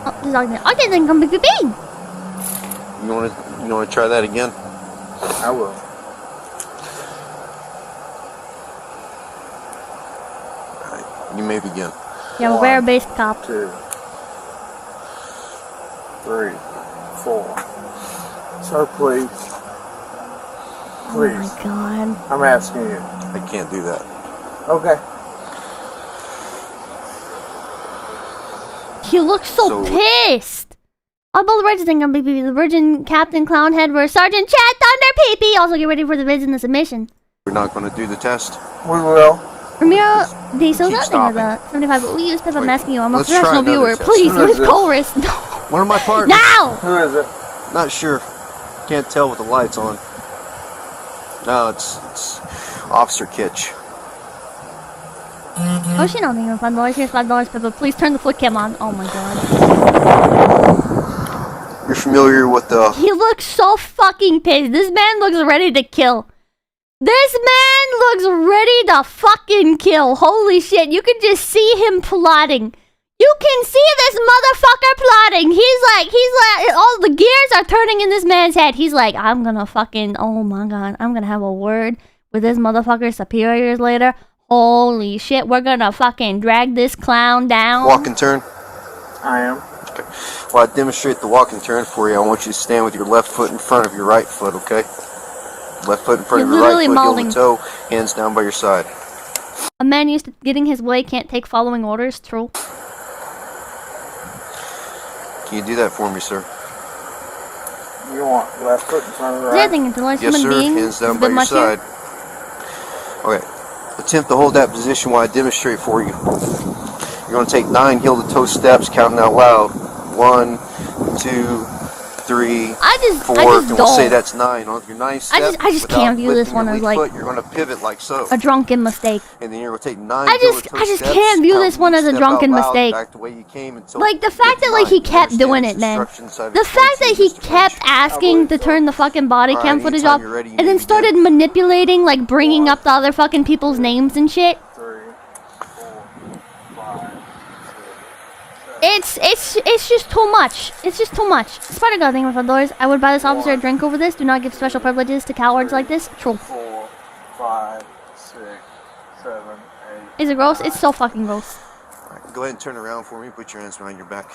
A: Oh, this is Octane. Octane, then come bing.
I: You want to try that again?
J: I will.
I: You may begin.
A: Yeah, I'm a rare-based cop.
J: 2, 3, 4. Sir, please. Please.
A: Oh my god.
J: I'm asking you.
I: I can't do that.
J: Okay.
A: He looks so pissed. About the Virgin thing, the Virgin Captain Clownhead versus Sergeant Chad Thunder PP. Also get ready for the bids in the submission.
I: We're not going to do the test.
J: We will.
A: Ramiro De Souza,
I: Keep
A: thing of the
I: stopping.
A: 75, but we use Pip, I'm asking you. I'm a
I: let's try
A: professional
I: another
A: viewer.
I: test.
A: Please,
J: Who is
A: leave
J: this?
A: chorus. No.
I: One of my partners.
A: Now!
J: Who is it?
I: Not sure. Can't tell with the lights on. No, it's Officer Kitch.
A: Oh, she don't think of $5. Here's $5, Pippa. Please turn the foot cam on. Oh my god.
I: You're familiar with the...
A: He looks so fucking pissed. This man looks ready to kill. This man looks ready to fucking kill. Holy shit. You can just see him plotting. You can see this motherfucker plotting. He's like, all the gears are turning in this man's head. He's like, I'm gonna fucking, oh my god, I'm gonna have a word with this motherfucker's superiors later. Holy shit, we're gonna fucking drag this clown down.
I: Walk and turn.
J: I am.
I: Okay. While I demonstrate the walk and turn for you, I want you to stand with your left foot in front of your right foot, okay? Left foot in front of your right
A: literally
I: foot, heel
A: mouthing.
I: to toe, hands down by your side.
A: A man used to getting his way can't take following orders. True.
I: Can you do that for me, sir?
J: You want left foot in front of the
A: Is there
J: right?
A: anything intelligent
I: Yes,
A: human
I: sir.
A: being?
I: Hands down
A: is
I: by
A: good
I: your
A: much here?
I: side. Okay. Attempt to hold that position while I demonstrate for you. You're going to take 9 heel-to-toe steps, counting out loud. 1, 2, 3, 4. And we'll say that's 9. On your 9th step,
A: I just can't view this one as like
I: you're going to pivot like so.
A: a drunken mistake.
I: And then you're going to take 9
A: I just
I: heel-to-toe
A: can't view this
I: steps,
A: one as a
I: step
A: drunken
I: out loud,
A: mistake.
I: back the way you came until
A: Like the
I: you
A: fact
I: get
A: that
I: to
A: like he
I: 9.
A: kept
I: You
A: doing
I: understand
A: it, man.
I: instructions I've
A: The fact that
I: explained
A: he
I: to you, Mr.
A: kept
I: Lynch.
A: asking to turn the fucking body
I: Alright,
A: cam footage
I: anytime
A: off,
I: you're ready, you
A: and then
I: can
A: started manipulating, like bringing up the other fucking people's names and shit.
J: 3, 4, 5, 6, 7, 8.
A: It's just too much. It's just too much. Spider God, thank you for $5. I would buy this officer a drink over this. Do not give special privileges to cowards like this. True.
J: 4, 5, 6, 7, 8.
A: Is it gross? It's so fucking gross.
I: Alright, go ahead and turn around for me. Put your hands behind your back.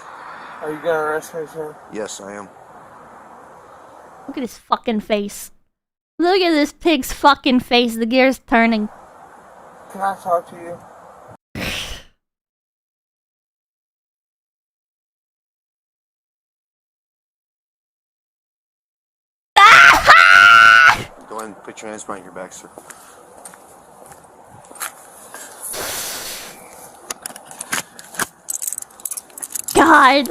J: Are you gonna arrest me, sir?
I: Yes, I am.
A: Look at his fucking face. Look at this pig's fucking face. The gear's turning.
J: Can I talk to you?
I: Go ahead and put your hands behind your back, sir.
A: God.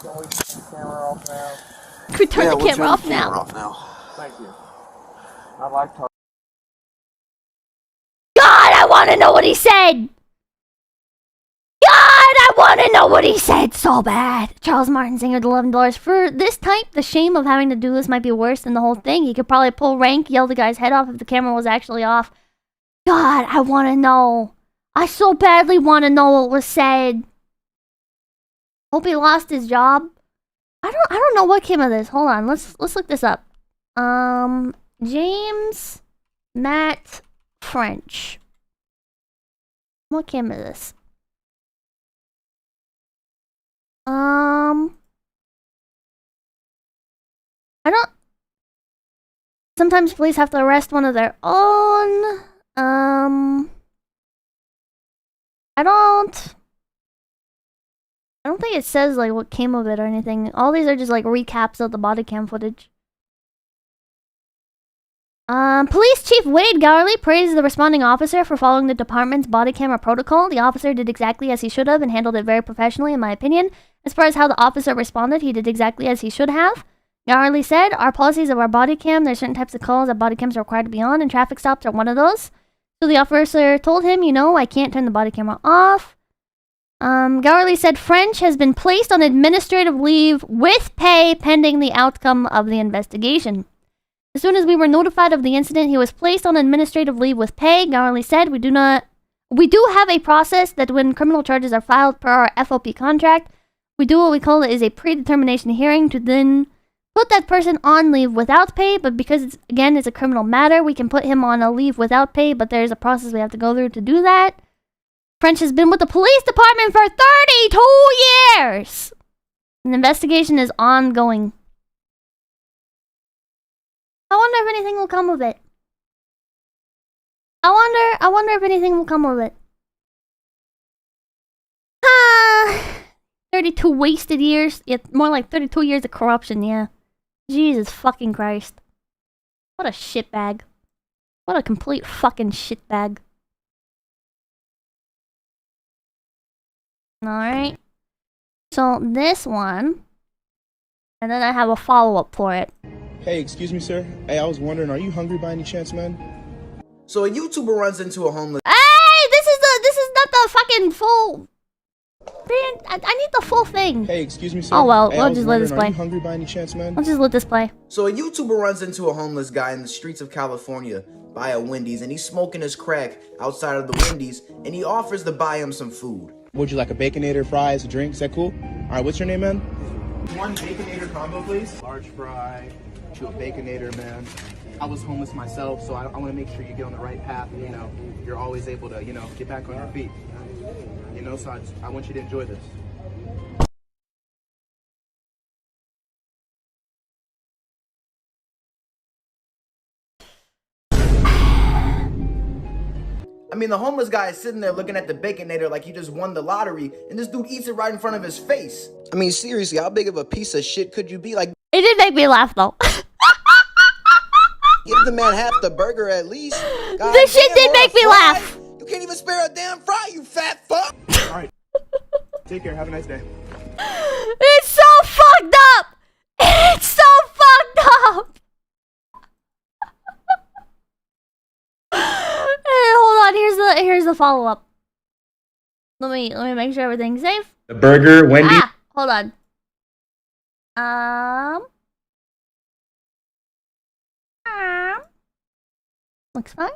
J: Can we turn the camera off now?
A: Can we turn the
I: we'll
A: camera
I: turn
A: off
I: the
A: now?
I: camera off now.
J: Thank you. I'd like to.
A: God, I want to know what he said. God, I want to know what he said so bad. Charles Martin Singer with $11. For this type, the shame of having to do this might be worse than the whole thing. He could probably pull rank, yell the guy's head off if the camera was actually off. God, I want to know. I so badly want to know what was said. Hope he lost his job. I don't know what came of this. Hold on, let's look this up. James Matt French. What came of this? I don't. Sometimes police have to arrest one of their own. I don't think it says like what came of it or anything. All these are just like recaps of the body cam footage. Police Chief Wade Gowerly praised the responding officer for following the department's body camera protocol. The officer did exactly as he should have and handled it very professionally, in my opinion. As far as how the officer responded, he did exactly as he should have. Gowerly said, our policies of our body cam, there's certain types of calls that body cams are required to be on, and traffic stops are one of those. So the officer told him, you know, I can't turn the body camera off. Gowerly said French has been placed on administrative leave with pay pending the outcome of the investigation. As soon as we were notified of the incident, he was placed on administrative leave with pay. Gowerly said, we do have a process that when criminal charges are filed per our FOP contract, we do what we call it is a predetermination hearing to then put that person on leave without pay, but because it's a criminal matter, we can put him on a leave without pay, but there's a process we have to go through to do that. French has been with the police department for 32 years! An investigation is ongoing. I wonder if anything will come of it. I wonder if anything will come of it. 32 wasted years. Yeah, more like 32 years of corruption, yeah. Jesus fucking Christ. What a shitbag. What a complete fucking shitbag. Alright. So, this one. And then I have a follow-up for it.
L: Hey, excuse me, sir. Hey, I was wondering, are you hungry by any chance, man?
M: So a YouTuber runs into a homeless.
A: Hey, this is not the fucking full. Man, I need the full thing.
L: Hey, excuse me, sir.
A: Oh well,
L: hey,
A: we'll just let this play.
L: Are you hungry by any chance, man?
A: Let's just let this play.
M: So a YouTuber runs into a homeless guy in the streets of California by a Wendy's, and he's smoking his crack outside of the Wendy's, and he offers to buy him some food.
L: Would you like a Baconator, fries, a drink? Is that cool? All right, what's your name, man? One Baconator combo, please. Large fry. To a Baconator, man. I was homeless myself, so I want to make sure you get on the right path. And, you know, you're always able to, you know, get back on your feet. You know, so I want you to enjoy this.
M: I mean, the homeless guy is sitting there looking at the Baconator like he just won the lottery, and this dude eats it right in front of his face. I mean, seriously, how big of a piece of shit could you be? Like,
A: it did make me laugh though.
M: Give the man half the burger at least. God
A: this shit did make me laugh.
M: You can't even spare a damn fry, you fat fuck.
L: All right. Take care. Have a nice day.
A: It's so fucked up. It's so fucked up. Hey, hold on. Here's the follow up. Let me make sure everything's safe.
L: The burger, Wendy.
A: Hold on. Looks fine.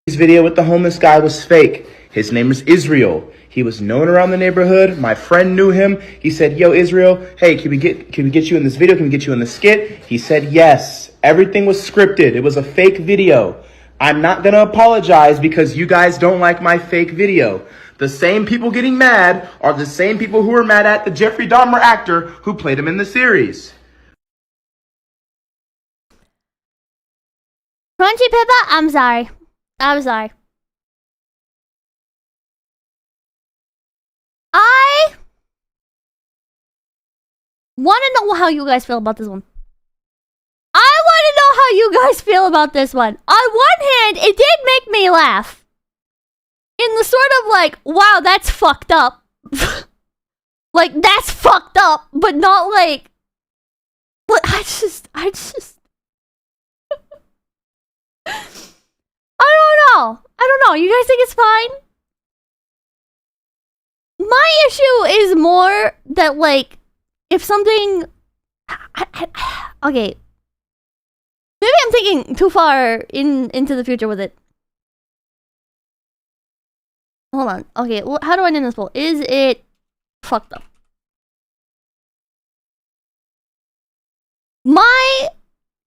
L: This video with the homeless guy was fake. His name is Israel. He was known around the neighborhood. My friend knew him. He said, yo, Israel, hey, can we get you in this video? Can we get you in the skit? He said, yes. Everything was scripted. It was a fake video. I'm not going to apologize because you guys don't like my fake video. The same people getting mad are the same people who were mad at the Jeffrey Dahmer actor who played him in the series.
A: Crunchy Pippa, I'm sorry. I'm sorry. I want to know how you guys feel about this one. I want to know how you guys feel about this one. On one hand, it did make me laugh. In the sort of like, wow, that's fucked up. Like, that's fucked up, but not like... I just... I don't know. I don't know. You guys think it's fine? My issue is more that, like, if something... okay. Maybe I'm thinking too far into the future with it. Hold on. Okay, well, how do I name this poll? Is it fucked up? My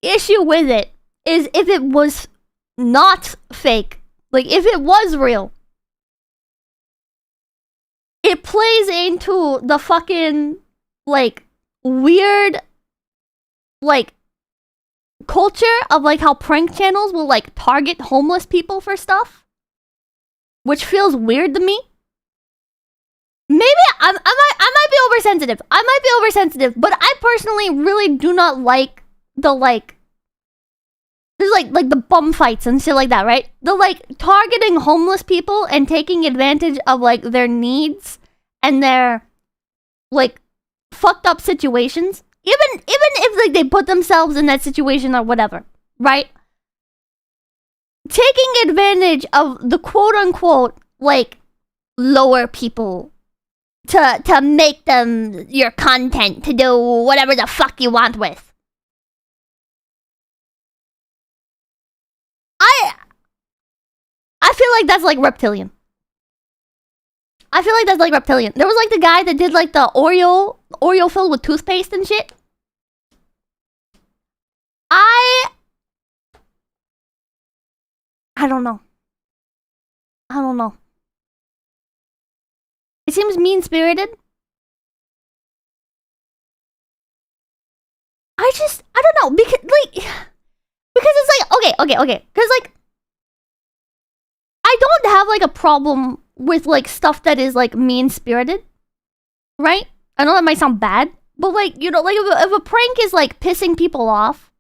A: issue with it is if it was not fake. Like, if it was real. It plays into the fucking, like, weird, like, culture of, like, how prank channels will, like, target homeless people for stuff. Which feels weird to me. Maybe I might be oversensitive. I might be oversensitive, but I personally really do not like the, like... There's, like the bum fights and shit like that, right? The, like, targeting homeless people and taking advantage of, like, their needs and their, like, fucked up situations. Even if, like, they put themselves in that situation or whatever, right? Taking advantage of the quote-unquote, like, lower people to make them your content to do whatever the fuck you want with. I feel like that's like reptilian. I feel like that's like reptilian. There was like the guy that did like the Oreo filled with toothpaste and shit. I don't know. I don't know. It seems mean-spirited. I don't know, because it's like, okay. Because, like, I don't have, like, a problem with, like, stuff that is, like, mean-spirited. Right? I know that might sound bad, but, like, you know, like, if a prank is, like, pissing people off,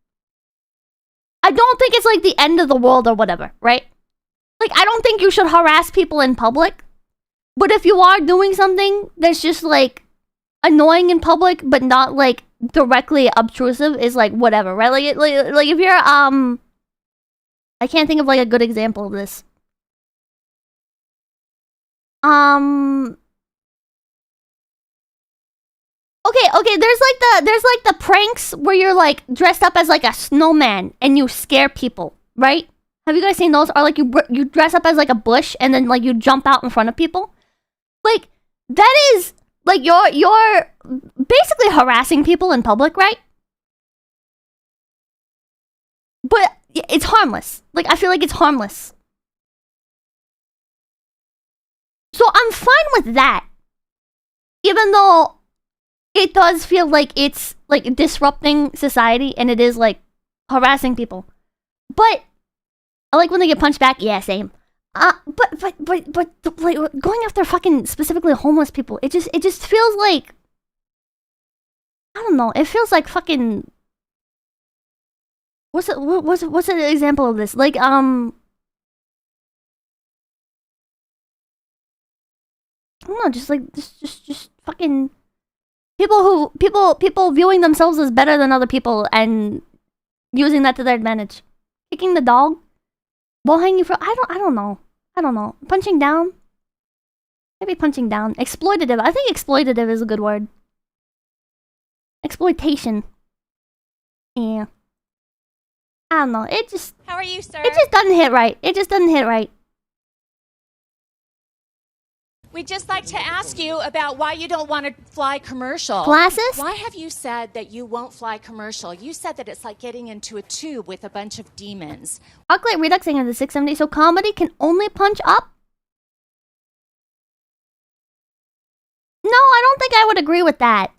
A: I don't think it's, like, the end of the world or whatever, right? Like, I don't think you should harass people in public. But if you are doing something that's just, like, annoying in public, but not, like, directly obtrusive, is, like, whatever, right? Like if you're, I can't think of, like, a good example of this. Okay, there's the pranks where you're, like, dressed up as, like, a snowman and you scare people, right? Have you guys seen those? Or, like, you dress up as, like, a bush and then, like, you jump out in front of people? Like, that is, like, you're basically harassing people in public, right? But it's harmless. Like, I feel like it's harmless. So I'm fine with that. Even though it does feel like it's, like, disrupting society and it is, like, harassing people. But I like when they get punched back. Yeah, same. But like going after fucking specifically homeless people, it just feels like, I don't know. It feels like fucking. What's an example of this? Like I don't know. Just fucking people viewing themselves as better than other people and using that to their advantage. Kicking the dog. Wall hanging for I don't know. Punching down? Maybe punching down. Exploitative. I think exploitative is a good word. Exploitation. Yeah. I don't know. It just...
N: How are you, sir?
A: It just doesn't hit right. It just doesn't hit right.
N: We'd just like to ask you about why you don't want to fly commercial.
A: Glasses?
N: Why have you said that you won't fly commercial? You said that it's like getting into a tube with a bunch of demons.
A: Arclight Reduxing at the 670, so comedy can only punch up? No, I don't think I would agree with that.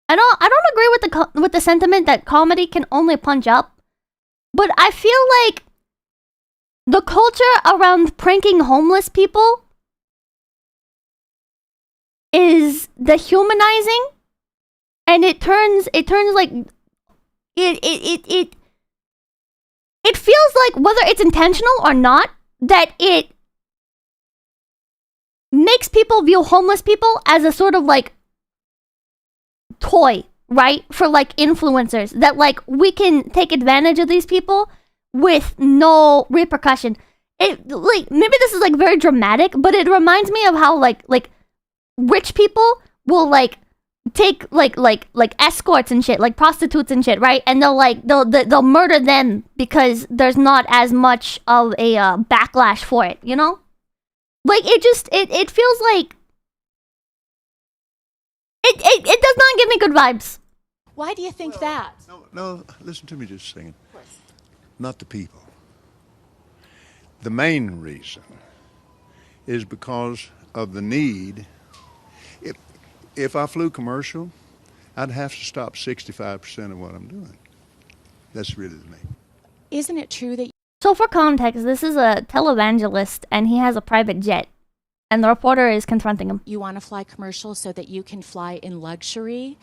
A: I don't agree with the sentiment that comedy can only punch up. But I feel like the culture around pranking homeless people is dehumanizing, and it turns like it feels like, whether it's intentional or not, that it makes people view homeless people as a sort of like toy, right? For like influencers, that like we can take advantage of these people with no repercussion. It like, maybe this is like very dramatic, but it reminds me of how like rich people will like take like escorts and shit, like prostitutes and shit, right? And they'll murder them because there's not as much of a backlash for it, you know? Like it feels like it does not give me good vibes.
N: Why do you think that?
O: No, listen to me just a second. Not the people. The main reason is because of the need. If I flew commercial, I'd have to stop 65% of what I'm doing. That's really the main.
N: Isn't it true that...
A: So for context, this is a televangelist, and he has a private jet, and the reporter is confronting him.
N: You want to fly commercial so that you can fly in luxury?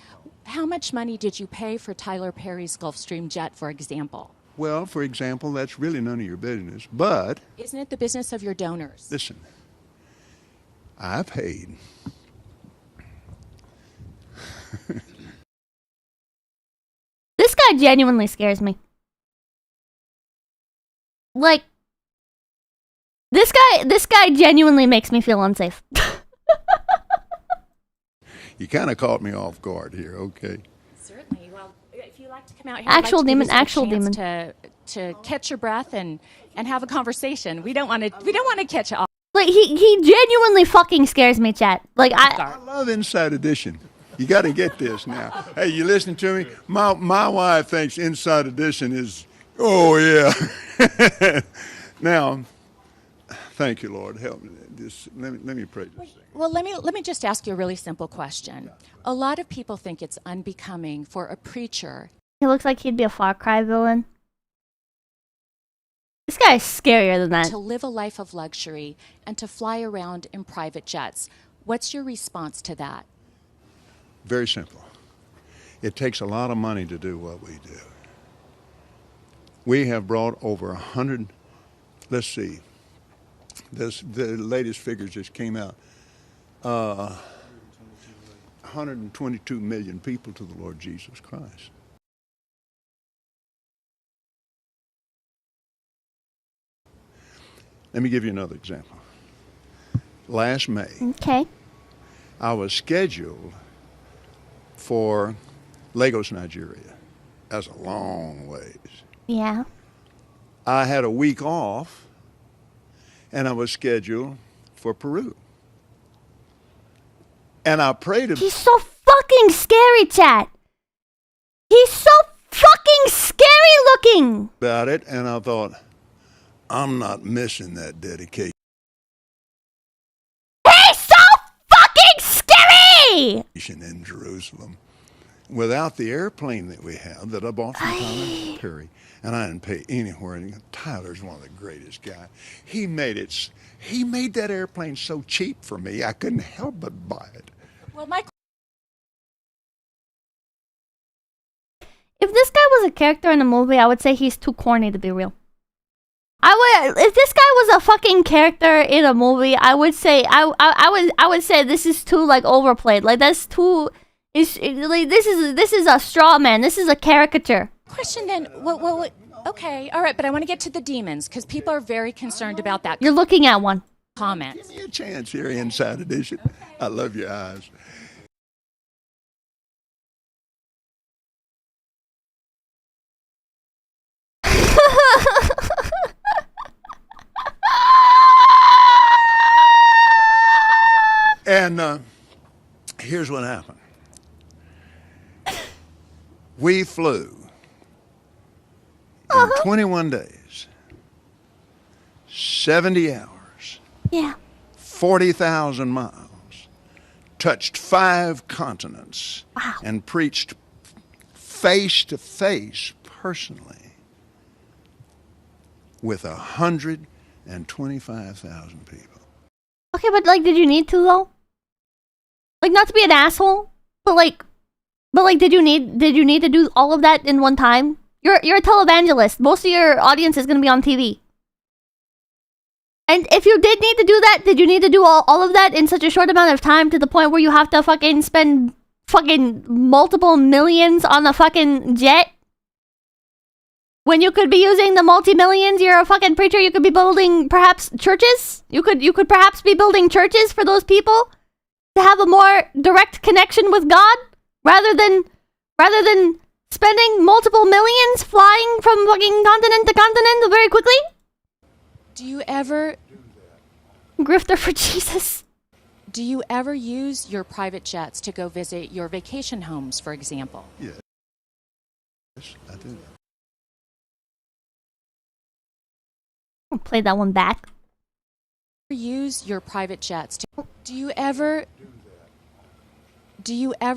N: How much money did you pay for Tyler Perry's Gulfstream jet, for example?
O: Well, for example, that's really none of your business, but...
N: Isn't it the business of your donors?
O: Listen, I paid...
A: This guy genuinely scares me. Like, this guy genuinely makes me feel unsafe.
O: You kind of caught me off guard here, okay?
N: Certainly. Well, if you like to come out here,
A: Actual
N: I'd like to
A: demon,
N: give you a
A: actual
N: chance
A: demon.
N: To catch your breath and have a conversation. We don't want to catch you off.
A: Like, he genuinely fucking scares me, chat. Like,
O: I love Inside Edition. You got to get this now. Hey, you listening to me? My wife thinks Inside Edition is, oh yeah. Now, thank you, Lord. Help me. Let me pray this thing.
N: Well, let me just ask you a really simple question. A lot of people think it's unbecoming for a preacher.
A: He looks like he'd be a Far Cry villain. This guy is scarier than that.
N: To live a life of luxury and to fly around in private jets. What's your response to that?
O: Very simple. It takes a lot of money to do what we do. We have brought over 100, let's see, the latest figures just came out, 122 million people to the Lord Jesus Christ. Let me give you another example. Last May,
A: okay,
O: I was scheduled for Lagos, Nigeria. That's a long ways.
A: Yeah.
O: I had a week off, and I was scheduled for Peru. And I prayed to...
A: He's so fucking scary, chat. He's so fucking scary looking.
O: About it, and I thought, I'm not missing that dedication.
A: He's so fucking scary!
O: In Jerusalem. Without the airplane that we have that I bought from Tyler Perry, and I didn't pay anywhere. And Tyler's one of the greatest guys. He made that airplane so cheap for me, I couldn't help but buy it.
N: Well, Mike.
A: If this guy was a character in a movie, I would say he's too corny to be real. If this guy was a fucking character in a movie, I would say I would say this is too like overplayed. Like that's too. This is a straw man. This is a caricature.
N: Question then. What? Okay, all right, but I want to get to the demons because people are very concerned about that.
A: You're looking at one.
N: Comment.
O: Give me a chance here, Inside Edition. I love your eyes. And here's what happened. We flew in 21 days, 70 hours,
A: yeah,
O: 40,000 miles, touched 5 continents,
A: wow,
O: and preached face to face personally with 125,000 people.
A: Okay, but like, did you need to though? Like, not to be an asshole, but like, did you need to do all of that in one time? You're a televangelist. Most of your audience is gonna be on TV. And if you did need to do that, did you need to do all of that in such a short amount of time to the point where you have to fucking spend fucking multiple millions on a fucking jet? When you could be using the multi-millions, you're a fucking preacher, you could be building perhaps churches? You could perhaps be building churches for those people to have a more direct connection with God rather than spending multiple millions flying from fucking continent to continent very quickly?
N: Do you ever...
A: Grifter for Jesus.
N: Do you ever use your private jets to go visit your vacation homes, for example?
O: Yes, I do.
A: I'll play that one back.
N: Use your private jets to... Do you ever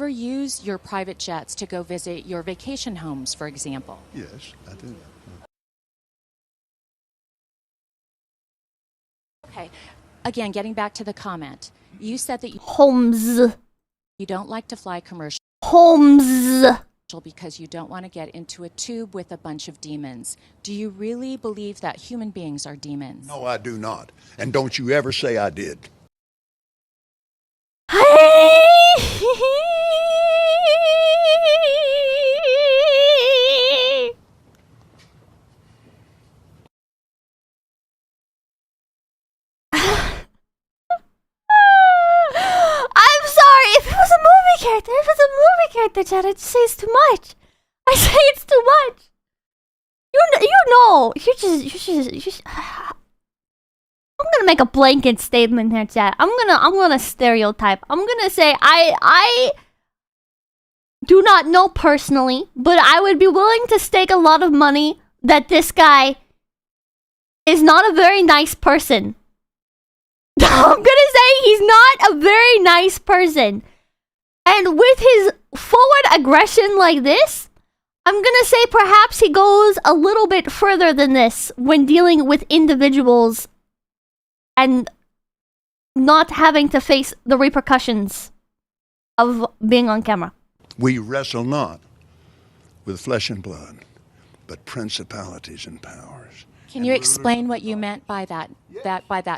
N: use your private jets to go visit your vacation homes, for example?
O: Yes, I do.
N: Okay. Again, getting back to the comment. You said that you don't like to fly commercial. Because you don't want to get into a tube with a bunch of demons. Do you really believe that human beings are demons?
O: No, I do not. And don't you ever say I did.
A: Character. If it's a movie character, Chad, I'd say it's too much. I say it's too much. You know. You're just. I'm gonna make a blanket statement here, Chad. I'm gonna stereotype. I'm gonna say I do not know personally, but I would be willing to stake a lot of money that this guy is not a very nice person. I'm gonna say he's not a very nice person. And with his forward aggression like this, I'm gonna say perhaps he goes a little bit further than this when dealing with individuals and not having to face the repercussions of being on camera.
O: We wrestle not with flesh and blood, but principalities and powers.
N: Can you explain what you meant by that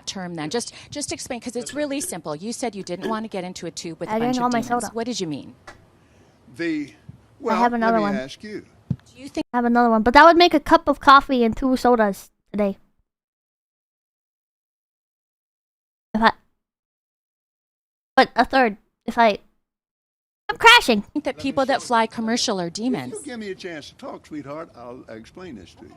N: term then? Just explain, because it's really simple. You said you didn't want to get into a tube with a bunch of demons. What did you mean?
A: I have another one.
O: Ask you.
N: Do you think
A: I have another one, but that would make a cup of coffee and 2 sodas today. But a third I'm crashing.
N: I think that people that fly commercial are demons.
O: If you give me a chance to talk, sweetheart, I'll explain this to you.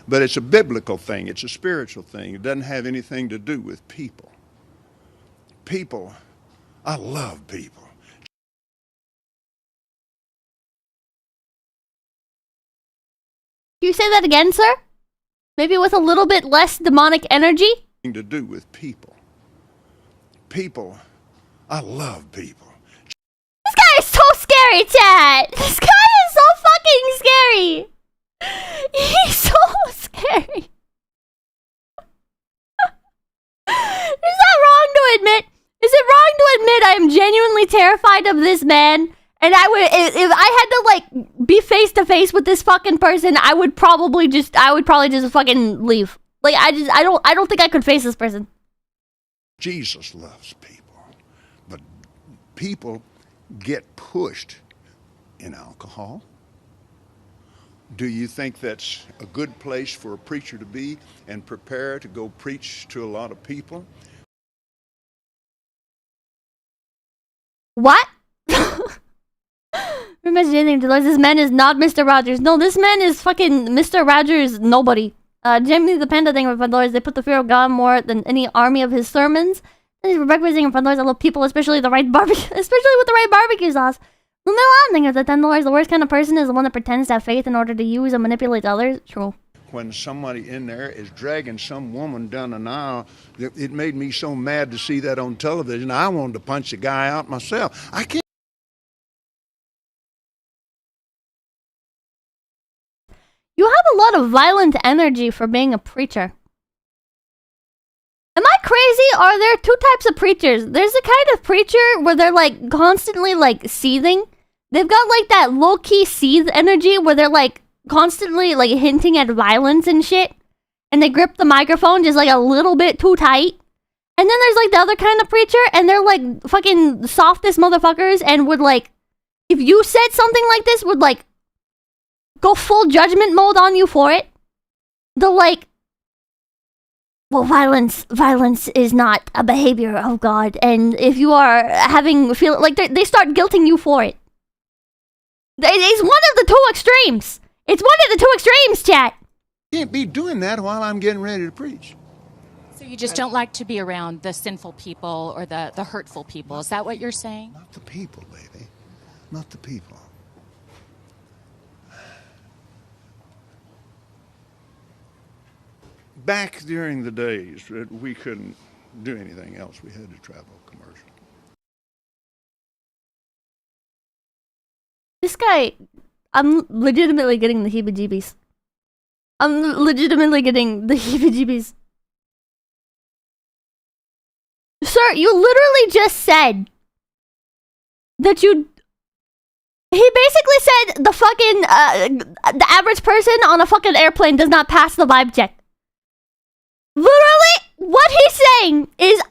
O: But it's a biblical thing. It's a spiritual thing. It doesn't have anything to do with people. People, I love people.
A: Can you say that again, sir? Maybe with a little bit less demonic energy?
O: To do with people. People, I love people.
A: This guy is so scary, chat! This guy is so fucking scary! He's so scary! Is that wrong to admit? Is it wrong to admit I am genuinely terrified of this man? And I would, if I had to like be face to face with this fucking person, I would probably just fucking leave. Like I don't think I could face this person.
O: Jesus loves people, but people get pushed in alcohol. Do you think that's a good place for a preacher to be and prepare to go preach to a lot of people?
A: What? Remember anything to this man is not Mr. Rogers. No, this man is fucking Mr. Rogers nobody. Jimmy the Panda thing with Pandores, they put the fear of God more than any army of his sermons. And he's breakfasting in Pandores, I love people, especially with the right barbecue sauce. The Milan thing is that $10, the worst kind of person is the one that pretends to have faith in order to use and manipulate others. True.
O: When somebody in there is dragging some woman down an aisle, it made me so mad to see that on television. I wanted to punch the guy out myself. I can't.
A: You have a lot of violent energy for being a preacher. Am I crazy? Are there two types of preachers? There's a kind of preacher where they're like constantly like seething. They've got like that low-key seethe energy where they're like constantly like hinting at violence and shit. And they grip the microphone just like a little bit too tight. And then there's like the other kind of preacher and they're like fucking softest motherfuckers and would like, if you said something like this, would like go full judgment mode on you for it. They're like, well, violence is not a behavior of God, and if you are feel like they start guilting you for it. It's one of the two extremes. It's one of the two extremes, chat.
O: Can't be doing that while I'm getting ready to preach.
N: So you just don't like to be around the sinful people or the hurtful people. Is that what you're saying?
O: Not the people, baby. Not the people. Back during the days that we couldn't do anything else, we had to travel commercial.
A: This guy, I'm legitimately getting the heebie-jeebies. I'm legitimately getting the heebie-jeebies. Sir, you literally just said that you... He basically said the fucking, the average person on a fucking airplane does not pass the vibe check. Literally, what he's saying is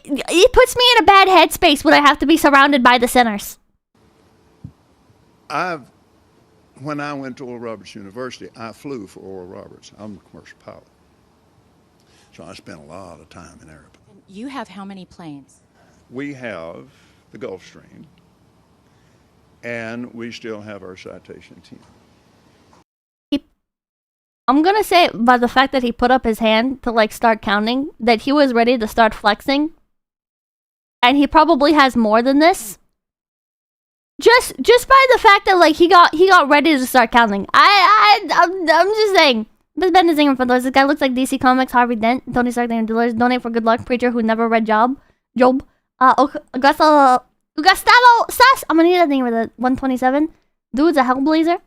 A: it puts me in a bad headspace when I have to be surrounded by the sinners.
O: When I went to Oral Roberts University, I flew for Oral Roberts. I'm a commercial pilot. So I spent a lot of time in airplanes.
N: You have how many planes?
O: We have the Gulfstream, and we still have our Citation team.
A: I'm gonna say, by the fact that he put up his hand to like start counting, that he was ready to start flexing. And he probably has more than this. Just by the fact that like he got ready to start counting. I'm just saying. This Ben is for those. This guy looks like DC Comics, Harvey Dent, Tony Stark, and Dealers. Donate for good luck, preacher who never read Job. Gustavo Sass. I'm gonna need that thing for the 127. Dude's a hellblazer.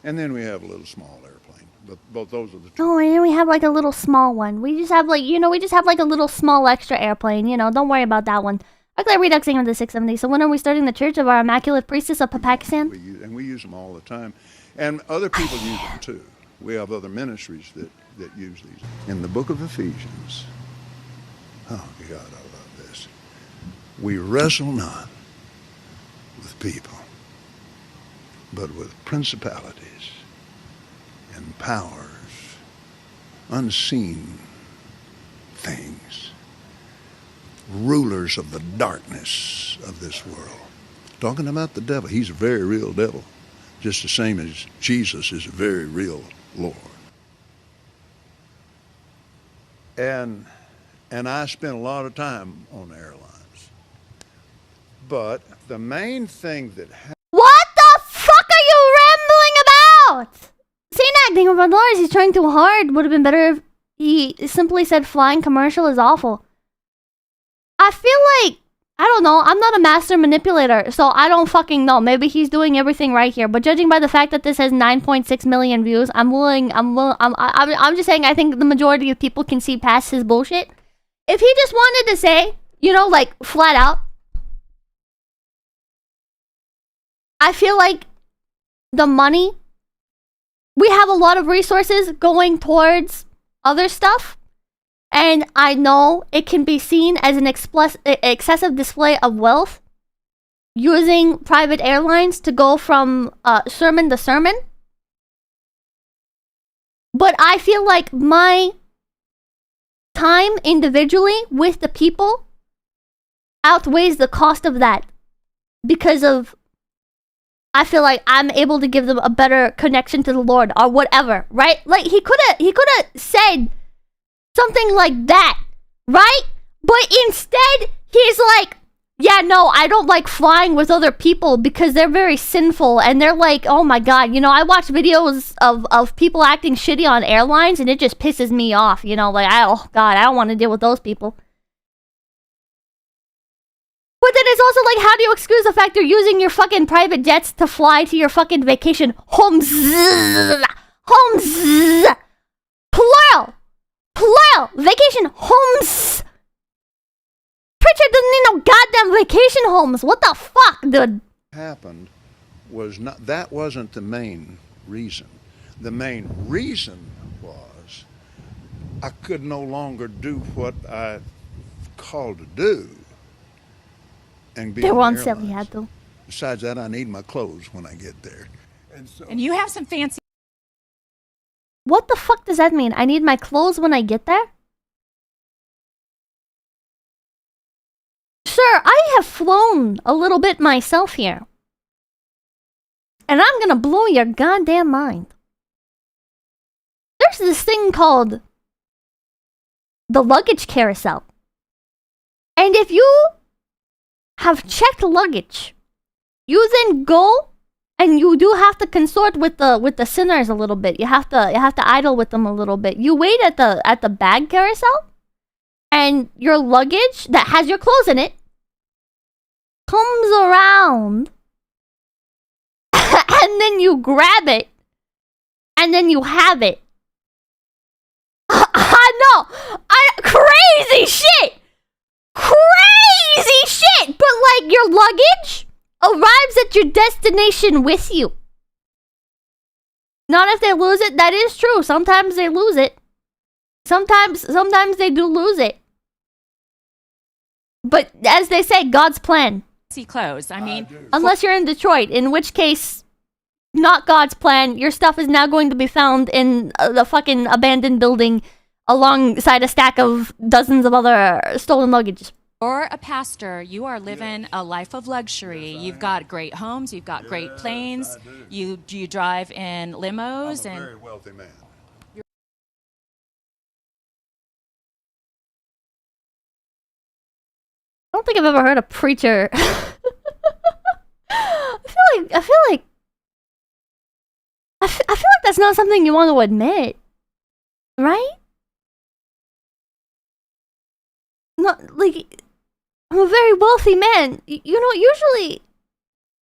O: And then we have a little small airplane. But both those are the two.
A: Oh, and then we have like a little small one. We just have like, we just have like a little small extra airplane, don't worry about that one. Okay, Reduxing of the 670. So when are we starting the Church of our Immaculate Priestess of Pakistan?
O: We use them all the time. And other people use them too. We have other ministries that use these. In the book of Ephesians, oh God, I love this. We wrestle not with people, but with principalities and powers, unseen things, rulers of the darkness of this world. Talking about the devil, he's a very real devil, just the same as Jesus is a very real Lord. And I spent a lot of time on airlines. But the main thing that
A: What the fuck are you rambling about? Acting of Lords, he's trying too hard. Would have been better if he simply said flying commercial is awful. I feel like, I don't know, I'm not a master manipulator, so I don't fucking know. Maybe he's doing everything right here. But judging by the fact that this has 9.6 million views, I'm just saying I think the majority of people can see past his bullshit. If he just wanted to say, like flat out, I feel like the money, we have a lot of resources going towards other stuff. And I know it can be seen as an excessive display of wealth using private airlines to go from sermon to sermon. But I feel like my time individually with the people outweighs the cost of that. Because of, I feel like I'm able to give them a better connection to the Lord or whatever, right? Like he could have said something like that, right? But instead, he's like, yeah, no, I don't like flying with other people because they're very sinful. And they're like, oh my God, I watch videos of people acting shitty on airlines and it just pisses me off, like, oh God, I don't want to deal with those people. But then it's also like, how do you excuse the fact you're using your fucking private jets to fly to your fucking vacation homes? homes. Plural. Plural. Vacation homes. Pritchard doesn't need no goddamn vacation homes. What the fuck, dude?
O: Happened was not, that wasn't the main reason. The main reason was I could no longer do what I called to do. And be
A: they were on
O: the
A: sale,
O: airlines.
A: he had to.
O: Besides that, I need my clothes when I get there.
N: And you have some fancy.
A: What the fuck does that mean? I need my clothes when I get there? Sir, I have flown a little bit myself here. And I'm gonna blow your goddamn mind. There's this thing called the luggage carousel. And if you have checked luggage, you then go and you do have to consort with the sinners a little bit. You have to idle with them a little bit. You wait at the bag carousel, and your luggage that has your clothes in it comes around, and then you grab it, and then you have it. I know, crazy shit, crazy shit. But like your luggage arrives at your destination with you. Not if they lose it. That is true. Sometimes they lose it. Sometimes they do lose it. But as they say, God's plan.
N: See clothes. I mean,
A: unless you're in Detroit, in which case, not God's plan. Your stuff is now going to be found in the fucking abandoned building alongside a stack of dozens of other stolen luggage.
N: You're a pastor. You are living a life of luxury. You've got great homes. You've got great planes. You drive in limos.
O: I'm a very wealthy man.
A: I don't think I've ever heard a preacher. I feel like that's not something you want to admit, right? Not like I'm a very wealthy man. You know, usually,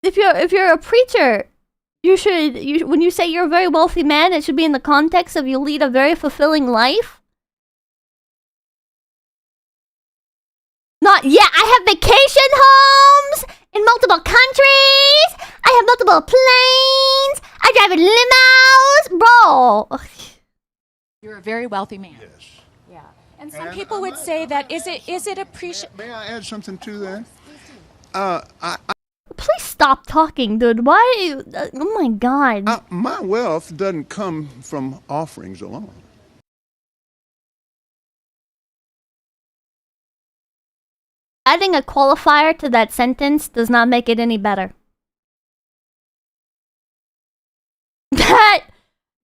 A: if you're a preacher, when you say you're a very wealthy man, it should be in the context of you lead a very fulfilling life. Not, yeah, I have vacation homes in multiple countries. I have multiple planes. I drive in limos. Bro.
N: You're a very wealthy man. Yes. Yeah. And some people would say that, is it appreciated?
O: May I add something to that?
A: Please stop talking, dude. Why? Oh my God.
O: My wealth doesn't come from offerings alone.
A: Adding a qualifier to that sentence does not make it any better.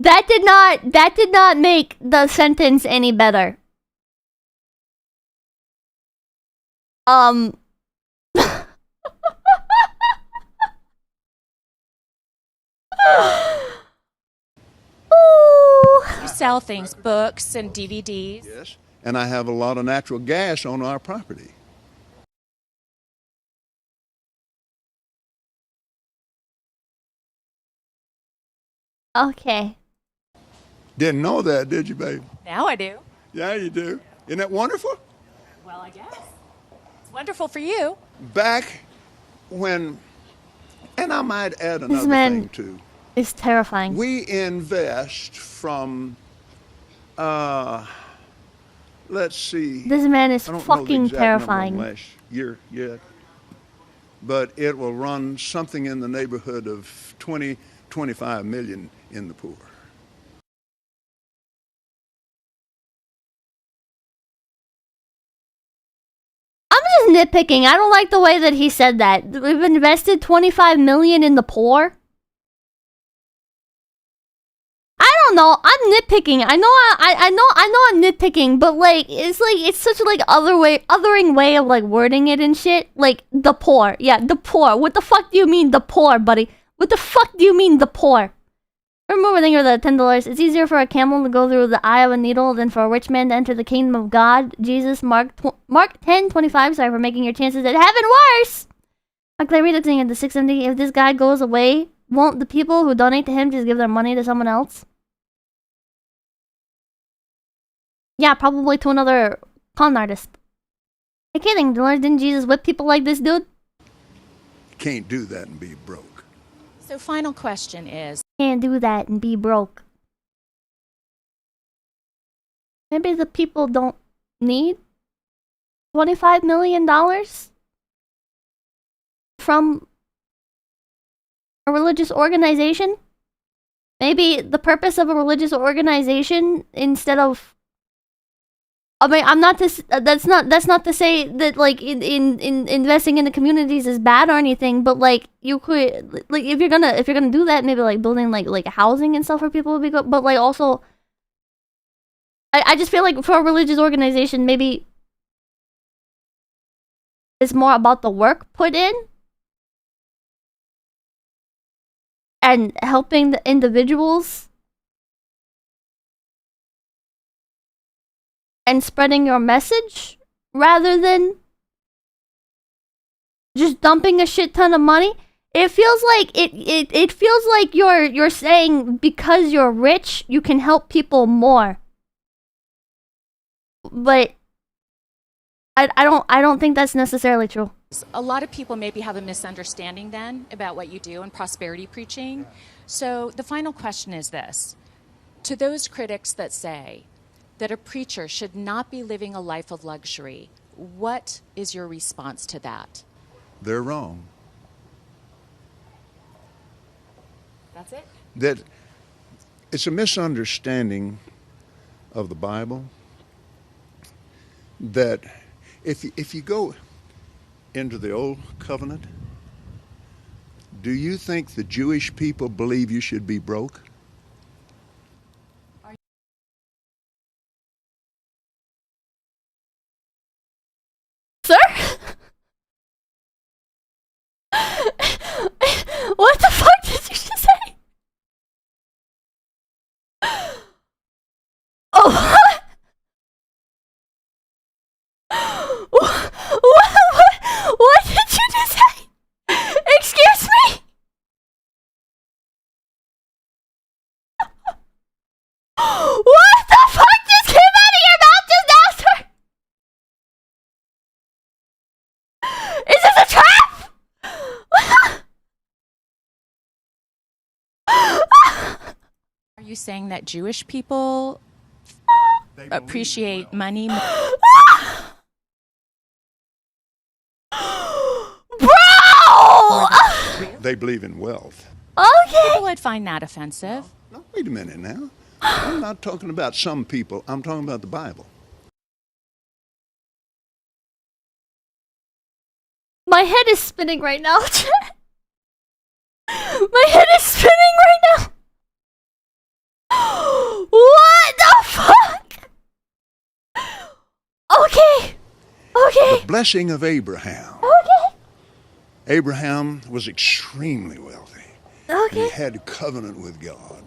A: That did not make the sentence any better.
N: You sell things, books and DVDs.
O: Yes, and I have a lot of natural gas on our property.
A: Okay.
O: Didn't know that, did you, babe?
N: Now I do.
O: Yeah, you do. Isn't that wonderful?
N: Well, I guess. It's wonderful for you.
O: Back when, and I might add
A: This
O: another
A: man
O: thing too.
A: is terrifying.
O: We invest from, let's see.
A: This man is
O: I don't know the
A: fucking
O: exact number on
A: terrifying.
O: last year yet, but it will run something in the neighborhood of 25 million in the poor.
A: I'm just nitpicking. I don't like the way that he said that. We've invested 25 million in the poor. I don't know. I'm nitpicking. I know I'm nitpicking, but like it's such a like othering way of like wording it and shit. Like the poor. Yeah, the poor. What the fuck do you mean the poor, buddy? What the fuck do you mean the poor? Remember thinking of the $10. It's easier for a camel to go through the eye of a needle than for a rich man to enter the kingdom of God. Jesus, Mark 10:25. Sorry for making your chances at heaven worse. Like read the thing at the 670. If this guy goes away, won't the people who donate to him just give their money to someone else? Yeah, probably to another con artist. Hey, kidding, didn't Jesus whip people like this dude?
O: Can't do that and be broke.
N: So final question is...
A: Can't do that and be broke. Maybe the people don't need $25 million from a religious organization? Maybe the purpose of a religious organization instead of... I mean, I'm not this. That's not to say that like in investing in the communities is bad or anything. But like you could like if you're gonna do that, maybe like building like housing and stuff for people would be good. But like also, I just feel like for a religious organization, maybe it's more about the work put in and helping the individuals. And spreading your message rather than just dumping a shit ton of money. It feels like it feels like you're saying because you're rich you can help people more. But I don't think that's necessarily true.
N: A lot of people maybe have a misunderstanding then about what you do in prosperity preaching. So the final question is this. To those critics that say that a preacher should not be living a life of luxury, what is your response to that?
O: They're wrong.
N: That's it?
O: That it's a misunderstanding of the Bible that if you go into the Old Covenant, do you think the Jewish people believe you should be broke?
A: Sir? What the fuck did you just say? Oh, what did you just say? Excuse me? What the fuck just came out of your mouth just now, sir? Is this a trap?
N: Are you saying that Jewish people appreciate money?
A: Bro!
O: They believe in wealth.
A: Okay.
N: People would find that offensive.
O: No, wait a minute now. I'm not talking about some people. I'm talking about the Bible.
A: My head is spinning right now. My head is spinning right now. What the fuck? Okay. Okay.
O: The blessing of Abraham.
A: Okay.
O: Abraham was extremely wealthy.
A: Okay.
O: He had a covenant with God.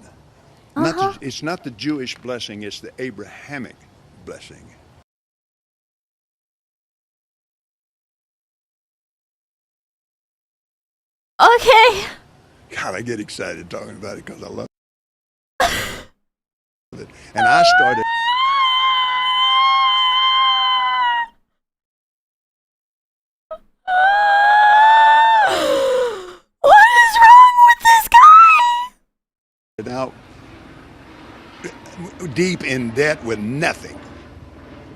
O: It's not the Jewish blessing, it's the Abrahamic blessing.
A: Okay.
O: God, I get excited talking about it because I love it. And I started...
A: What is wrong with this guy?
O: out deep in debt with nothing,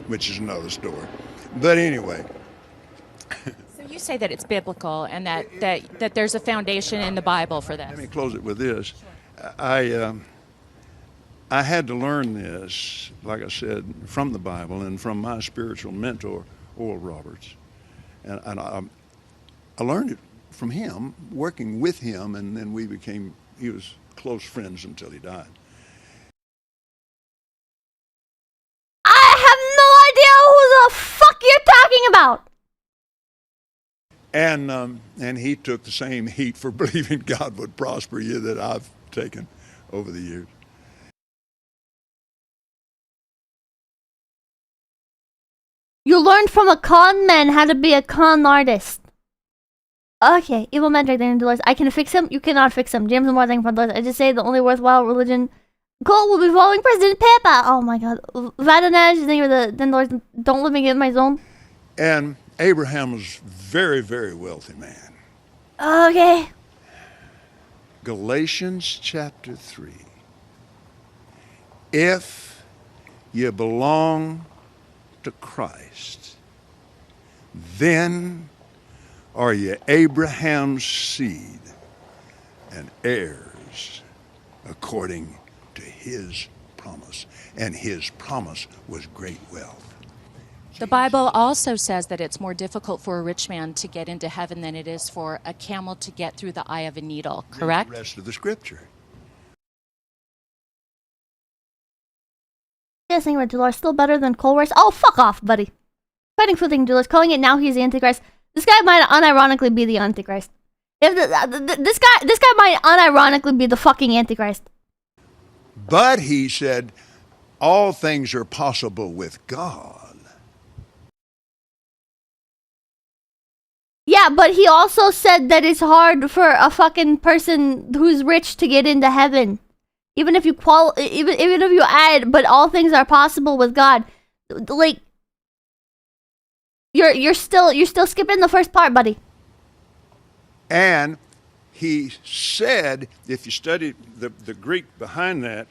O: which is another story. But anyway.
N: So you say that it's biblical and that there's a foundation in the Bible for this.
O: Let me close it with this. Sure. I had to learn this, like I said, from the Bible and from my spiritual mentor, Oral Roberts. And I learned it from him, working with him, and then he was close friends until he died.
A: I have no idea who the fuck you're talking about.
O: And he took the same heat for believing God would prosper you that I've taken over the years.
A: You learned from a con man how to be a con artist. Okay, evil magic, then Dolores. I can fix him. You cannot fix him. James and more than for Dolores. I just say the only worthwhile religion Cole will be following President Peppa. Oh my god. Vadanaj, don't let me get in my zone.
O: And Abraham was very, very wealthy man.
A: Okay.
O: Galatians chapter 3. If you belong to Christ, then are you Abraham's seed and heirs according to his promise. And his promise was great wealth.
N: The Bible also says that it's more difficult for a rich man to get into heaven than it is for a camel to get through the eye of a needle, correct?
O: The rest of the scripture.
A: Guessing Red Dolores still better than Colress. Oh, fuck off, buddy. Fighting for thing Dolores, calling it now he's the Antichrist. This guy might unironically be the Antichrist. If this guy might unironically be the fucking Antichrist.
O: But he said, all things are possible with God.
A: Yeah, but he also said that it's hard for a fucking person who's rich to get into heaven. Even if you even if you add, but all things are possible with God. Like, you're still skipping the first part, buddy.
O: And he said, if you study the Greek behind that,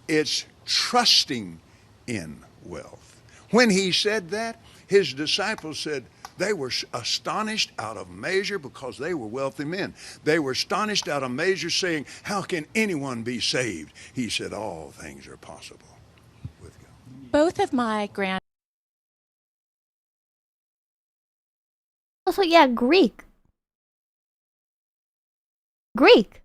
O: it's trusting in wealth. When he said that, his disciples said they were astonished out of measure because they were wealthy men. They were astonished out of measure, saying, how can anyone be saved? He said, all things are possible with God.
N: Both of my
A: Also, yeah, Greek. Greek.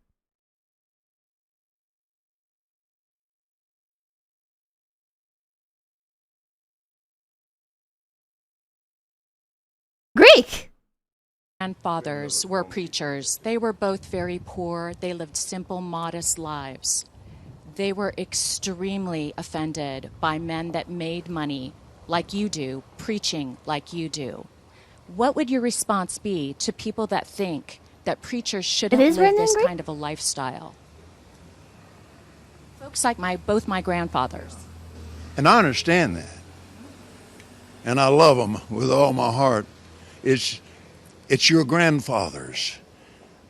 N: grandfathers were preachers. They were both very poor. They lived simple, modest lives. They were extremely offended by men that made money like you do, preaching like you do. What would your response be to people that think that preachers shouldn't live this kind of a lifestyle? Folks like both my grandfathers.
O: And I understand that. And I love them with all my heart. It's your grandfathers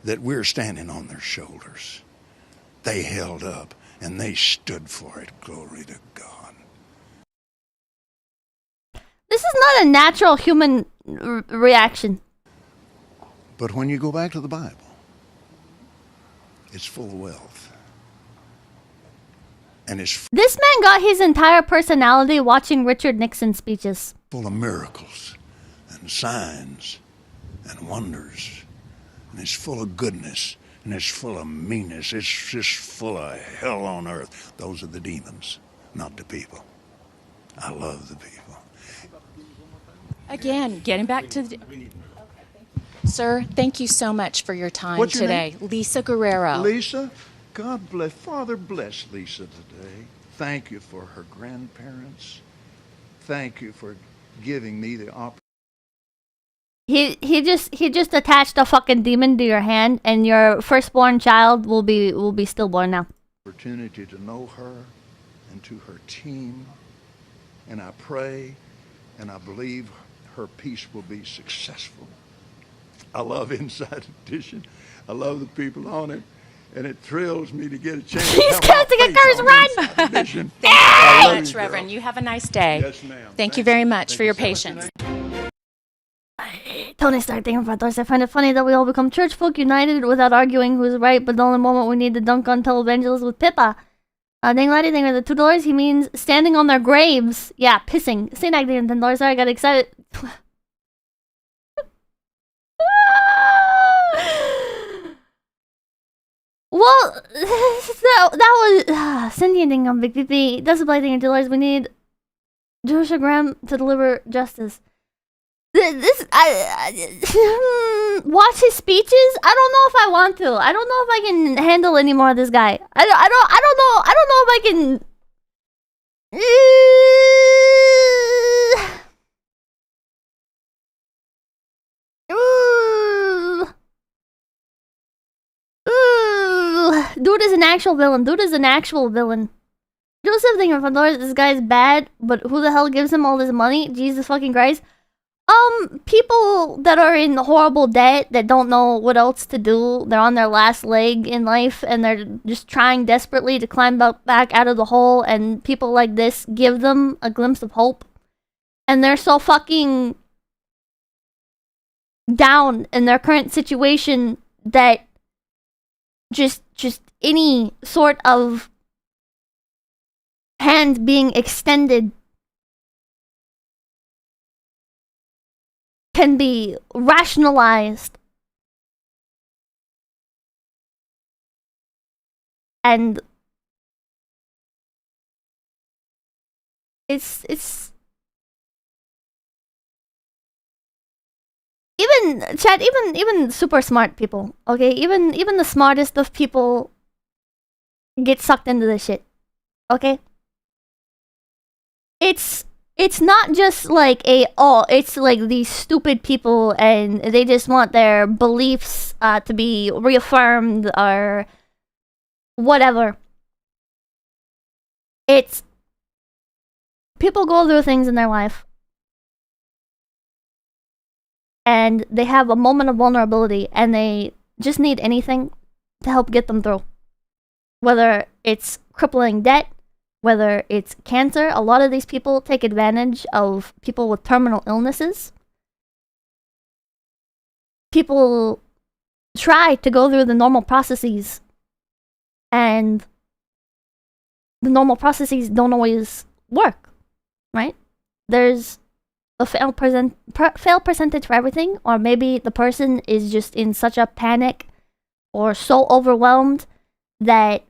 O: that we're standing on their shoulders. They held up and they stood for it. Glory to God.
A: This is not a natural human reaction.
O: But when you go back to the Bible, it's full of wealth. And it's
A: This man got his entire personality watching Richard Nixon speeches.
O: full of miracles and signs and wonders. And it's full of goodness. And it's full of meanness. It's just full of hell on earth. Those are the demons, not the people. I love the people.
N: Again, getting back to the... Sir, thank you so much for your time
O: What's your
N: today.
O: name?
N: Lisa Guerrero.
O: Lisa, God bless. Father, bless Lisa today. Thank you for her grandparents. Thank you for giving me the opportunity.
A: He just attached a fucking demon to your hand, and your firstborn child will be stillborn now.
O: Opportunity to know her and to her team, and I pray and I believe her piece will be successful. I love Inside Edition. I love the people on it, and it thrills me to get a chance.
A: He's casting a curse, run!
N: Thank you very much, Reverend. You have a nice day.
O: Yes, ma'am.
N: Thank you very much for your patience.
A: Tony Stark, thank you for thoughts. I find it funny that we all become church folk united without arguing who's right, but the only moment we need to dunk on televangelists with Pippa. Dang laddie, thank you for the $2. He means standing on their graves. Yeah, pissing. St. Agnes, $10. Sorry, I got excited. Well, that was Cindy and Dingham, Big PP. That's the play thing, $2. We need Joshua Graham to deliver justice. Watch his speeches. I don't know if I want to. I don't know if I can handle any more of this guy. I don't know if I can. Do Dude is an actual villain. Dude is an actual villain. Joseph thinking, if I know this guy's bad, but who the hell gives him all this money? Jesus fucking Christ. People that are in horrible debt, that don't know what else to do. They're on their last leg in life, and they're just trying desperately to climb back out of the hole, and people like this give them a glimpse of hope. And they're so fucking down in their current situation that just any sort of hand being extended can be rationalized and it's even chat, even super smart people, okay, even the smartest of people get sucked into this shit, okay? It's not just like it's like these stupid people and they just want their beliefs to be reaffirmed or whatever. It's people go through things in their life and they have a moment of vulnerability and they just need anything to help get them through. Whether it's crippling debt, whether it's cancer. A lot of these people take advantage of people with terminal illnesses. People try to go through the normal processes, and the normal processes don't always work, right? There's a fail percentage for everything, or maybe the person is just in such a panic or so overwhelmed that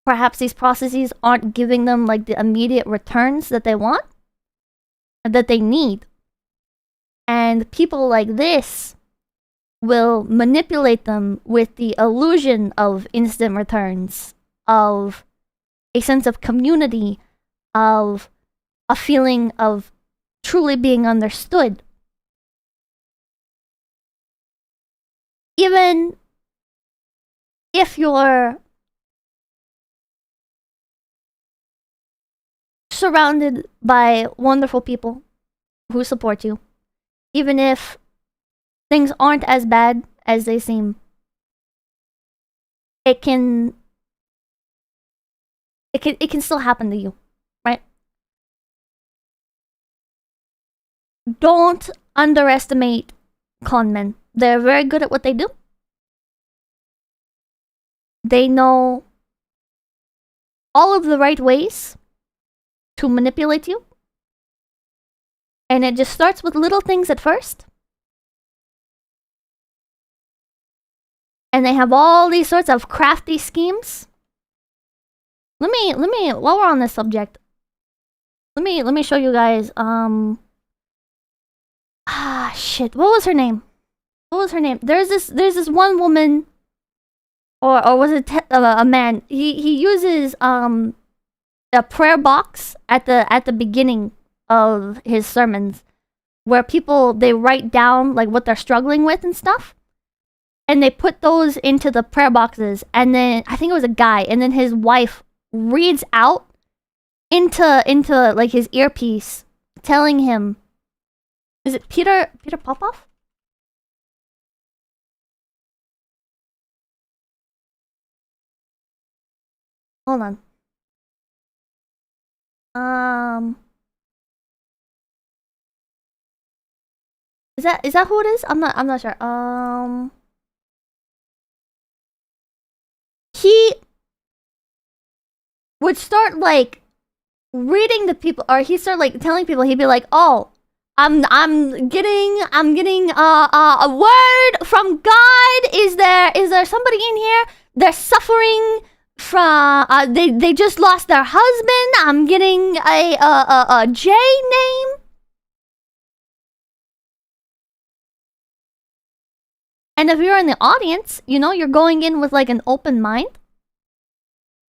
A: perhaps these processes aren't giving them like the immediate returns that they want, that they need. And people like this will manipulate them with the illusion of instant returns, of a sense of community, of a feeling of truly being understood. Even if you're surrounded by wonderful people who support you, even if things aren't as bad as they seem, it can still happen to you, right? Don't underestimate con men. They're very good at what they do. They know all of the right ways to manipulate you. And it just starts with little things at first. And they have all these sorts of crafty schemes. Let me while we're on this subject, let me show you guys shit, what was her name? There's this one woman, or was it a man? He uses a prayer box at the beginning of his sermons, where people, they write down like what they're struggling with and stuff, and they put those into the prayer boxes, and then I think it was a guy, and then his wife reads out into like his earpiece, telling him, is it Peter Popoff? Hold on. Is that who it is? I'm not sure. He would start like reading the people, or he started like telling people. He'd be like, "Oh, I'm getting a word from God. Is there somebody in here? They're suffering from they just lost their husband. I'm getting a J name." And if you're in the audience, you know, you're going in with like an open mind.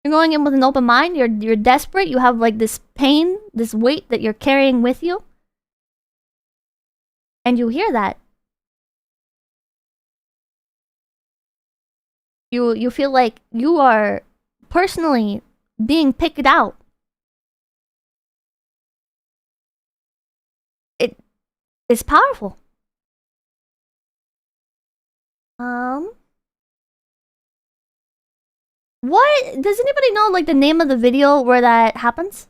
A: You're going in with an open mind. You're desperate. You have like this pain, this weight that you're carrying with you. And you hear that. You feel like you are personally being picked out. It's powerful. What does anybody know, like, the name of the video where that happens?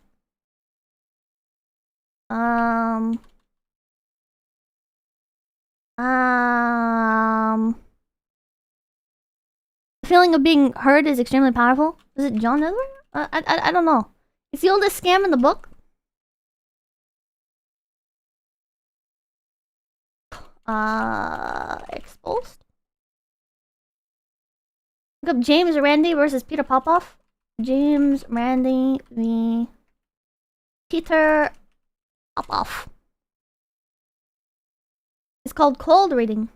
A: The feeling of being heard is extremely powerful. Is it John Edward? I don't know. It's the oldest scam in the book. Exposed. Look up James Randi versus Peter Popoff. James Randi v. Peter Popoff. It's called Cold Reading.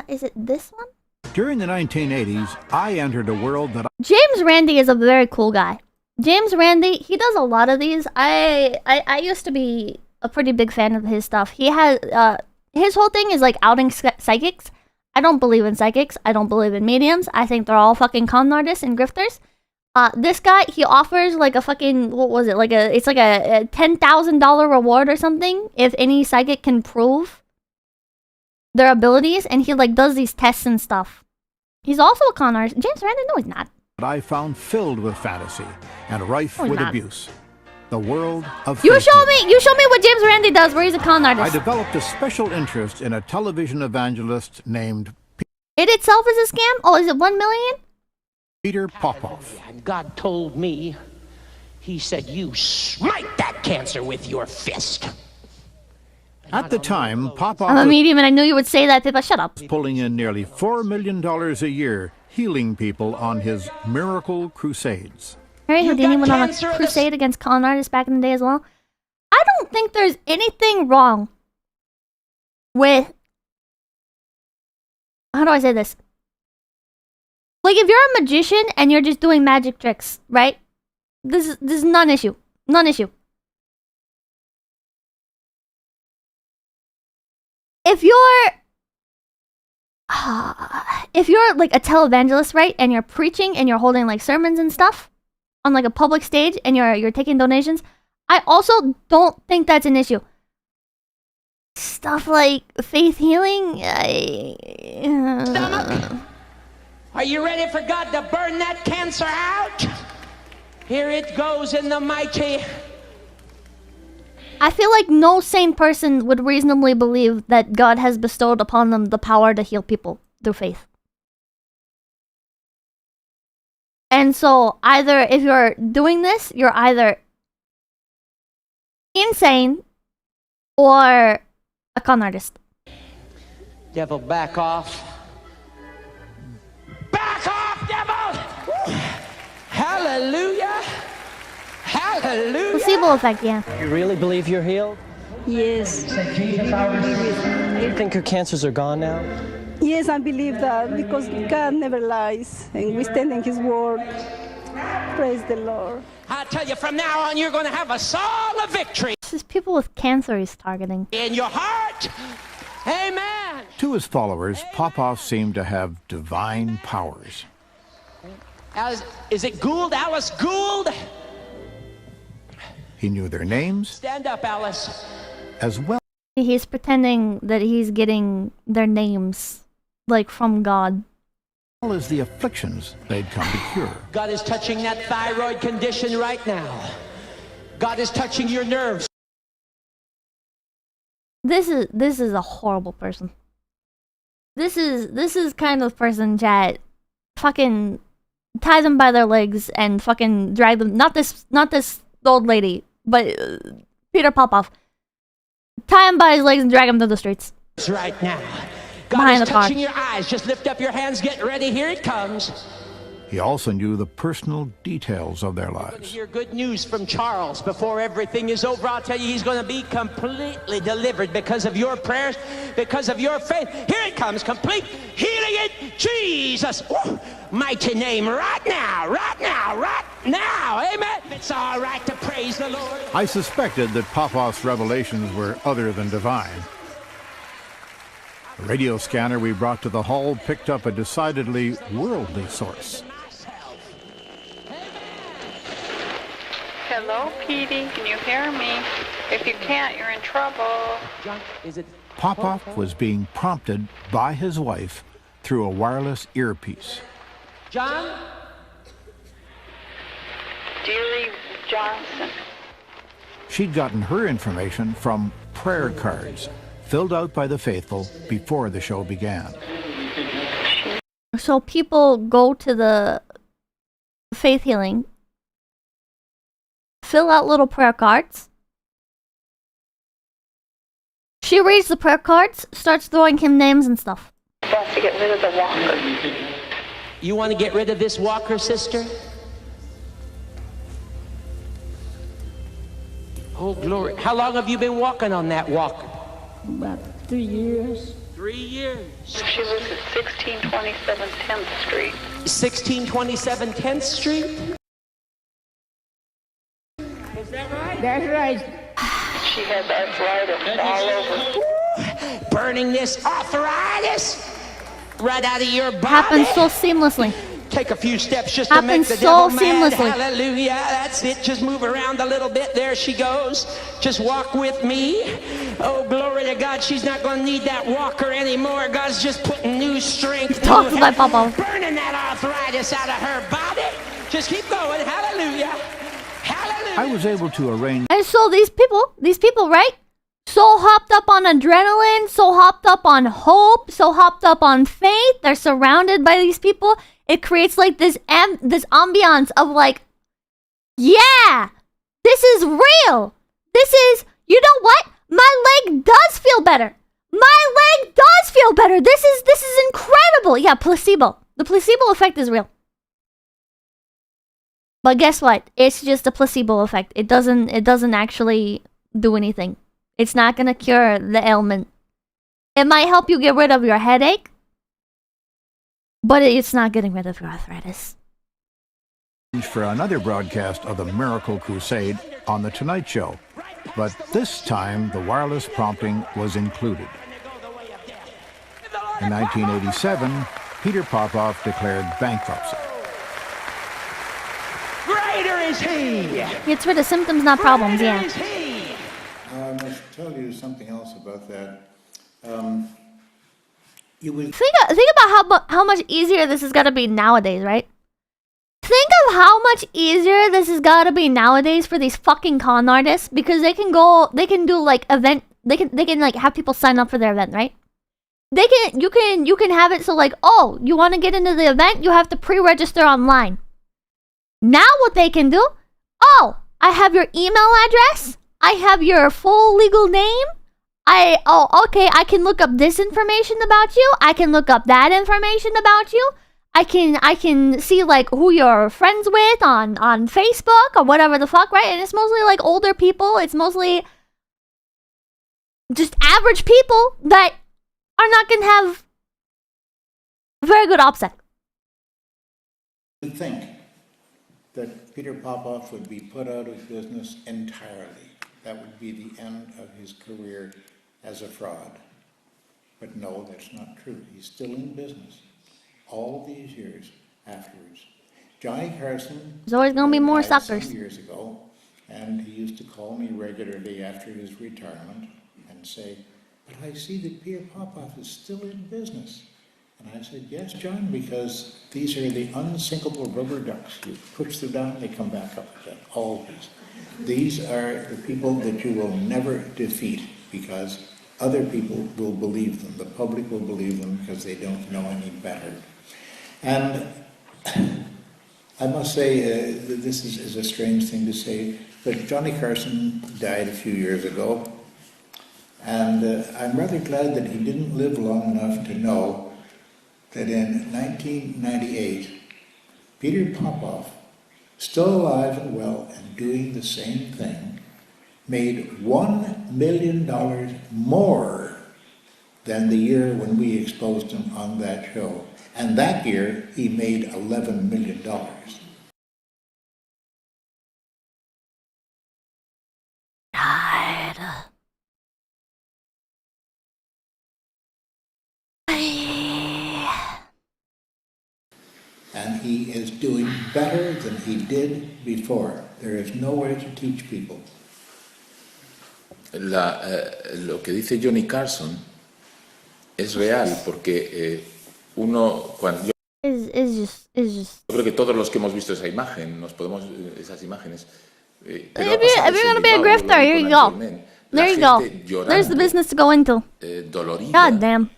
A: Is it this one?
P: During the 1980s, I entered a world that
A: James Randi is a very cool guy. James Randi, he does a lot of these. I used to be a pretty big fan of his stuff. He has his whole thing is like outing psychics. I don't believe in psychics. I don't believe in mediums. I think they're all fucking con artists and grifters. This guy, he offers like a fucking, what was it? It's like a $10,000 reward or something if any psychic can prove their abilities, and he like does these tests and stuff. He's also a con artist. James Randi? No, he's not.
P: I found filled with fantasy and rife with abuse. The world of
A: You show me what James Randi does where he's a con artist.
P: I developed a special interest in a television evangelist named
A: It itself is a scam? Oh, is it 1 million?
P: Peter Popoff.
Q: And God told me, he said, you smite that cancer with your fist.
P: At the time, Popoff
A: I'm a medium and I knew you would say that, Pippa. Shut up.
P: was pulling in nearly $4 million a year, healing people on his miracle crusades.
A: Harry Houdini went on a crusade against con artists back in the day as well. I don't think there's anything wrong with... How do I say this? Like, if you're a magician and you're just doing magic tricks, right? This is non-issue. Non-issue. If you're like a televangelist, right, and you're preaching and you're holding like sermons and stuff on like a public stage and you're taking donations, I also don't think that's an issue. Stuff like faith healing,
Q: Are you ready for God to burn that cancer out? Here it goes in the mighty.
A: I feel like no sane person would reasonably believe that God has bestowed upon them the power to heal people through faith. And so, either if you're doing this, you're either insane or a con artist.
Q: Devil, back off. Back off, devil! Hallelujah! Hallelujah!
A: Placebo effect, yeah.
R: You really believe you're healed?
S: Yes.
R: You think your cancers are gone now?
S: Yes, I believe that because God never lies and we stand in His word. Praise the Lord.
Q: I tell you, from now on, you're going to have a song of victory.
A: This is people with cancer he's targeting.
Q: In your heart. Amen.
P: To his followers, Popoff seemed to have divine powers.
Q: Is it Gould? Alice Gould?
P: He knew their names.
Q: Stand up, Alice.
P: As well.
A: He's pretending that he's getting their names, like, from God.
P: As the afflictions they'd come to cure.
Q: God is touching that thyroid condition right now. God is touching your nerves.
A: This is a horrible person. This is kind of person that fucking tie them by their legs and fucking drag them. Not this old lady, but Peter Popoff. Tie him by his legs and drag him through the streets.
Q: Right now. God
A: Behind
Q: is
A: the car.
Q: touching your eyes. Just lift up your hands. Get ready. Here it comes.
P: He also knew the personal details of their
Q: You're going to
P: lives.
Q: hear good news from Charles before everything is over. I'll tell you, he's going to be completely delivered because of your prayers, because of your faith. Here it comes, complete healing in Jesus' mighty name, right now, right now, right now. Amen. It's all right to praise the Lord.
P: I suspected that Popoff's revelations were other than divine. The radio scanner we brought to the hall picked up a decidedly worldly source.
T: Hello, Petey. Can you hear me? If you can't, you're in trouble.
P: Popoff was being prompted by his wife through a wireless earpiece.
T: John? Deary Johnson.
P: She'd gotten her information from prayer cards filled out by the faithful before the show began.
A: So people go to the faith healing, fill out little prayer cards. She reads the prayer cards, starts throwing him names and stuff.
T: Wants to get rid of the walker.
Q: You want to get rid of this walker, sister? Oh, glory. How long have you been walking on that walker?
T: About 3 years.
Q: 3 years.
T: She lives at 1627 10th Street.
Q: 1627 10th Street? Is that right?
T: That's right. She has arthritis all over.
Q: Burning this arthritis right out of your body.
A: Happens so seamlessly.
Q: Take a few steps just to make the devil mad. Hallelujah. That's it. Just move around a little bit. There she goes. Just walk with me. Oh, glory to God. She's not going to need that walker anymore. God's just putting new strength.
A: Talk to my papa.
Q: Burning that arthritis out of her body. Just keep going. Hallelujah. Hallelujah.
P: I was able to arrange.
A: And so these people, right? So hopped up on adrenaline, so hopped up on hope, so hopped up on faith. They're surrounded by these people. It creates like this ambiance of like, yeah, this is real. This is, you know what? My leg does feel better. My leg does feel better. This is incredible. Yeah, placebo. The placebo effect is real. But guess what? It's just a placebo effect. It doesn't actually do anything. It's not gonna cure the ailment. It might help you get rid of your headache, but it's not getting rid of your arthritis.
P: For another broadcast of the Miracle Crusade on The Tonight Show, but this time the wireless prompting was included. In 1987, Peter Popoff declared bankruptcy.
Q: Greater is he.
A: Gets rid of symptoms, not problems, yeah.
U: I must tell you something else about that.
A: Think about how much easier this has got to be nowadays, right? Think of how much easier this has got to be nowadays for these fucking con artists, because they can do like event, they can like have people sign up for their event, right? You can have it so like, oh, you want to get into the event, you have to pre-register online. Now what they can do, oh, I have your email address, I have your full legal name. Okay, I can look up this information about you. I can look up that information about you. I can see like who you're friends with on Facebook or whatever the fuck, right? And it's mostly like older people. It's mostly just average people that are not gonna have very good OPSEC.
U: To think that Peter Popoff would be put out of business entirely. That would be the end of his career as a fraud. But no, that's not true. He's still in business all these years afterwards. Johnny Carson...
A: There's always going to be more
U: died
A: suckers.
U: some years ago, and he used to call me regularly after his retirement and say, but I see that Peter Popoff is still in business. And I said, yes, John, because these are the unsinkable rubber ducks. You push them down, they come back up again, always. These are the people that you will never defeat because other people will believe them. The public will believe them because they don't know any better. And I must say, this is a strange thing to say, but Johnny Carson died a few years ago. And I'm rather glad that he didn't live long enough to know that in 1998, Peter Popoff, still alive and well and doing the same thing, made $1 million more than the year when we exposed him on that show. And that year, he made $11 million. And he is doing better than he did before. There is no way to teach people.
B: Lo que dice Johnny Carson es real porque cuando yo creo que todos los que hemos visto esa imagen nos podemos esas imágenes.
A: If you're gonna be a grifter, here you go. There you go. There's the business to go into. God damn.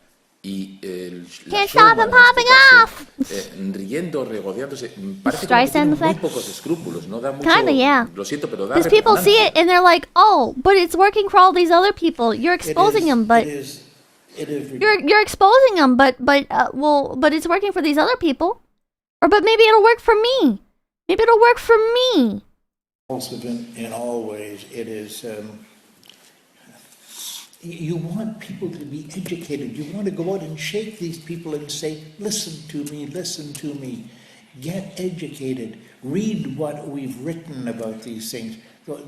A: Can't stop him popping off.
B: Riendo, regodeándose. Parece
A: Streisand
B: que muy
A: effect.
B: pocos escrúpulos, no da mucho.
A: Kinda, yeah.
B: Lo siento, pero da
A: Because people see it and they're like, "Oh, but it's working for all these other people. You're exposing them, but you're exposing them, but it's working for these other people, or but maybe it'll work for me. Maybe it'll work for me."
U: Also, in all ways, it is. You want people to be educated. You want to go out and shake these people and say, listen to me, listen to me. Get educated. Read what we've written about these things.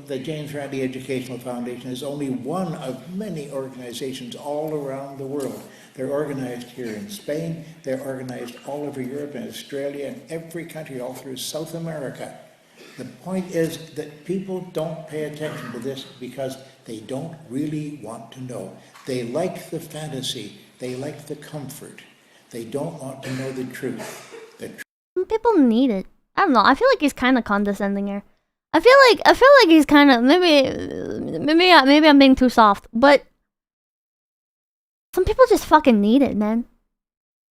U: The James Randi Educational Foundation is only one of many organizations all around the world. They're organized here in Spain. They're organized all over Europe and Australia and every country all through South America. The point is that people don't pay attention to this because they don't really want to know. They like the fantasy. They like the comfort. They don't want to know the truth.
A: People need it. I don't know. I feel like he's kind of condescending here. I feel like he's kind of maybe I'm being too soft, but some people just fucking need it, man.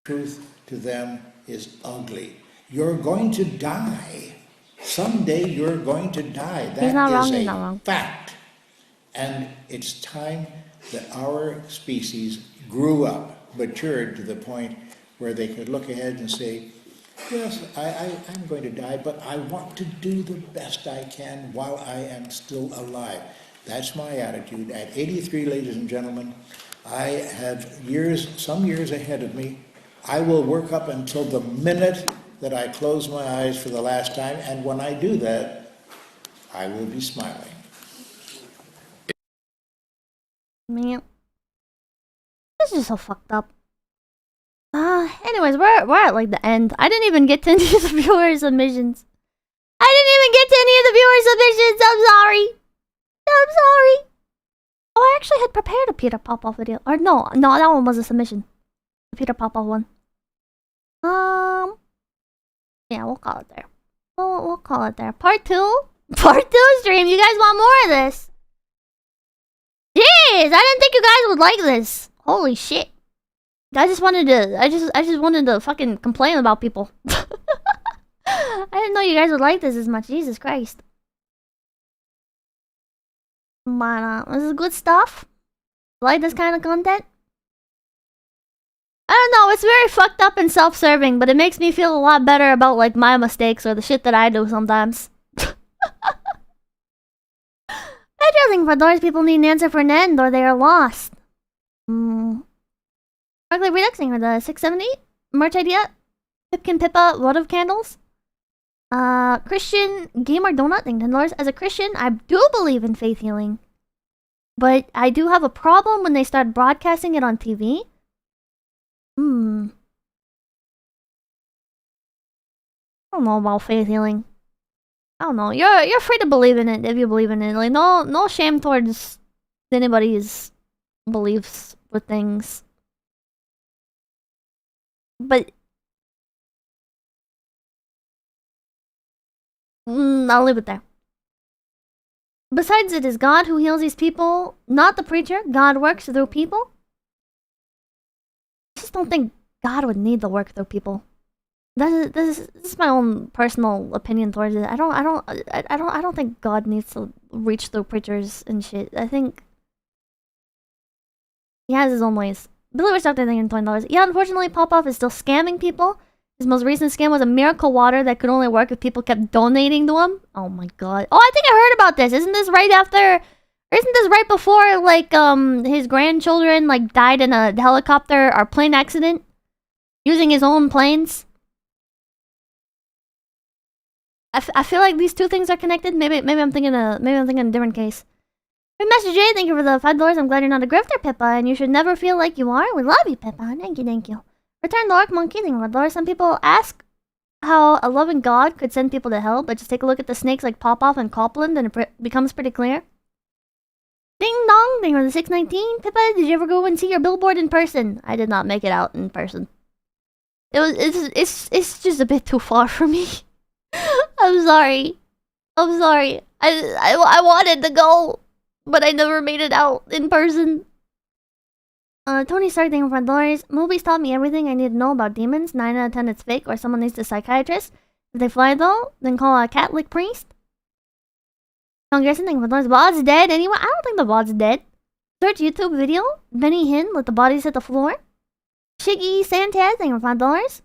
U: Truth to them is ugly. You're going to die. Someday you're going to die. That
A: He's not wrong.
U: is
A: He's
U: a
A: not wrong.
U: fact. And it's time that our species grew up, matured to the point where they could look ahead and say, yes, I'm going to die, but I want to do the best I can while I am still alive. That's my attitude. At 83, ladies and gentlemen, I have some years ahead of me. I will work up until the minute that I close my eyes for the last time, and when I do that, I will be smiling.
A: Man, this is just so fucked up. Anyways, we're at like the end. I didn't even get to any of the viewer submissions. I'm sorry. Oh, I actually had prepared a Peter Popoff video. Or no, that one was a submission. The Peter Popoff one. Yeah, we'll call it there. We'll call it there. Part 2 stream. You guys want more of this? Jeez, I didn't think you guys would like this. Holy shit. I just wanted to fucking complain about people. I didn't know you guys would like this as much. Jesus Christ. But this is good stuff. Like this kind of content? I don't know, it's very fucked up and self-serving, but it makes me feel a lot better about like my mistakes or the shit that I do sometimes. I just think for those people need an answer for an end or they are lost. Ugly Redexing for the 670 merch idea. Pipkin Pippa Wood of Candles. Christian Gamer Donut, thank $10. As a Christian, I do believe in faith healing. But I do have a problem when they start broadcasting it on TV. I don't know about faith healing. I don't know. You're free to believe in it if you believe in it. Like no shame towards anybody's beliefs with things. But I'll leave it there. Besides, it is God who heals these people, not the preacher. God works through people. I just don't think God would need the work through people. This is my own personal opinion towards it. I don't think God needs to reach through preachers and shit. I think he has his own ways. Billy was out there thinking $20. Yeah, unfortunately, Popoff is still scamming people. His most recent scam was a miracle water that could only work if people kept donating to him. Oh my god. Oh, I think I heard about this. Isn't this right before like his grandchildren like died in a helicopter or plane accident using his own planes? I feel like these two things are connected. Maybe I'm thinking a different case. Hey, Master J, thank you for the $5. I'm glad you're not a grifter, Pippa, and you should never feel like you are. We love you, Pippa. Thank you. Return the Orc Monkey, thank you for $1. Some people ask how a loving God could send people to hell, but just take a look at the snakes like Popoff and Copland and it becomes pretty clear. Ding dong, ding for the 619. Pippa, did you ever go and see your billboard in person? I did not make it out in person. It's just a bit too far for me. I'm sorry. I'm sorry. I wanted to go, but I never made it out in person. Tony Stark, thank you for $5. Movies taught me everything I need to know about demons. 9 out of 10 it's fake or someone needs a psychiatrist. If they fly though, then call a Catholic priest. John Gerson, thank you for $5. Bod's dead anyway? I don't think the bod's dead. Search YouTube video. Benny Hinn, let the bodies hit the floor. Shiggy Sanchez, thank you for $5.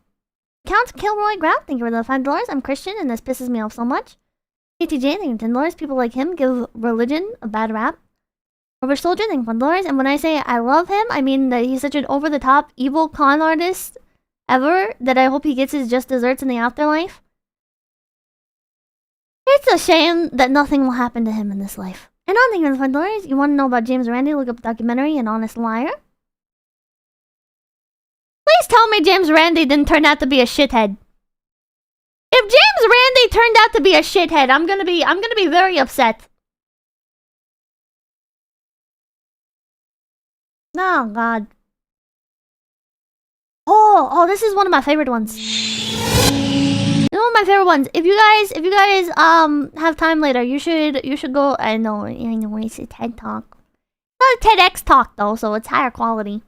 A: 𝐂𝐚𝐭 𝐑𝐮𝐿, thank you for the $5. I'm Christian and this pisses me off so much. KTJ, thank you for $10. People like him give religion a bad rap. Rubber Soldier, thank you for $1. And when I say I love him, I mean that he's such an over-the-top evil con artist ever that I hope he gets his just desserts in the afterlife. It's a shame that nothing will happen to him in this life. And I'm thinking for $5. You want to know about James Randi? Look up the documentary, An Honest Liar. Please tell me James Randi didn't turn out to be a shithead. If James Randi turned out to be a shithead, I'm gonna be very upset. Oh God. Oh, this is one of my favorite ones. This is one of my favorite ones. If you guys have time later, you should go. I know it's a TED talk. Not a TEDx talk though, so it's higher quality.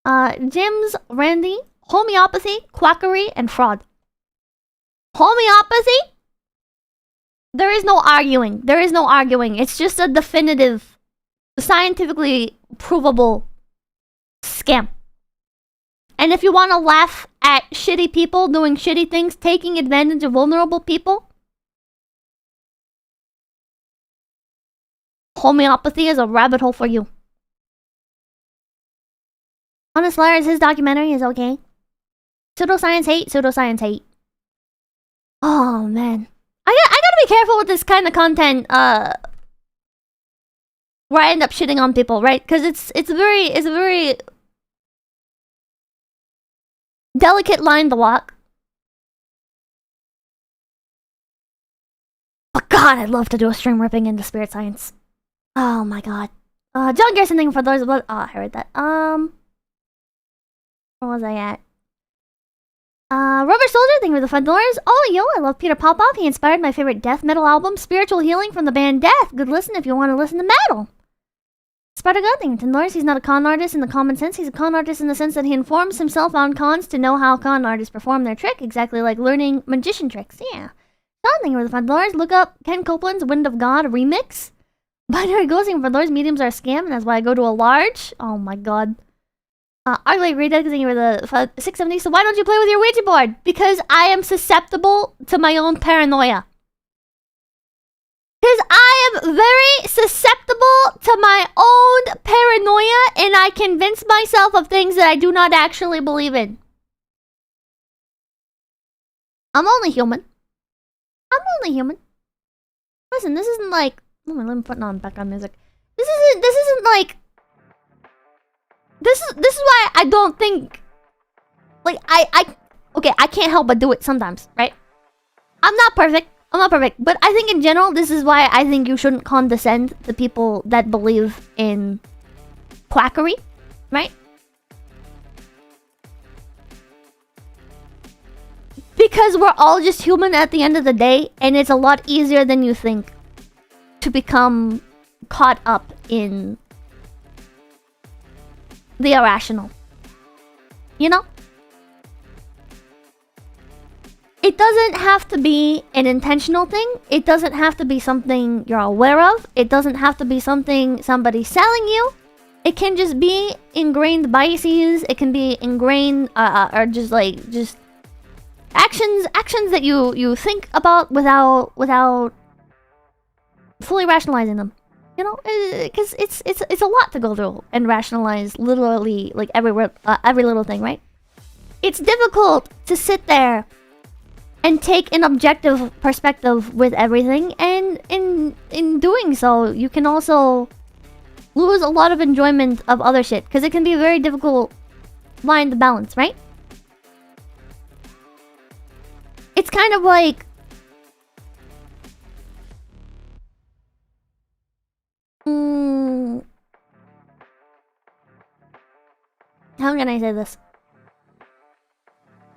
A: James Randi, homeopathy, quackery, and fraud. Homeopathy? There is no arguing. There is no arguing. It's just a definitive, scientifically provable scam. And if you want to laugh at shitty people doing shitty things, taking advantage of vulnerable people, homeopathy is a rabbit hole for you. Honest Liars, his documentary is okay. Pseudoscience hate. Oh man, I gotta be careful with this kind of content. Where I end up shitting on people, right? Because it's a very delicate line to walk. But God, I'd love to do a stream ripping into spirit science. Oh my God. John Gerson, thank you for those. Oh, I heard that. Where was I at? Rubber Soldier, thank you for the $5. Oh, yo, I love Peter Popoff. He inspired my favorite death metal album, Spiritual Healing, from the band Death. Good listen if you want to listen to metal. Spider God, thank you for $10. He's not a con artist in the common sense. He's a con artist in the sense that he informs himself on cons to know how con artists perform their trick, exactly like learning magician tricks. Yeah. Sean, thank you for the $5. Look up Ken Copeland's Wind of God remix. Binary Ghost, thank you for $5. Mediums are a scam, and that's why I go to a large. Oh my God. Ugly Read, thank you for the 670. So why don't you play with your Ouija board? Because I am susceptible to my own paranoia. Because I am very susceptible to my own paranoia, and I convince myself of things that I do not actually believe in. I'm only human. Listen, this isn't like... Let me put on background music. This isn't like... This is why I don't think... Like, okay, I can't help but do it sometimes, right? I'm not perfect, but I think in general, this is why I think you shouldn't condescend to people that believe in quackery, right? Because we're all just human at the end of the day, and it's a lot easier than you think to become caught up in the irrational. You know? It doesn't have to be an intentional thing. It doesn't have to be something you're aware of. It doesn't have to be something somebody's selling you. It can just be ingrained biases. It can be ingrained, or just actions that you think about without fully rationalizing them. You know, because it's a lot to go through and rationalize literally like every little thing, right? It's difficult to sit there and take an objective perspective with everything, and in doing so, you can also lose a lot of enjoyment of other shit, because it can be a very difficult line to balance, right? it's kind of like... How can I say this?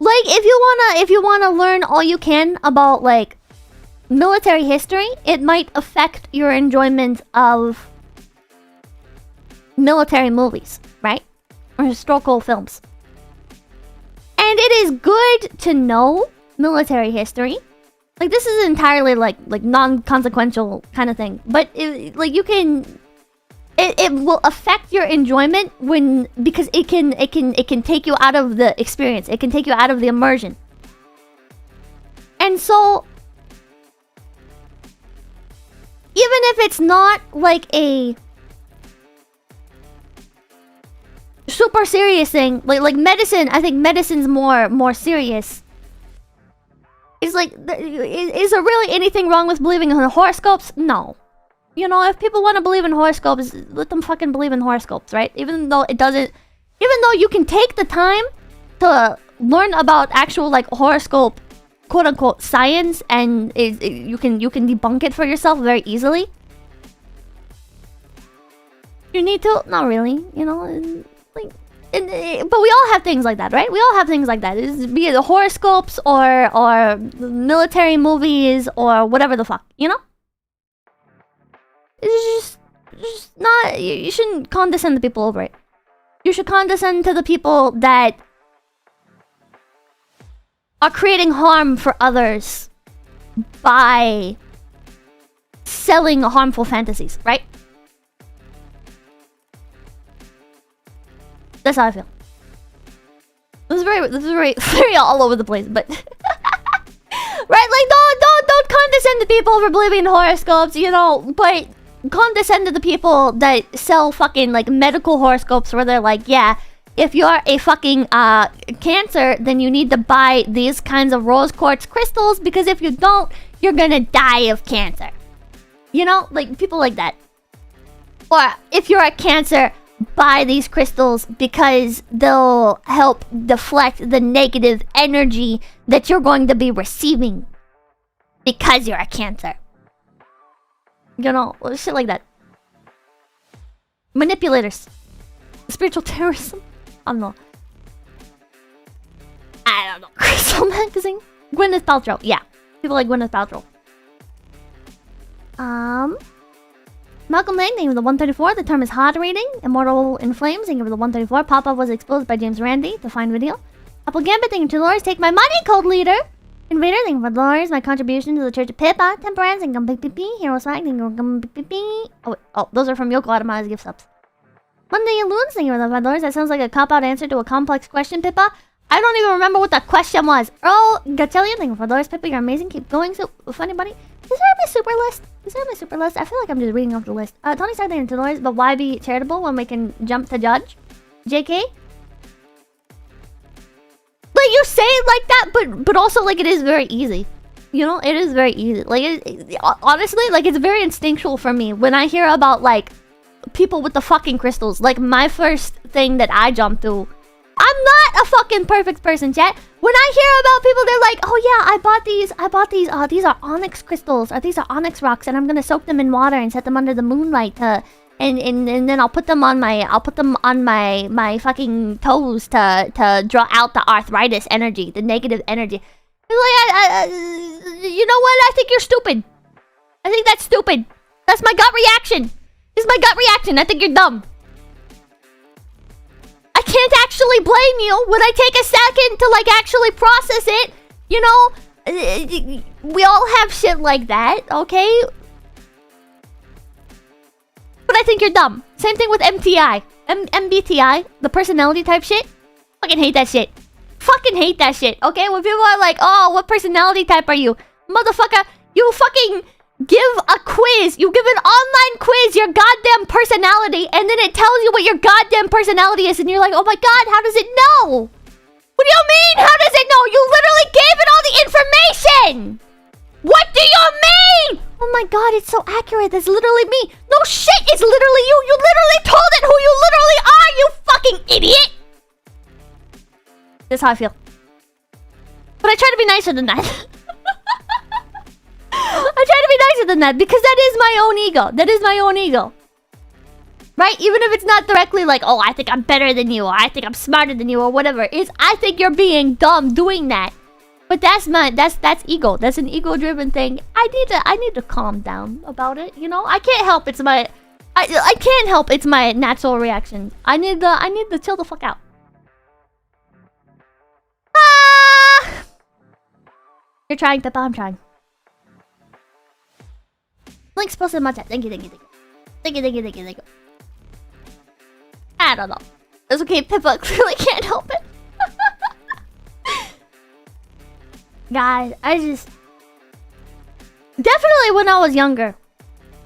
A: Like, if you wanna learn all you can about, like, military history, it might affect your enjoyment of military movies, right? Or historical films. And it is good to know military history. Like, this is entirely, like non-consequential kind of thing. But, like, you can... It will affect your enjoyment because it can take you out of the experience. It can take you out of the immersion. And so, even if it's not like a super serious thing, like medicine, I think medicine's more serious. It's like, is there really anything wrong with believing in horoscopes? No. You know, if people want to believe in horoscopes, let them fucking believe in horoscopes, right? Even though you can take the time to learn about actual, like, horoscope, quote-unquote, science, and you can debunk it for yourself very easily. You need to? Not really, you know, like... but we all have things like that, right? We all have things like that. Be it horoscopes or military movies or whatever the fuck, you know? It's just not... You shouldn't condescend to people over it. You should condescend to the people that are creating harm for others by selling harmful fantasies, right? That's how I feel. This is very all over the place, but right? Like, don't condescend to people for believing in horoscopes, you know, but condescend to the people that sell fucking, like, medical horoscopes where they're like, yeah, if you're a fucking Cancer, then you need to buy these kinds of rose quartz crystals, because if you don't, you're gonna die of cancer. You know, like, people like that. Or if you're a Cancer, buy these crystals because they'll help deflect the negative energy that you're going to be receiving because you're a Cancer. You know, shit like that. Manipulators. Spiritual terrorism. I don't know. Crystal Magazine. Gwyneth Paltrow. Yeah. People like Gwyneth Paltrow. Malcolm Lang, thank you for the 134. The term is hot reading. Immortal in Flames, thank you for the 134. Pop-Up was exposed by James Randi. The fine video. Apple Gambit, thank you to Lord. Take my money, Cold Leader. Invader, thank you for Lord. My contribution to the Church of Pippa. Temperance, thank you for Pippi. Hero Swag, thank you for Pippi. Oh, those are from Yoko Adama's gift subs. Monday and Loons, thank you for the $5. That sounds like a cop-out answer to a complex question, Pippa. I don't even remember what the question was. Earl Gatelian, thank you for $5. Pippa, you're amazing. Keep going. So funny, buddy. Is there my super list? Is there my super list? I feel like I'm just reading off the list. Tony Stark, thank you for $2. But why be charitable when we can jump to judge? JK? Like, you say it like that, but also, like, it is very easy. You know, it is very easy. Like, honestly, like, it's very instinctual for me when I hear about, like, people with the fucking crystals. Like, my first thing that I jump to, I'm not a fucking perfect person, chat. When I hear about people, they're like, oh yeah, I bought these, these are onyx crystals, or these are onyx rocks, and I'm gonna soak them in water and set them under the moonlight and then I'll put them on my fucking toes to draw out the arthritis energy, the negative energy. Like, you know what? I think you're stupid. I think that's stupid. That's my gut reaction. This is my gut reaction. I think you're dumb. I can't actually blame you when I take a second to, like, actually process it. You know, we all have shit like that, okay? But I think you're dumb. Same thing with MTI. MBTI, the personality type shit. Fucking hate that shit. Fucking hate that shit, okay? When people are like, oh, what personality type are you? Motherfucker, you fucking give a quiz. You give an online quiz, your goddamn personality, and then it tells you what your goddamn personality is, and you're like, oh my god, how does it know? What do you mean, how does it know? You literally gave it all the information! What do you mean? Oh my god, it's so accurate. That's literally me. No shit, it's literally you. You literally told it who you literally are, you fucking idiot! That's how I feel. But I try to be nicer than that. nicer than that because that is my own ego. That is my own ego. Right? Even if it's not directly like, oh, I think I'm better than you, or I think I'm smarter than you, or whatever. It's I think you're being dumb doing that. But that's ego. That's an ego-driven thing. I need to calm down about it, you know? I can't help it's my I can't help it's my natural reaction. I need to chill the fuck out. Ah! You're trying, Pippa, I'm trying. Link's posted in my chat. Thank you. I don't know. It's okay, Pippa clearly can't help it. Guys, I just... Definitely when I was younger,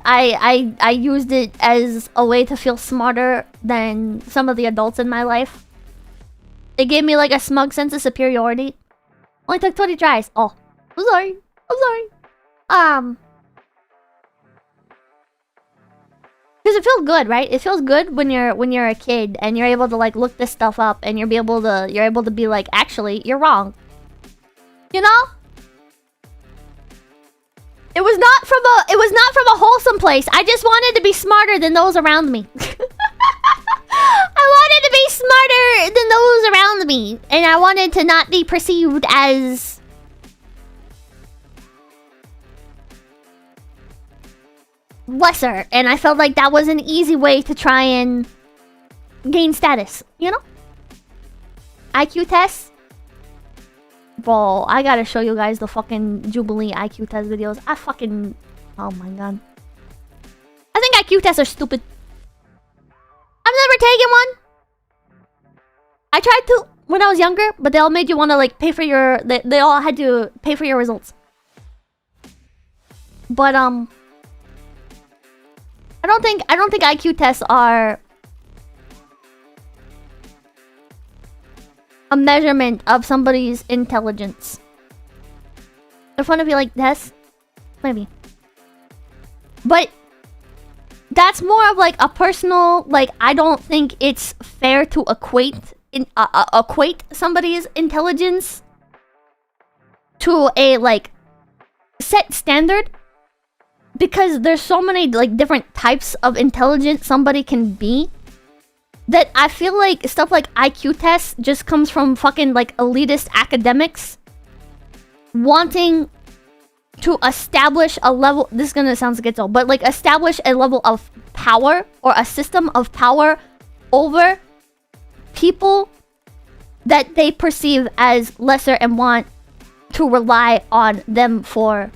A: I used it as a way to feel smarter than some of the adults in my life. It gave me like a smug sense of superiority. Only took 20 tries. Oh, I'm sorry. Because it feels good, right? It feels good when you're a kid and you're able to like look this stuff up and you're able to be like, actually, you're wrong. You know? It was not from a wholesome place. I just wanted to be smarter than those around me. I wanted to be smarter than those around me, and I wanted to not be perceived as lesser, and I felt like that was an easy way to try and gain status, you know? IQ tests? Bro, I gotta show you guys the fucking Jubilee IQ test videos. Oh my god. I think IQ tests are stupid. I've never taken one. I tried to when I was younger, but they all made you want to like pay for your... They all had to pay for your results. But I don't think IQ tests are a measurement of somebody's intelligence. They're fun if you like tests, maybe. But that's more of like a personal, like, I don't think it's fair to equate somebody's intelligence to a like set standard, because there's so many like different types of intelligence somebody can be, that I feel like stuff like IQ tests just comes from fucking like elitist academics wanting to establish a level... This is gonna sound schizo, but like establish a level of power or a system of power over people that they perceive as lesser and want to rely on them for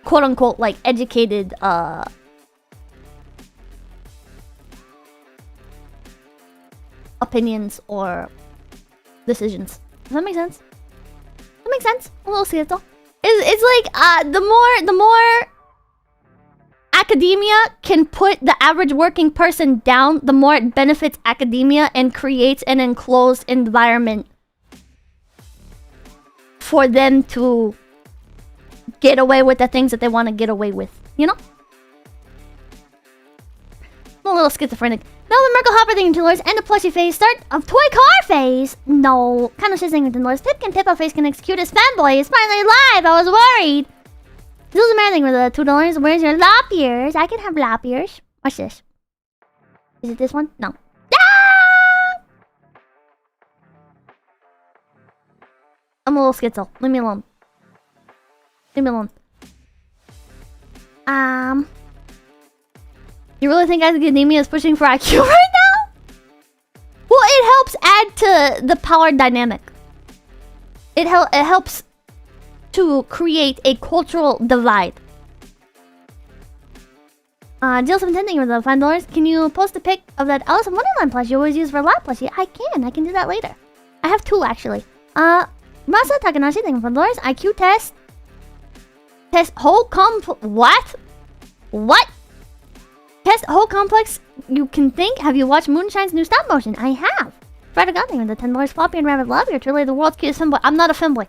A: quote-unquote like educated opinions or decisions. Does that make sense? That makes sense. A little schizo. It's like the more academia can put the average working person down, the more it benefits academia and creates an enclosed environment for them to get away with the things that they want to get away with. You know? I'm a little schizophrenic. Melvin Merkel Hopper thinking $2 and a plushie phase. Start of toy car phase. No. Kind of shizzing with $10. Pipkin Pippo face connects cutest fanboy. It's finally live. I was worried. This is a man thing with $2. Where's your lop ears? I can have lop ears. Watch this. Is it this one? No. Ah! I'm a little schizo. Leave me alone. Leave me alone. You really think academia is pushing for IQ right now? Well, it helps add to the power dynamic. It helps to create a cultural divide. Jill thinking with the $5. Can you post a pic of that Alice in Wonderland plushie you always use for lap plushie? I can do that later. I have two actually. Masa Takanashi thinking for $5. IQ test. Test whole what? What? Test whole complex you can think. Have you watched Moonshine's new stop motion? I have. Friday got with the $10. Floppy and Rabbit Love. You're truly the world's cutest femboy. I'm not a femboy.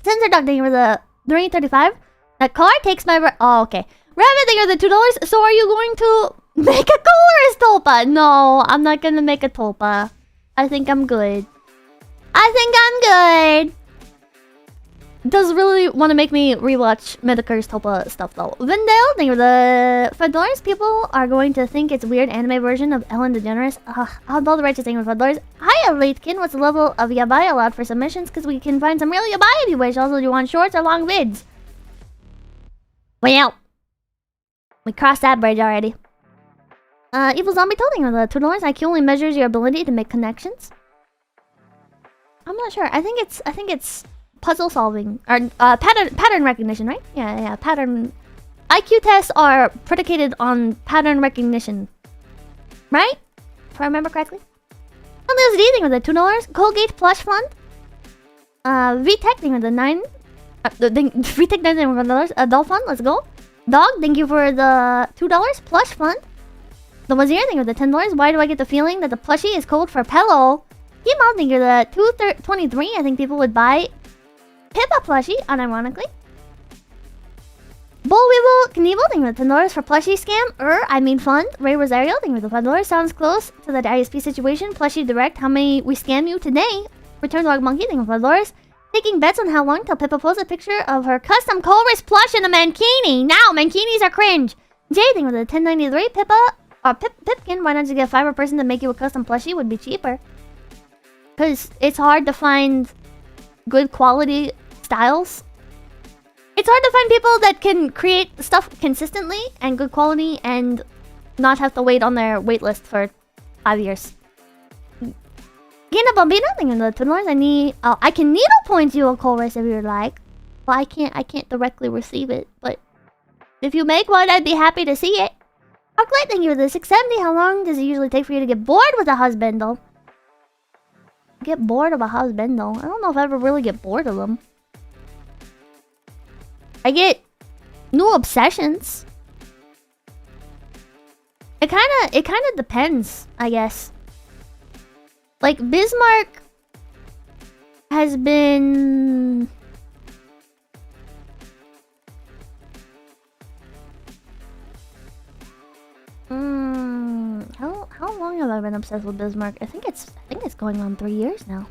A: Sensor Dog thinking with the $3.35. That car takes my oh, okay. Rabbit thinking with the $2. So are you going to make a colorist tulpa? No, I'm not gonna make a tulpa. I think I'm good. does really want to make me rewatch Medicur's Topa stuff though. Vendale, thank you for the $5. People are going to think it's weird anime version of Ellen DeGeneres. I'll the righteous thing with $5. Hi, Elatekin. What's the level of yabai allowed for submissions? Because we can find some real yabai if you wish. Also, do you want shorts or long vids? Well, we crossed that bridge already. Evil Zombie Toting for the $2. IQ only measures your ability to make connections. I'm not sure. I think it's puzzle solving or pattern recognition, right? Yeah, pattern. IQ tests are predicated on pattern recognition, right? If I remember correctly. And there's the thing with the $2. Colgate Plush Fund. VTech thing with the 9. VTech 9 with $1. Adult Fund. Let's go. Dog, thank you for the $2. Plush Fund. The Wazir, thank you for the $10. Why do I get the feeling that the plushie is code for pillow? Kimo, thank you for the $223. I think people would buy Pippa plushie, unironically. Bullweevil Knievel, thank you for the $10 for plushie scam. I mean fund. Ray Rosario, thank you for the $5. Sounds close to the ISP situation. Plushie direct, how many we scam you today? Return Dog Monkey, thank you for $5. Taking bets on how long till Pippa posts a picture of her custom Colress plush in a mankini. Now, mankinis are cringe. Jay, thank you for the $10.93. Pippa, Pipkin, why not you get a Fiverr person to make you a custom plushie? Would be cheaper. Because it's hard to find good quality styles. It's hard to find people that can create stuff consistently and good quality and not have to wait on their wait list for 5 years. Gina Bambina, thank you for the $2. I can needlepoint you a Colress if you'd like. Well, I can't directly receive it, but if you make one, I'd be happy to see it. Arclight, thank you for the $6.70. How long does it usually take for you to get bored with a husband, though? Get bored of a husband, though. I don't know if I ever really get bored of them. I get new obsessions. It kind of depends, I guess. Like, Bismarck has been... How long have I been obsessed with Bismarck? I think it's going on 3 years now.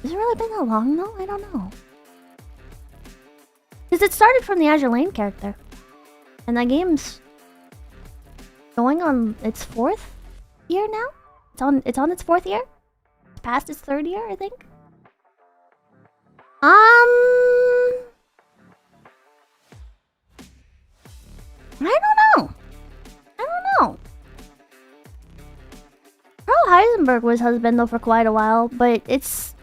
A: Has it really been that long though? I don't know. Because it started from the Azure Lane character. And that game's going on its 4th year now? It's on its 4th year? It's past its 3rd year, I think. I don't know. Carl Heisenberg was husbando for quite a while, but it's...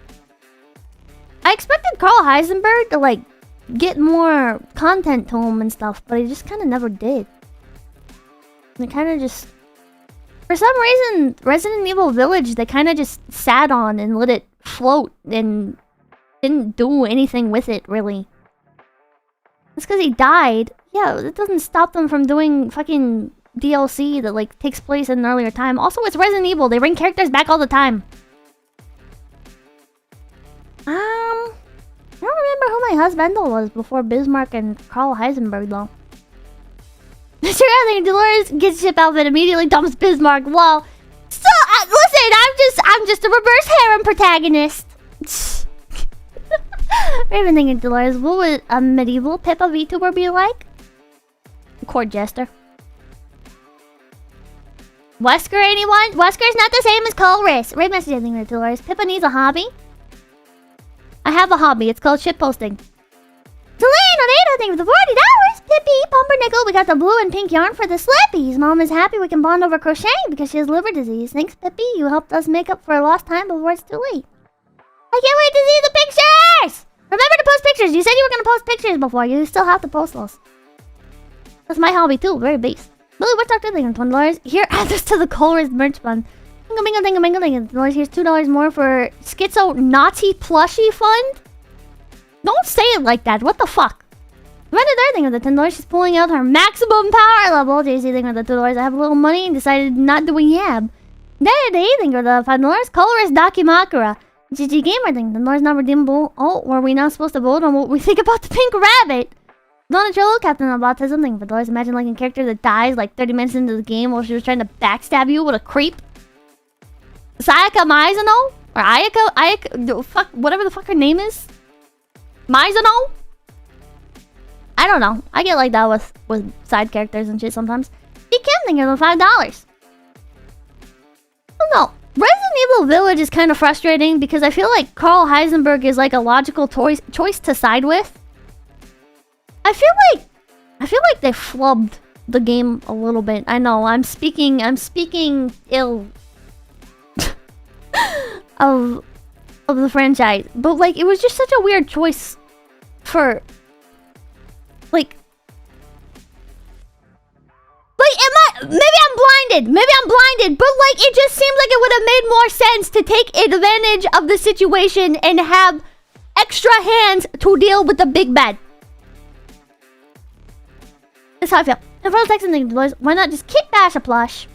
A: I expected Carl Heisenberg to, like, get more content to him and stuff, but he just kind of never did. They kind of just... For some reason, Resident Evil Village, they kind of just sat on and let it float and didn't do anything with it, really. It's because he died. Yeah, it doesn't stop them from doing fucking DLC that, like, takes place in an earlier time. Also, it's Resident Evil. They bring characters back all the time. I don't remember who my husband was before Bismarck and Carl Heisenberg, though. Sure, I think Dolores gets ship outfit immediately dumps Bismarck. Well, so listen, I'm just a reverse harem protagonist. Raven thinking Dolores, what would a medieval Pippa VTuber be like? Court jester. Wesker, anyone? Wesker's not the same as Colress. Raven message thinking Dolores. Pippa needs a hobby. I have a hobby. It's called shitposting. Celine on 8, I think, with the $40. Pippi, Pumpernickel, we got the blue and pink yarn for the slippies. Mom is happy we can bond over crocheting because she has liver disease. Thanks, Pippi. You helped us make up for lost time before it's too late. I can't wait to see the pictures! Remember to post pictures. You said you were going to post pictures before. You still have to post those. That's my hobby, too. Very base. Billy, what's Dr. Thing? $20. Here, add this to the Colress merch fund. $. Here's $2 more for Schizo Nazi plushie fund. Don't say it like that. What the fuck? Run another thing with the $10. She's pulling out her maximum power level. JC thing with the $2. I have a little money and decided not to do a yab. Daddy thing with the $5. Colorist Dakimakura. GG Gamer thing. The $10 not redeemable. Oh, were we not supposed to vote on what we think about the pink rabbit? Donatello, Captain of Autism thing for $. Imagine like a character that dies like 30 minutes into the game while she was trying to backstab you with a creep. Sayaka Maizono? Or Ayako, fuck, whatever the fuck her name is. Mizuno? I don't know. I get like that with side characters and shit sometimes. You can think of the $5. I don't know. Resident Evil Village is kind of frustrating because I feel like Carl Heisenberg is like a logical choice to side with. I feel like they flubbed the game a little bit. I know, I'm speaking ill of the franchise, but like it was just such a weird choice for like maybe I'm blinded, but like it just seems like it would have made more sense to take advantage of the situation and have extra hands to deal with the big bad. That's how I feel. If I was texting the boys, why not just kit bash a plush?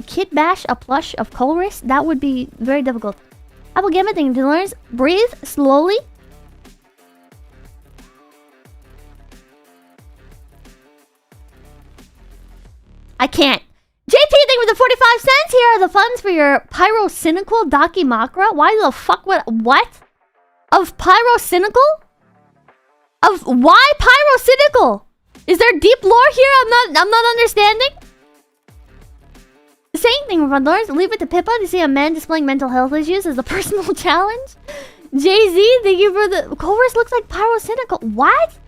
A: Kit bash a plush of Colress? That would be very difficult. Apple Gamma thing to learn. Breathe slowly. I can't. JP, thank you for the 45 cents. Here are the funds for your pyrocynical Dakimakura. Why the fuck would... What? Of pyrocynical? Of... Why pyrocynical? Is there deep lore here I'm not understanding? The same thing, Rundlers. Leave it to Pippa to see a man displaying mental health issues as a personal challenge. Jay-Z, thank you for the... Chorus looks like pyrocynical. What?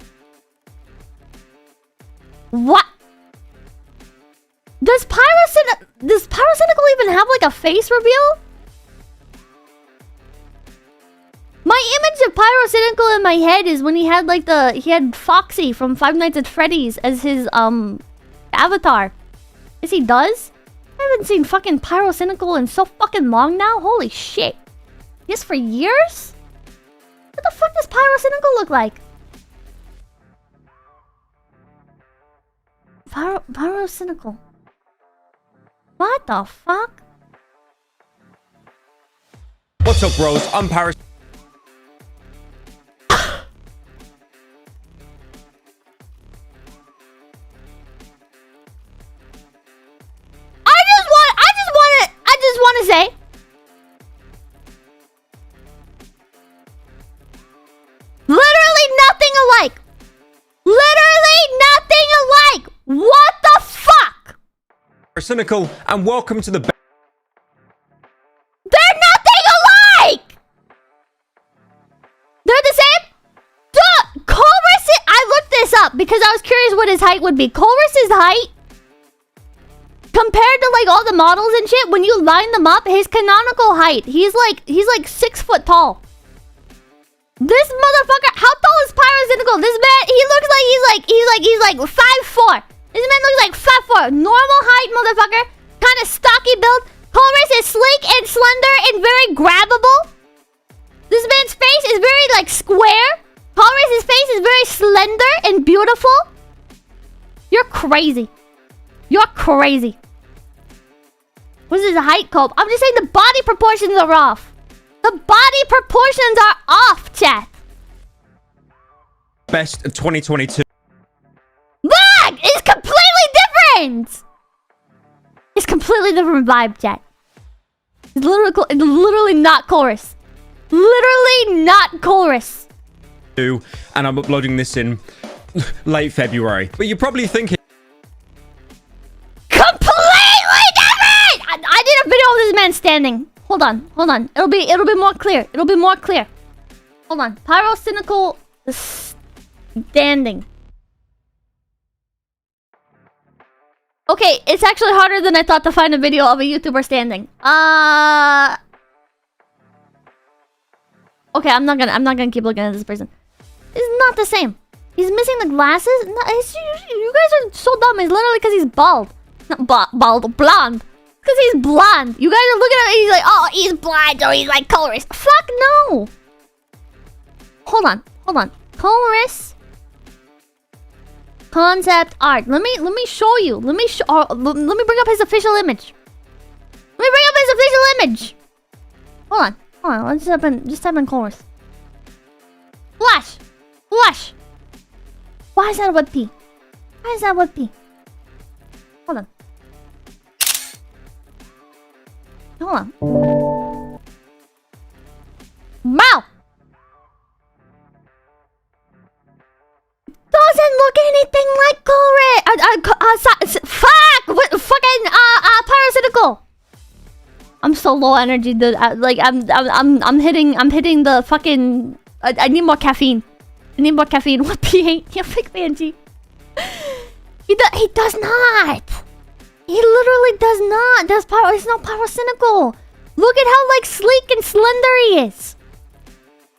A: What? Does pyrocynical even have like a face reveal? My image of pyrocynical in my head is when he had like he had Foxy from Five Nights at Freddy's as his avatar. Yes, he does. I haven't seen fucking pyrocynical in so fucking long now. Holy shit. Yes, for years? What the fuck does pyrocynical look like? Pyrocynical. What the fuck?
C: What's up, bros? I'm Paris.
A: I just want to say, literally nothing alike. Literally nothing alike. What the fuck?
C: Cynical, and welcome to the...
A: They're nothing alike! They're the same? Duh! I looked this up because I was curious what his height would be. Colress's height, compared to like all the models and shit, when you line them up, his canonical height, he's like 6 foot tall. This motherfucker, how tall is pyrocynical? This man, he looks like he's like 5'4". This man looks like 5'4". Normal height, motherfucker. Kind of stocky build. Colress is sleek and slender and very grabbable. This man's face is very like square. Colress's face is very slender and beautiful. You're crazy. You're crazy. What's his height called? I'm just saying the body proportions are off. The body proportions are off, chat.
C: Best of 2022.
A: That is completely different. It's completely different vibe, chat. It's literally not chorus. Literally not chorus.
C: And I'm uploading this in late February. But you're probably thinking...
A: Completely different! I did a video of this man standing. Hold on. It'll be more clear. Hold on. Pyrocynical standing. Okay, it's actually harder than I thought to find a video of a YouTuber standing. Okay, I'm not gonna keep looking at this person. It's not the same. He's missing the glasses. No, you guys are so dumb. It's literally because he's bald. Not bald, blonde. Because he's blonde. You guys are looking at it and he's like, oh, he's blind or he's like colorist. Fuck no. Hold on. Colorist. Concept art. Let me show you. Let me bring up his official image. Hold on. Let's just type in chorus. Flash. Why is that a web P? Hold on. I'm so low energy, dude. I'm hitting the fucking. I need more caffeine. I need more caffeine. What P8? Yeah, big Banshee. He does not. He literally does not. That's power. He's not pyrocynical. Look at how like sleek and slender he is.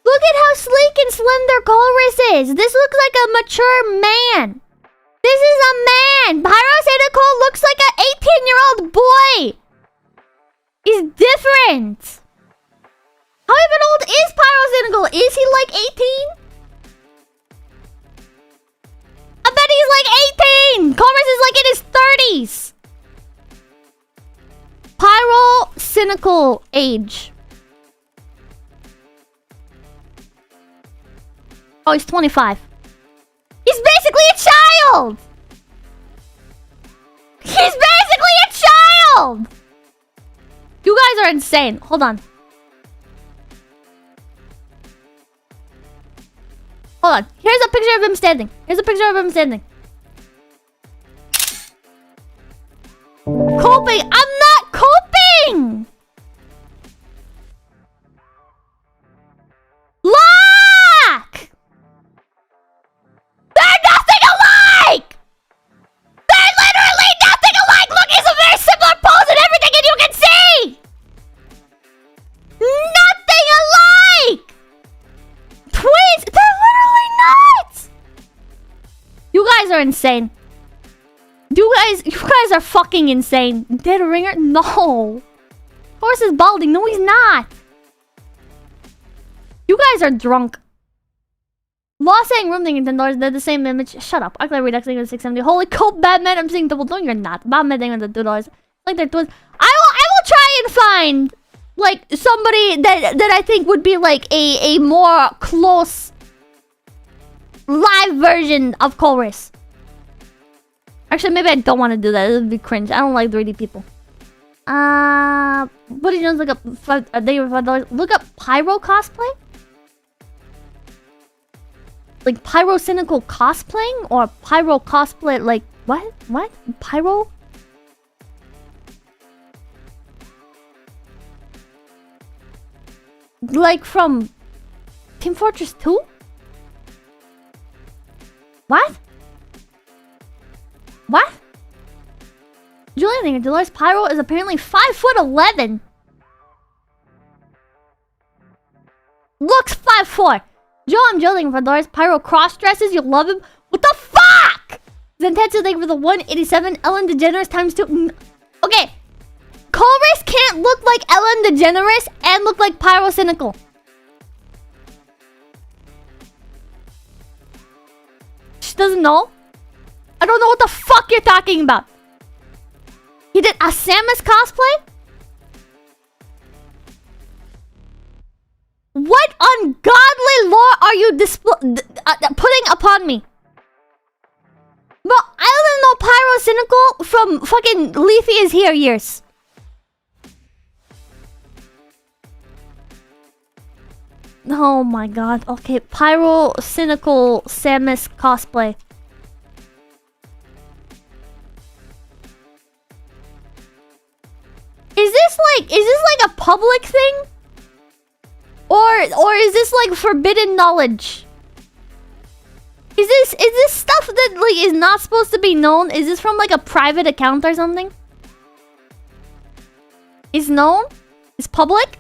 A: Look at how sleek and slender Colress is. This looks like a mature man. This is a man. Pyrocynical looks like an 18-year-old boy. He's different. How even old is pyrocynical? Is he like 18? I bet he's like 18. Colress is like in his 30s. Pyrocynical age. Oh, he's 25. He's basically a child! He's basically a child! You guys are insane. Hold on. Hold on. Here's a picture of him standing. Here's a picture of him standing. Coping. I'm not coping! Look! They're nothing alike! They're literally nothing alike! Look, it's a very similar pose and everything, and you can see! Nothing alike! Twins! They're literally nuts! You guys are insane. You guys are fucking insane. Dead ringer? No. Horse is balding. No, he's not. You guys are drunk. Law saying room thing $10. They're the same image. Shut up. Ugly Redux thing with 670. Holy cope, Batman. I'm saying double. No, you're not. Batman thing with the $2. Like they're twins. I will try and find like somebody that I think would be like a more close live version of Colress. Actually, maybe I don't want to do that. It would be cringe. I don't like 3D people. Buddy Jones, look up They $5. Look up Pyro cosplay. Like pyrocynical cosplaying or pyro cosplay? Like what? What? Pyro? Like from Team Fortress 2? What? What? Julian thinking Dolores Pyro is apparently 5'11". Looks 5'4". Joe, I'm joking for Dolores Pyro cross dresses. You love him. What the fuck? Zentetsu, thank you for the 187. Ellen DeGeneres times 2. Okay. Colress can't look like Ellen DeGeneres and look like pyrocynical. She doesn't know. I don't know what the fuck you're talking about. He did a Samus cosplay? What ungodly lore are you putting upon me? Bro, I don't know pyrocynical from fucking Leafy is Here years. Oh my god. Okay, pyrocynical Samus cosplay. Is this like a public thing? Or is this like forbidden knowledge? Is this stuff that like is not supposed to be known? Is this from like a private account or something? Is known? Is public?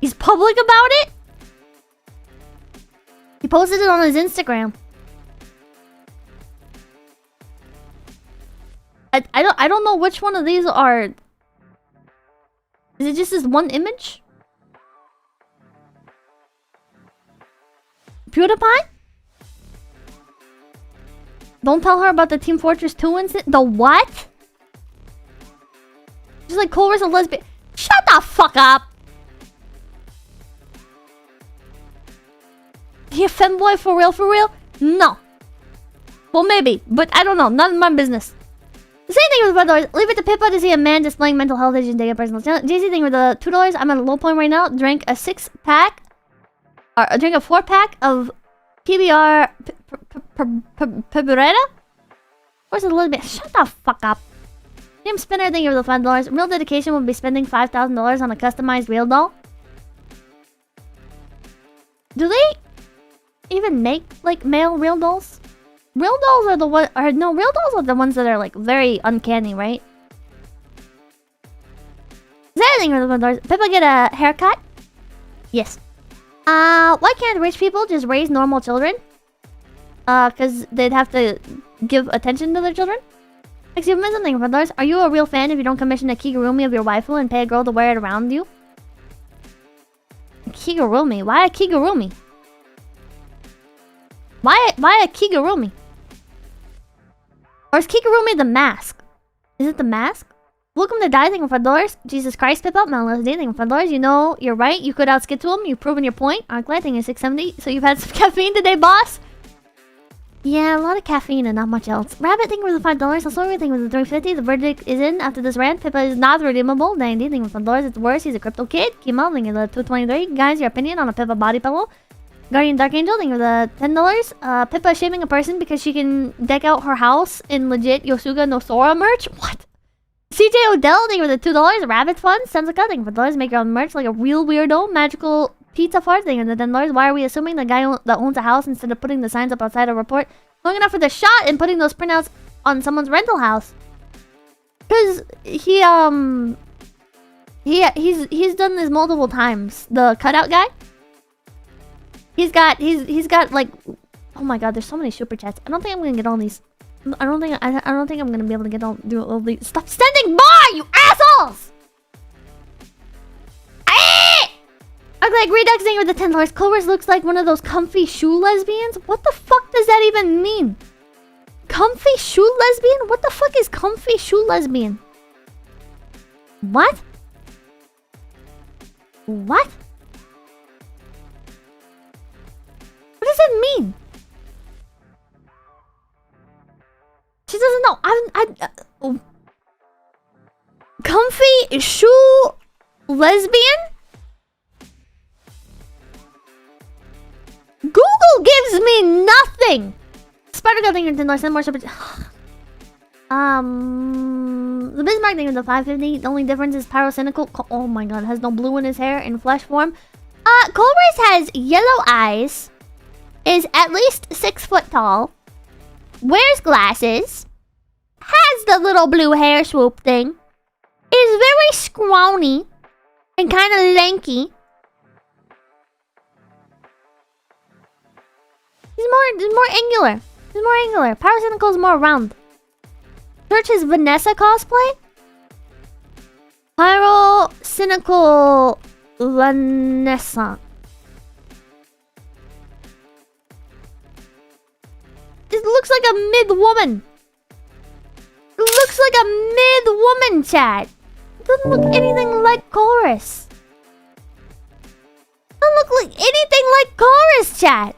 A: Is public about it? He posted it on his Instagram. I don't know which one of these are. Is it just this one image? PewDiePie? Don't tell her about the Team Fortress 2 incident. The what? She's like Colress a lesbian. Shut the fuck up! He a femboy for real, for real? No. Well, maybe, but I don't know. None of my business. The same thing with $5. Leave it to Pippa to see a man displaying mental health issues and take a personal challenge. JC thing with the $2. I'm at a low point right now. Drank a 6-pack. Or drink a 4-pack of PBR Pibureta? Where's a little bit? Shut the fuck up. James Spinner, thank you for the $5. Real dedication would be spending $5,000 on a customized real doll. Do they even make like male real dolls? Real dolls are the one, or no, real dolls are the ones that are like very uncanny, right? Is that anything for the $5? People get a haircut? Yes. Why can't rich people just raise normal children? Cause they'd have to give attention to their children? Excuse me, something for $5. Are you a real fan if you don't commission a kigurumi of your waifu and pay a girl to wear it around you? Kigurumi? Why a kigurumi? Why a kigurumi? Or is kigurumi the mask? Is it the mask? Welcome to Die, thank you for $5. Jesus Christ, Pip up, Mount LSD, thank you for $5. You know, you're right, you could outskit to him, you've proven your point. Arclight, thank you 670. So you've had some caffeine today, boss? Yeah, a lot of caffeine and not much else. Rabbit, thank you for the $5. Also, everything with the 350. The verdict is in after this rant. Pippa is not redeemable. 90, thank you for $5. It's worse, he's a crypto kid. Kimo, thank you for the 223. Guys, your opinion on a Pippa body pillow. Guardian Dark Angel, thank you for the $10. Pippa is shaming a person because she can deck out her house in legit Yosuga no Sora merch. What? CJ Odell, thank you for the $2. Rabbit Fun. Semsaka, thank you for $5. Make your own merch like a real weirdo. Magical Pizza Fart, thank you for the $10. Why are we assuming the guy that owns a house instead of putting the signs up outside a report long enough for the shot and putting those printouts on someone's rental house? Because he's done this multiple times. The cutout guy. He's got like, oh my god, there's so many super chats. I don't think I'm gonna get all these. I don't think I'm gonna be able to do all these. Stop standing by, you assholes! I'm like reduxing with the $10. Clovis looks like one of those comfy shoe lesbians. What the fuck does that even mean? Comfy shoe lesbian? What the fuck is comfy shoe lesbian? What? What? What does that mean? She doesn't know. Comfy shoe lesbian? Google gives me nothing. Spider Girl, thank you for $10. Send more super. The Bismarck, thank you for the $5.50. The only difference is pyrocynical. Oh my god, has no blue in his hair in flesh form. Colrace has yellow eyes. Is at least 6 foot tall. Wears glasses. Has the little blue hair swoop thing. Is very scrawny and kind of lanky. He's more angular. He's more angular. Pyrocynical is more round. Search his Vanessa cosplay. Pyrocynical Vanessa. It looks like a mid-woman. It looks like a mid-woman, chat. It doesn't look anything like Chorus. It doesn't look like anything like Chorus, chat.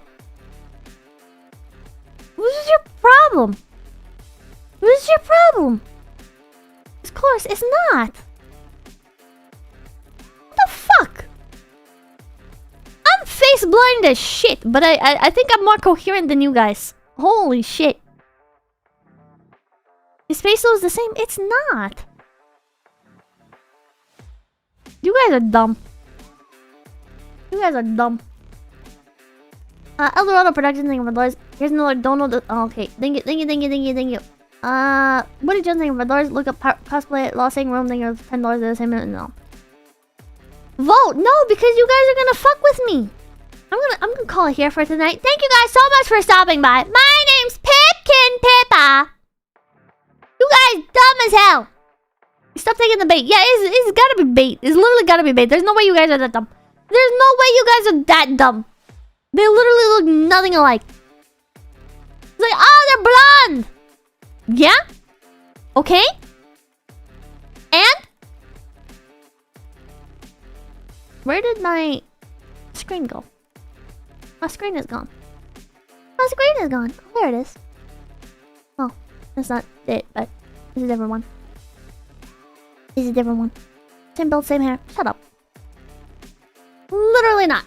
A: What is your problem? What is your problem? Of course, it's not. What the fuck? I'm face blind as shit, but I think I'm more coherent than you guys. Holy shit. His face is the same. It's not. You guys are dumb. You guys are dumb. Eldorado Productions, thank you for $5. Here's another Donald. Oh, okay. Thank you. Woody Jones, thank you for $5. Look up cosplay at Lost Room, thank you for $10 at the same minute. No. Vote! No, because you guys are gonna fuck with me. I'm gonna call it here for tonight. Thank you guys so much for stopping by. My name's Pipkin Pippa. You guys dumb as hell. Stop taking the bait. Yeah, it's gotta be bait. It's literally gotta be bait. There's no way you guys are that dumb. There's no way you guys are that dumb. They literally look nothing alike. It's like, oh, they're blonde. Yeah? Okay? And? Where did my screen go? My screen is gone. My screen is gone. Oh, there it is. Oh, that's not it, but this is a different one. This is a different one. Same build, same hair. Shut up. Literally not.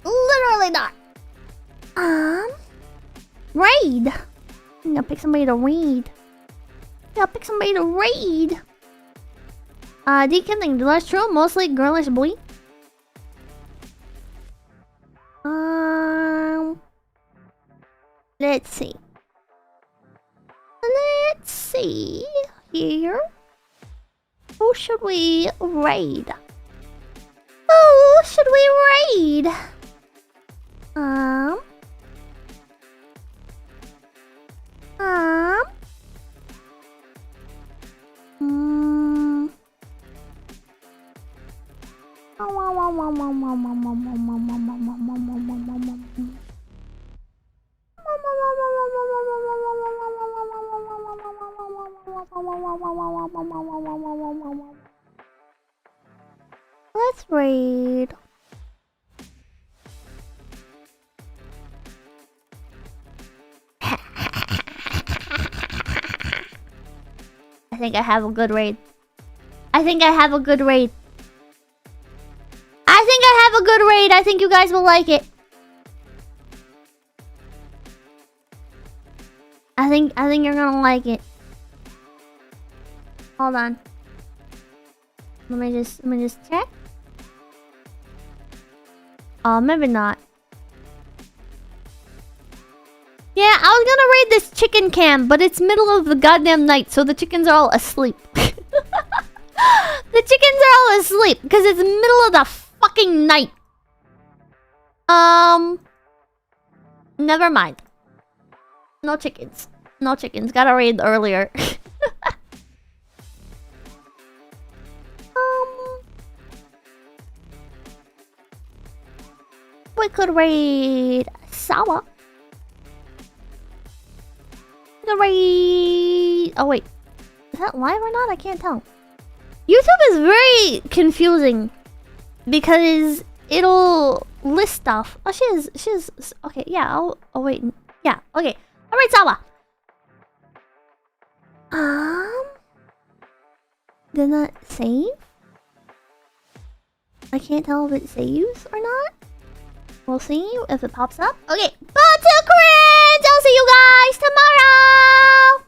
A: Literally not. Raid. I'm gonna pick somebody to read. Yeah, pick somebody to raid. 𝐿𝐴𝐚𝐭, that's true. Mostly girlish boy. Let's see. Let's see here. Who should we raid? Who should we raid? Let's raid. I think I have a good raid. I think I have a good raid. I think you guys will like it. I think you're gonna like it. Hold on. Let me just check. Oh, maybe not. Yeah, I was gonna raid this chicken cam, but it's middle of the goddamn night, so the chickens are all asleep. The chickens are all asleep because it's middle of the fucking night. Never mind. No chickens. No chickens. Gotta raid earlier. We could raid 𝑐𝑯𝑐𝑀. We could raid... Oh wait. Is that live or not? I can't tell. YouTube is very confusing because it'll list stuff. Oh, she is. Okay, yeah. Oh wait. Yeah. Okay. All right, 𝑐𝑯𝑐𝑀. Did that save? I can't tell if it saves or not. We'll see if it pops up. Okay. Buttercrits! I'll see you guys tomorrow.